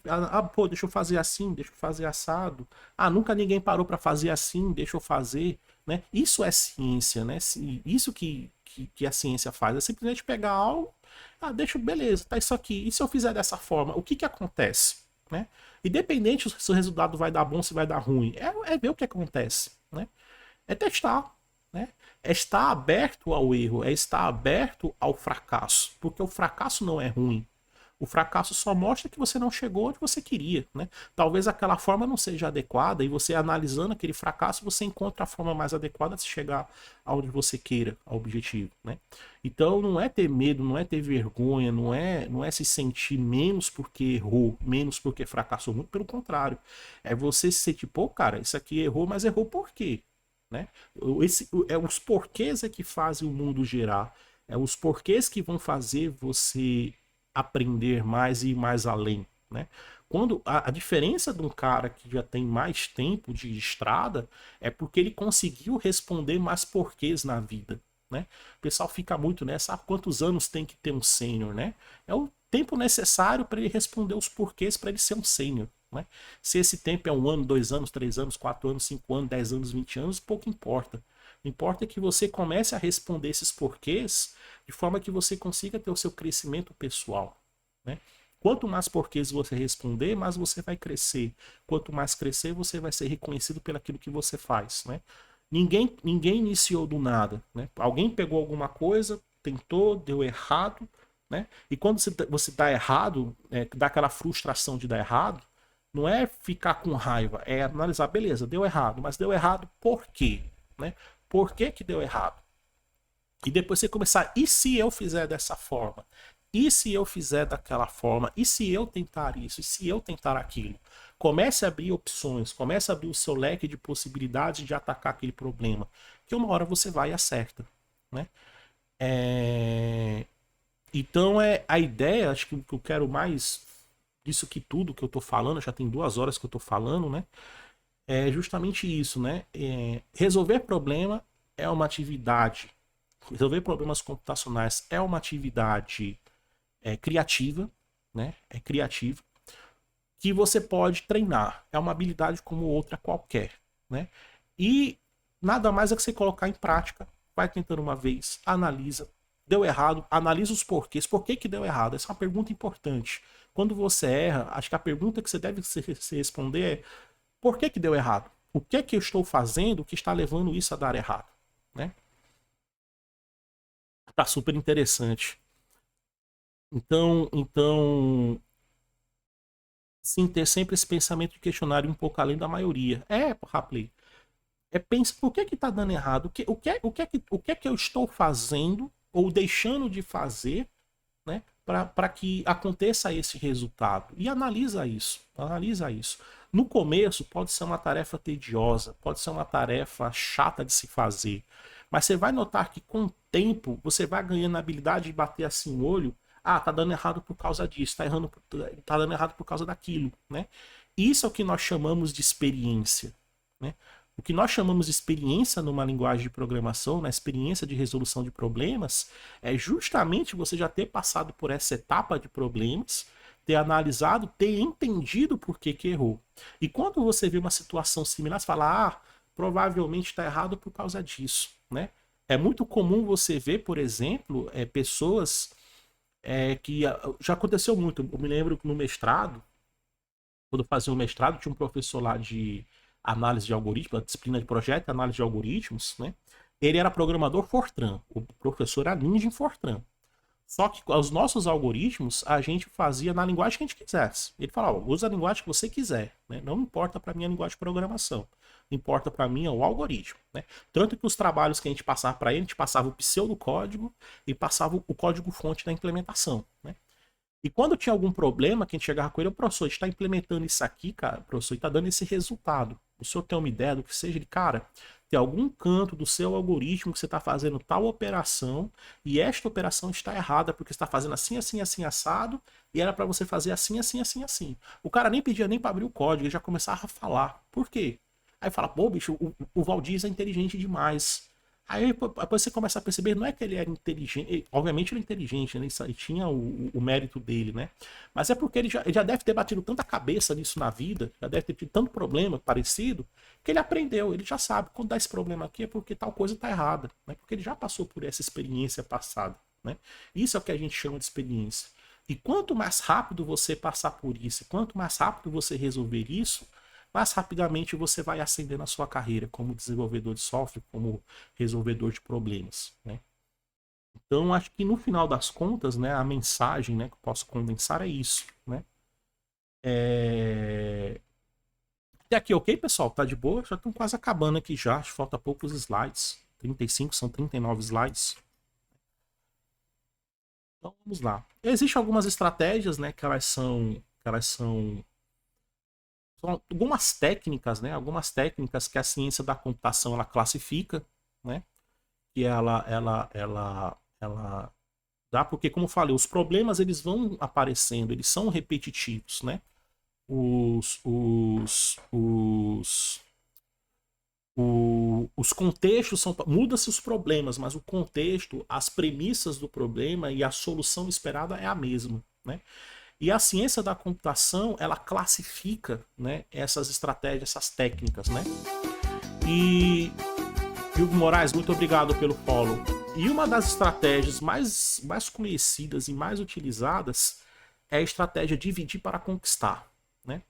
pô, deixa eu fazer assim, deixa eu fazer assado. Nunca ninguém parou para fazer assim, deixa eu fazer, né? Isso é ciência, né? Isso que a ciência faz, é simplesmente pegar algo, beleza, tá isso aqui. E se eu fizer dessa forma, o que acontece, né? Independente se o resultado vai dar bom, se vai dar ruim, é ver o que acontece, né? É testar, né? É estar aberto ao erro, é estar aberto ao fracasso, porque o fracasso não é ruim. O fracasso só mostra que você não chegou onde você queria, né? Talvez aquela forma não seja adequada e você analisando aquele fracasso, você encontra a forma mais adequada de chegar aonde você queira, ao objetivo, né? Então não é ter medo, não é ter vergonha, não é se sentir menos porque errou, menos porque fracassou, muito pelo contrário. É você se sentir, pô, cara, isso aqui errou, mas errou por quê? Né? Os porquês é que fazem o mundo gerar. É os porquês que vão fazer você aprender mais e ir mais além, né? Quando a diferença de um cara que já tem mais tempo de estrada é porque ele conseguiu responder mais porquês na vida, né? O pessoal fica muito nessa, quantos anos tem que ter um sênior, né? É o tempo necessário para ele responder os porquês para ele ser um sênior, né? Se esse tempo é 1 ano, 2 anos, 3 anos, 4 anos, 5 anos, 10 anos, 20 anos, pouco importa. O que importa é que você comece a responder esses porquês de forma que você consiga ter o seu crescimento pessoal, né? Quanto mais porquês você responder, mais você vai crescer. Quanto mais crescer, você vai ser reconhecido pelo aquilo que você faz, né? Ninguém iniciou do nada, né? Alguém pegou alguma coisa, tentou, deu errado, né? E quando você dá errado, dá aquela frustração de dar errado, Não é ficar com raiva, é analisar, beleza, deu errado, mas deu errado por quê? Né? Por que que deu errado? E depois você começar, e se eu fizer dessa forma? E se eu fizer daquela forma? E se eu tentar isso? E se eu tentar aquilo? Comece a abrir opções, comece a abrir o seu leque de possibilidades de atacar aquele problema. Que uma hora você vai e acerta. Né? Então a ideia, acho que o que eu quero mais disso que tudo que eu tô falando, já tem 2 horas que eu tô falando, né? É justamente isso, né? Resolver problema é uma atividade. Resolver problemas computacionais é uma atividade criativa, né? É criativa, que você pode treinar. É uma habilidade como outra qualquer, né? E nada mais é que você colocar em prática, vai tentando uma vez, analisa, deu errado, analisa os porquês. Por que que deu errado? Essa é uma pergunta importante. Quando você erra, acho que a pergunta que você deve se responder é: por que que deu errado? O que é que eu estou fazendo que está levando isso a dar errado? Né? Tá super interessante. Então, sim, ter sempre esse pensamento de questionário um pouco além da maioria. Rapley, pensa, por que que tá dando errado? O que é que eu estou fazendo ou deixando de fazer, né, para que aconteça esse resultado? E analisa isso, analisa isso. No começo pode ser uma tarefa tediosa, pode ser uma tarefa chata de se fazer, mas você vai notar que com o tempo você vai ganhando a habilidade de bater assim o olho. Ah, tá dando errado por causa disso, tá dando errado por causa daquilo, né? Isso é o que nós chamamos de experiência, né? O que nós chamamos de experiência numa linguagem de programação, na experiência de resolução de problemas, é justamente você já ter passado por essa etapa de problemas, ter analisado, ter entendido por que que errou. E quando você vê uma situação similar, você fala, provavelmente está errado por causa disso, né? É muito comum você ver, por exemplo, pessoas que já aconteceu muito. Eu me lembro que no mestrado, quando eu fazia o mestrado, tinha um professor lá de análise de algoritmos, a disciplina de projeto e análise de algoritmos, né? Ele era programador Fortran, o professor era ninja em Fortran. Só que os nossos algoritmos a gente fazia na linguagem que a gente quisesse. Ele falava, usa a linguagem que você quiser, né? Não importa para mim a linguagem de programação. Importa para mim é o algoritmo, né? Tanto que os trabalhos que a gente passava para ele, a gente passava o pseudocódigo e passava o código-fonte da implementação, né? E quando tinha algum problema, quem chegava com ele, o professor, a gente está implementando isso aqui, cara, professor, e está dando esse resultado. O senhor tem uma ideia do que seja? Ele, cara, tem algum canto do seu algoritmo que você está fazendo tal operação e esta operação está errada porque você está fazendo assim, assim, assim, assado e era para você fazer assim, assim, assim, assim. O cara nem pedia nem para abrir o código, ele já começava a falar. Por quê? Aí fala, pô, bicho, o Valdir é inteligente demais. Aí depois você começa a perceber, não é que ele era inteligente, obviamente ele é inteligente, né? Ele tinha o mérito dele, né? Mas é porque ele já deve ter batido tanta cabeça nisso na vida, já deve ter tido tanto problema parecido, que ele aprendeu, ele já sabe, quando dá esse problema aqui é porque tal coisa tá errada, né? Porque ele já passou por essa experiência passada, né? Isso é o que a gente chama de experiência. E quanto mais rápido você passar por isso, quanto mais rápido você resolver isso, mais rapidamente você vai ascender na sua carreira como desenvolvedor de software, como resolvedor de problemas, né? Então, acho que no final das contas, né, a mensagem, né, que eu posso condensar é isso, né? Até aqui, ok, pessoal? Tá de boa? Já estão quase acabando aqui já. Acho que falta poucos slides. 35, são 39 slides. Então, vamos lá. Existem algumas estratégias, né, que elas são algumas técnicas, né? Algumas técnicas que a ciência da computação ela classifica, né? Que ela dá, porque como eu falei, os problemas eles vão aparecendo, eles são repetitivos, né? Os, os, os, os contextos são. Muda-se os problemas, mas o contexto, as premissas do problema e a solução esperada é a mesma, né? E a ciência da computação, ela classifica, né, essas estratégias, essas técnicas, né? E Hugo Moraes, muito obrigado pelo follow. E uma das estratégias mais conhecidas e mais utilizadas é a estratégia dividir para conquistar, né?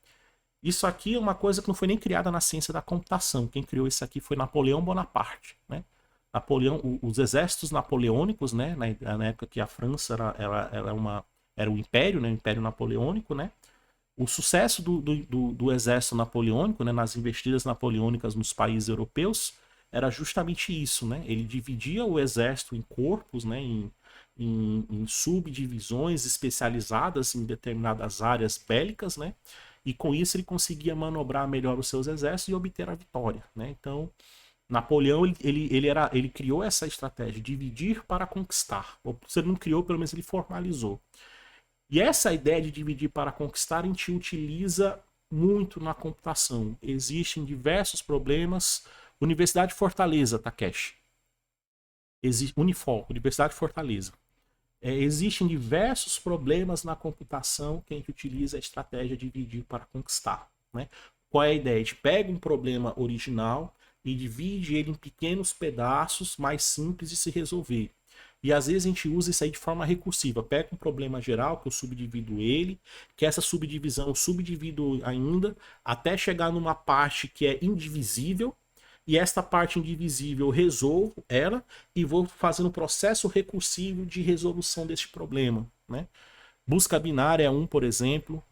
Isso aqui é uma coisa que não foi nem criada na ciência da computação. Quem criou isso aqui foi Napoleão Bonaparte, né? Os exércitos napoleônicos, né, na época que a França era um império, né, o Império Napoleônico, né? O sucesso do exército napoleônico, né, nas investidas napoleônicas nos países europeus, era justamente isso, né? Ele dividia o exército em corpos, né, em subdivisões especializadas em determinadas áreas bélicas, né? E com isso ele conseguia manobrar melhor os seus exércitos e obter a vitória, né? Então, Napoleão ele criou essa estratégia, dividir para conquistar. Ou se ele não criou, pelo menos ele formalizou. E essa ideia de dividir para conquistar a gente utiliza muito na computação. Existem diversos problemas. Universidade de Fortaleza, Takeshi. Unifor, Universidade de Fortaleza. Existem diversos problemas na computação que a gente utiliza a estratégia de dividir para conquistar. Né? Qual é a ideia? A gente pega um problema original e divide ele em pequenos pedaços mais simples de se resolver. E às vezes a gente usa isso aí de forma recursiva. Pega um problema geral, que eu subdivido ele, que essa subdivisão eu subdivido ainda, até chegar numa parte que é indivisível, e esta parte indivisível eu resolvo ela e vou fazendo um processo recursivo de resolução deste problema. Né? Busca binária é um, por exemplo.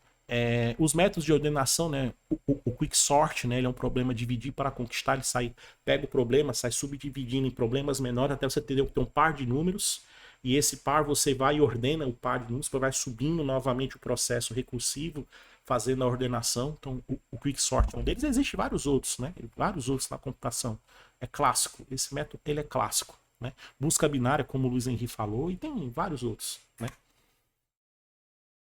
Os métodos de ordenação, né? O quicksort, né? Ele é um problema dividir para conquistar. Ele sai, pega o problema, sai subdividindo em problemas menores até você ter um par de números. E esse par você vai e ordena o par de números, vai subindo novamente o processo recursivo, fazendo a ordenação. Então, o quicksort é um deles. Existem vários outros, né? Vários outros na computação. É clássico. Esse método ele é clássico. Né? Busca binária, como o Luiz Henrique falou, e tem vários outros. Né?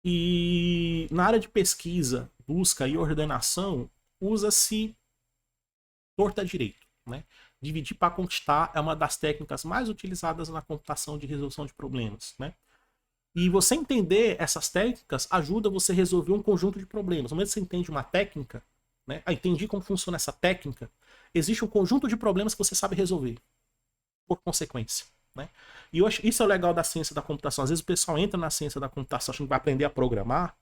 E na área de pesquisa, busca e ordenação, usa-se torta direito. Né? Dividir para conquistar é uma das técnicas mais utilizadas na computação de resolução de problemas. Né? E você entender essas técnicas ajuda você a resolver um conjunto de problemas. No momento que você entende uma técnica, né? Entendi como funciona essa técnica, existe um conjunto de problemas que você sabe resolver, por consequência. Né? E eu acho, isso é o legal da ciência da computação. Às vezes o pessoal entra na ciência da computação achando que vai aprender a programar,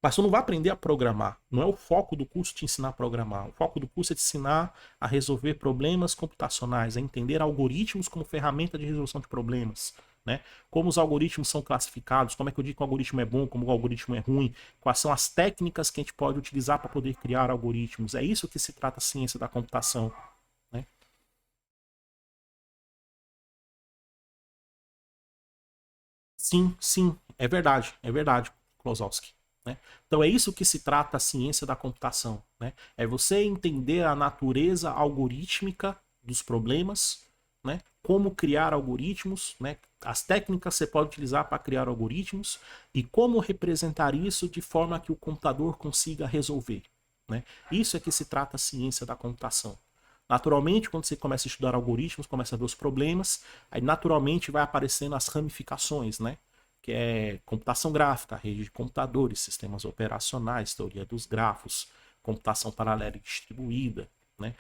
mas você não vai aprender a programar. Não é o foco do curso te ensinar a programar. O foco do curso é te ensinar a resolver problemas computacionais, a entender algoritmos como ferramenta de resolução de problemas. Né? Como os algoritmos são classificados, como é que eu digo que o algoritmo é bom, como o algoritmo é ruim, quais são as técnicas que a gente pode utilizar para poder criar algoritmos. É isso que se trata a ciência da computação. Né? Sim, é verdade, Klosowski. Né? Então é isso que se trata a ciência da computação. Né? É você entender a natureza algorítmica dos problemas, né? Como criar algoritmos, né? As técnicas que você pode utilizar para criar algoritmos e como representar isso de forma que o computador consiga resolver. Né? Isso é que se trata a ciência da computação. Naturalmente, quando você começa a estudar algoritmos, começa a ver os problemas, aí naturalmente vai aparecendo as ramificações, né? Que é computação gráfica, rede de computadores, sistemas operacionais, teoria dos grafos, computação paralela e distribuída, né?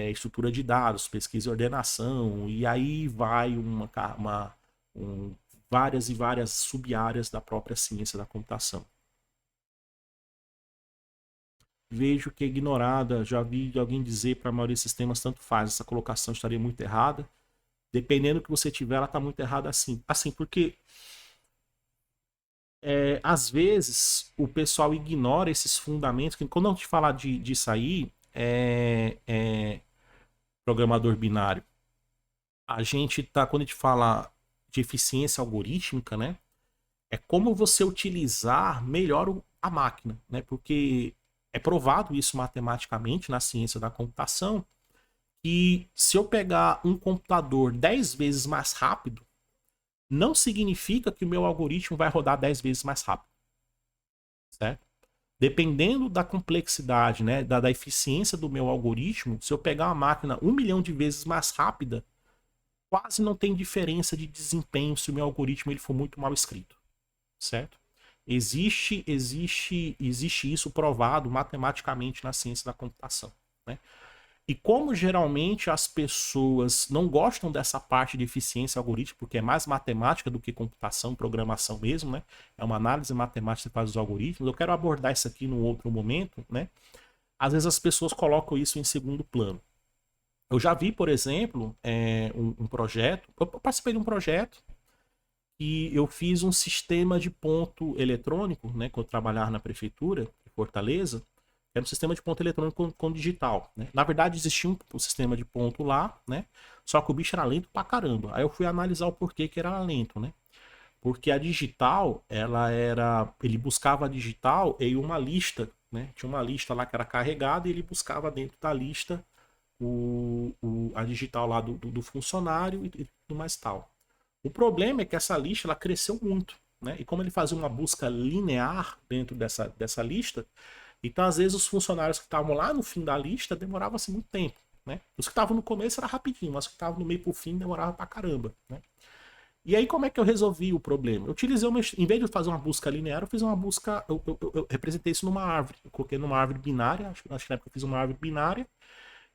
Estrutura de dados, pesquisa e ordenação, e aí vai várias e várias sub-áreas da própria ciência da computação. Vejo que é ignorada, já vi alguém dizer para a maioria dos sistemas tanto faz, essa colocação estaria muito errada. Dependendo do que você tiver, ela está muito errada assim. Assim, porque às vezes o pessoal ignora esses fundamentos, que quando eu te falar disso aí, programador binário, a gente tá, quando a gente fala de eficiência algorítmica, né? É como você utilizar melhor a máquina, né? Porque é provado isso matematicamente na ciência da computação, que se eu pegar um computador 10 vezes mais rápido, não significa que o meu algoritmo vai rodar 10 vezes mais rápido. Certo? Dependendo da complexidade, né, da eficiência do meu algoritmo, se eu pegar uma máquina 1 milhão de vezes mais rápida, quase não tem diferença de desempenho se o meu algoritmo ele for muito mal escrito. Certo? Existe isso provado matematicamente na ciência da computação. Né? E como geralmente as pessoas não gostam dessa parte de eficiência algorítmica, porque é mais matemática do que computação, programação mesmo, né? É uma análise matemática que faz os algoritmos. Eu quero abordar isso aqui num outro momento, né? Às vezes as pessoas colocam isso em segundo plano. Eu já vi, por exemplo, um projeto. Eu participei de um projeto que eu fiz um sistema de ponto eletrônico, né, quando eu trabalhava na prefeitura de Fortaleza, era um sistema de ponto eletrônico com digital, né? Na verdade, existia um sistema de ponto lá, né? Só que o bicho era lento pra caramba. Aí eu fui analisar o porquê que era lento, né? Porque a digital, ele buscava a digital em uma lista, né? Tinha uma lista lá que era carregada e ele buscava dentro da lista a digital lá do funcionário e tudo mais tal. O problema é que essa lista ela cresceu muito, né? E como ele fazia uma busca linear dentro dessa lista, então às vezes os funcionários que estavam lá no fim da lista demoravam-se muito tempo, né? Os que estavam no começo era rapidinho, mas os que estavam no meio pro fim demorava pra caramba, né? E aí como é que eu resolvi o problema? Eu utilizei em vez de fazer uma busca linear, eu fiz uma busca, eu representei isso numa árvore, eu coloquei numa árvore binária, acho que na época eu fiz uma árvore binária,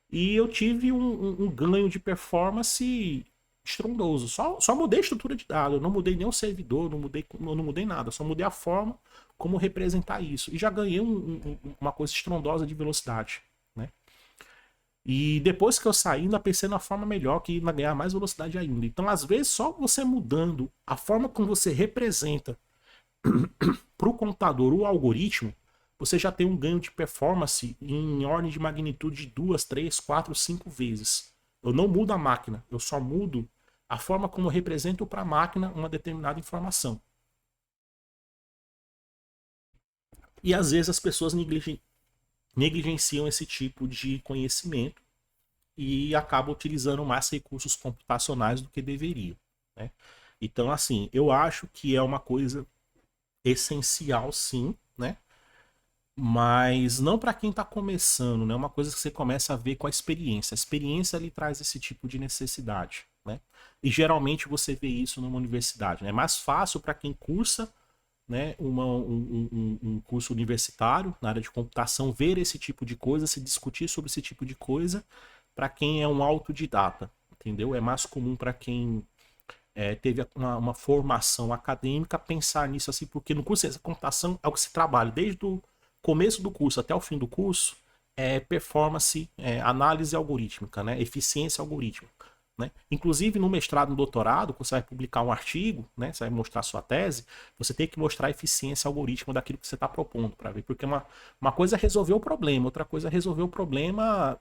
e eu tive um ganho de performance estrondoso. Só mudei a estrutura de dados, eu não mudei nem o servidor, não mudei nada, só mudei a forma como representar isso. E já ganhei uma coisa estrondosa de velocidade, né? E depois que eu saí, ainda pensei na forma melhor, que ia ganhar mais velocidade ainda. Então, às vezes, só você mudando a forma como você representa para o computador o algoritmo, você já tem um ganho de performance em ordem de magnitude de 2, 3, 4, 5 vezes. Eu não mudo a máquina, eu só mudo a forma como eu represento para a máquina uma determinada informação. E às vezes as pessoas negligenciam esse tipo de conhecimento e acabam utilizando mais recursos computacionais do que deveriam, né? Então, assim, eu acho que é uma coisa essencial, sim, né? Mas não para quem está começando, né? É uma coisa que você começa a ver com a experiência. A experiência lhe traz esse tipo de necessidade, né? E geralmente você vê isso numa universidade, né? É mais fácil para quem cursa, né, um curso universitário na área de computação ver esse tipo de coisa, se discutir sobre esse tipo de coisa, para quem é um autodidata, entendeu? É mais comum para quem teve uma formação acadêmica pensar nisso assim, porque no curso de computação é o que se trabalha desde o começo do curso até o fim do curso, performance, análise algorítmica, né, eficiência algorítmica. Né? Inclusive no mestrado e no doutorado, quando você vai publicar um artigo, né, você vai mostrar sua tese, você tem que mostrar a eficiência algorítmica daquilo que você está propondo para ver, porque uma coisa é resolver o problema, outra coisa é resolver o problema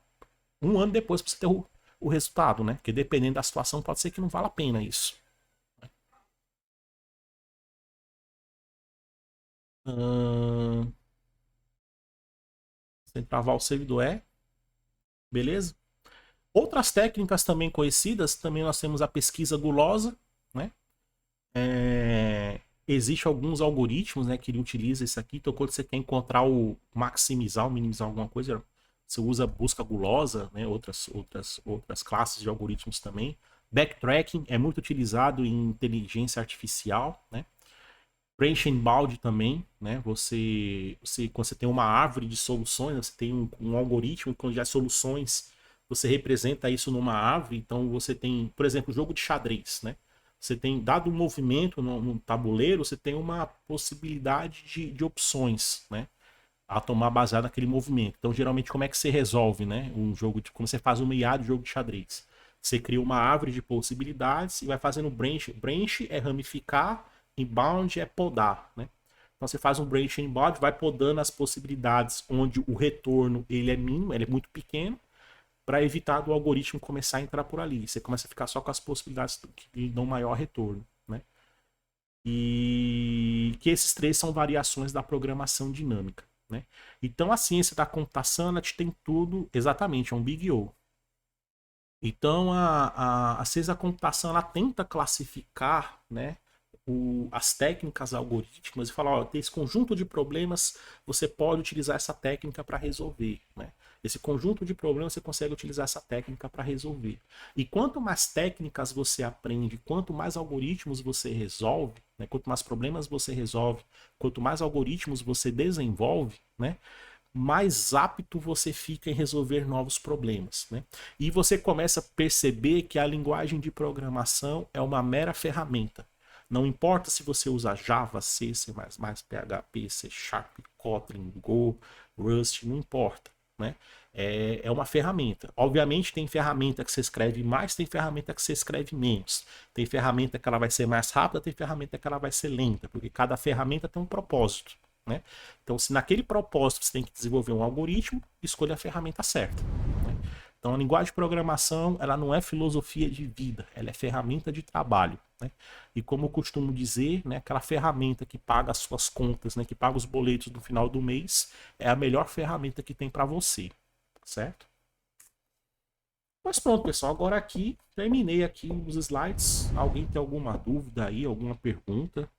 um ano depois para você ter o resultado, né? Porque dependendo da situação pode ser que não vale a pena isso. Hum, sem travar o servidor beleza? Outras técnicas também conhecidas, também nós temos a pesquisa gulosa, né? Existe alguns algoritmos, né, que ele utiliza isso aqui. Então, quando você quer encontrar maximizar ou minimizar alguma coisa, você usa busca gulosa, né, outras classes de algoritmos também. Backtracking é muito utilizado em inteligência artificial, né? Reichenbach também, né? Quando você tem uma árvore de soluções, você tem um algoritmo com já soluções, você representa isso numa árvore. Então você tem, por exemplo, o jogo de xadrez, né? Você tem, dado um movimento no tabuleiro, você tem uma possibilidade de opções, né? A tomar baseado naquele movimento. Então, geralmente, como é que você resolve, né? Um jogo de. Como você faz uma IA de jogo de xadrez? Você cria uma árvore de possibilidades e vai fazendo branch. Branch é ramificar, inbound é podar, né? Então você faz um branch inbound, vai podando as possibilidades onde o retorno ele é mínimo, ele é muito pequeno, para evitar do algoritmo começar a entrar por ali. Você começa a ficar só com as possibilidades que dão maior retorno, né? E que esses três são variações da programação dinâmica, né? Então a ciência da computação ela te tem tudo exatamente, é um Big O. Então a ciência da computação ela tenta classificar, né, as técnicas algorítmicas e falar, ó, tem esse conjunto de problemas, você pode utilizar essa técnica para resolver, né? Esse conjunto de problemas você consegue utilizar essa técnica para resolver. E quanto mais técnicas você aprende, quanto mais algoritmos você resolve, né, quanto mais problemas você resolve, quanto mais algoritmos você desenvolve, né, mais apto você fica em resolver novos problemas, né? E você começa a perceber que a linguagem de programação é uma mera ferramenta. Não importa se você usa Java, C, C++, PHP, C Sharp, Kotlin, Go, Rust, não importa, né? É uma ferramenta. Obviamente tem ferramenta que você escreve mais, tem ferramenta que você escreve menos. Tem ferramenta que ela vai ser mais rápida, tem ferramenta que ela vai ser lenta, porque cada ferramenta tem um propósito, né? Então, se naquele propósito você tem que desenvolver um algoritmo, escolha a ferramenta certa, né? Então, a linguagem de programação, ela não é filosofia de vida, ela é ferramenta de trabalho, né? E como eu costumo dizer, né, aquela ferramenta que paga as suas contas, né, que paga os boletos no final do mês, é a melhor ferramenta que tem para você, certo? Mas pronto, pessoal, agora aqui terminei aqui os slides. Alguém tem alguma dúvida aí, alguma pergunta?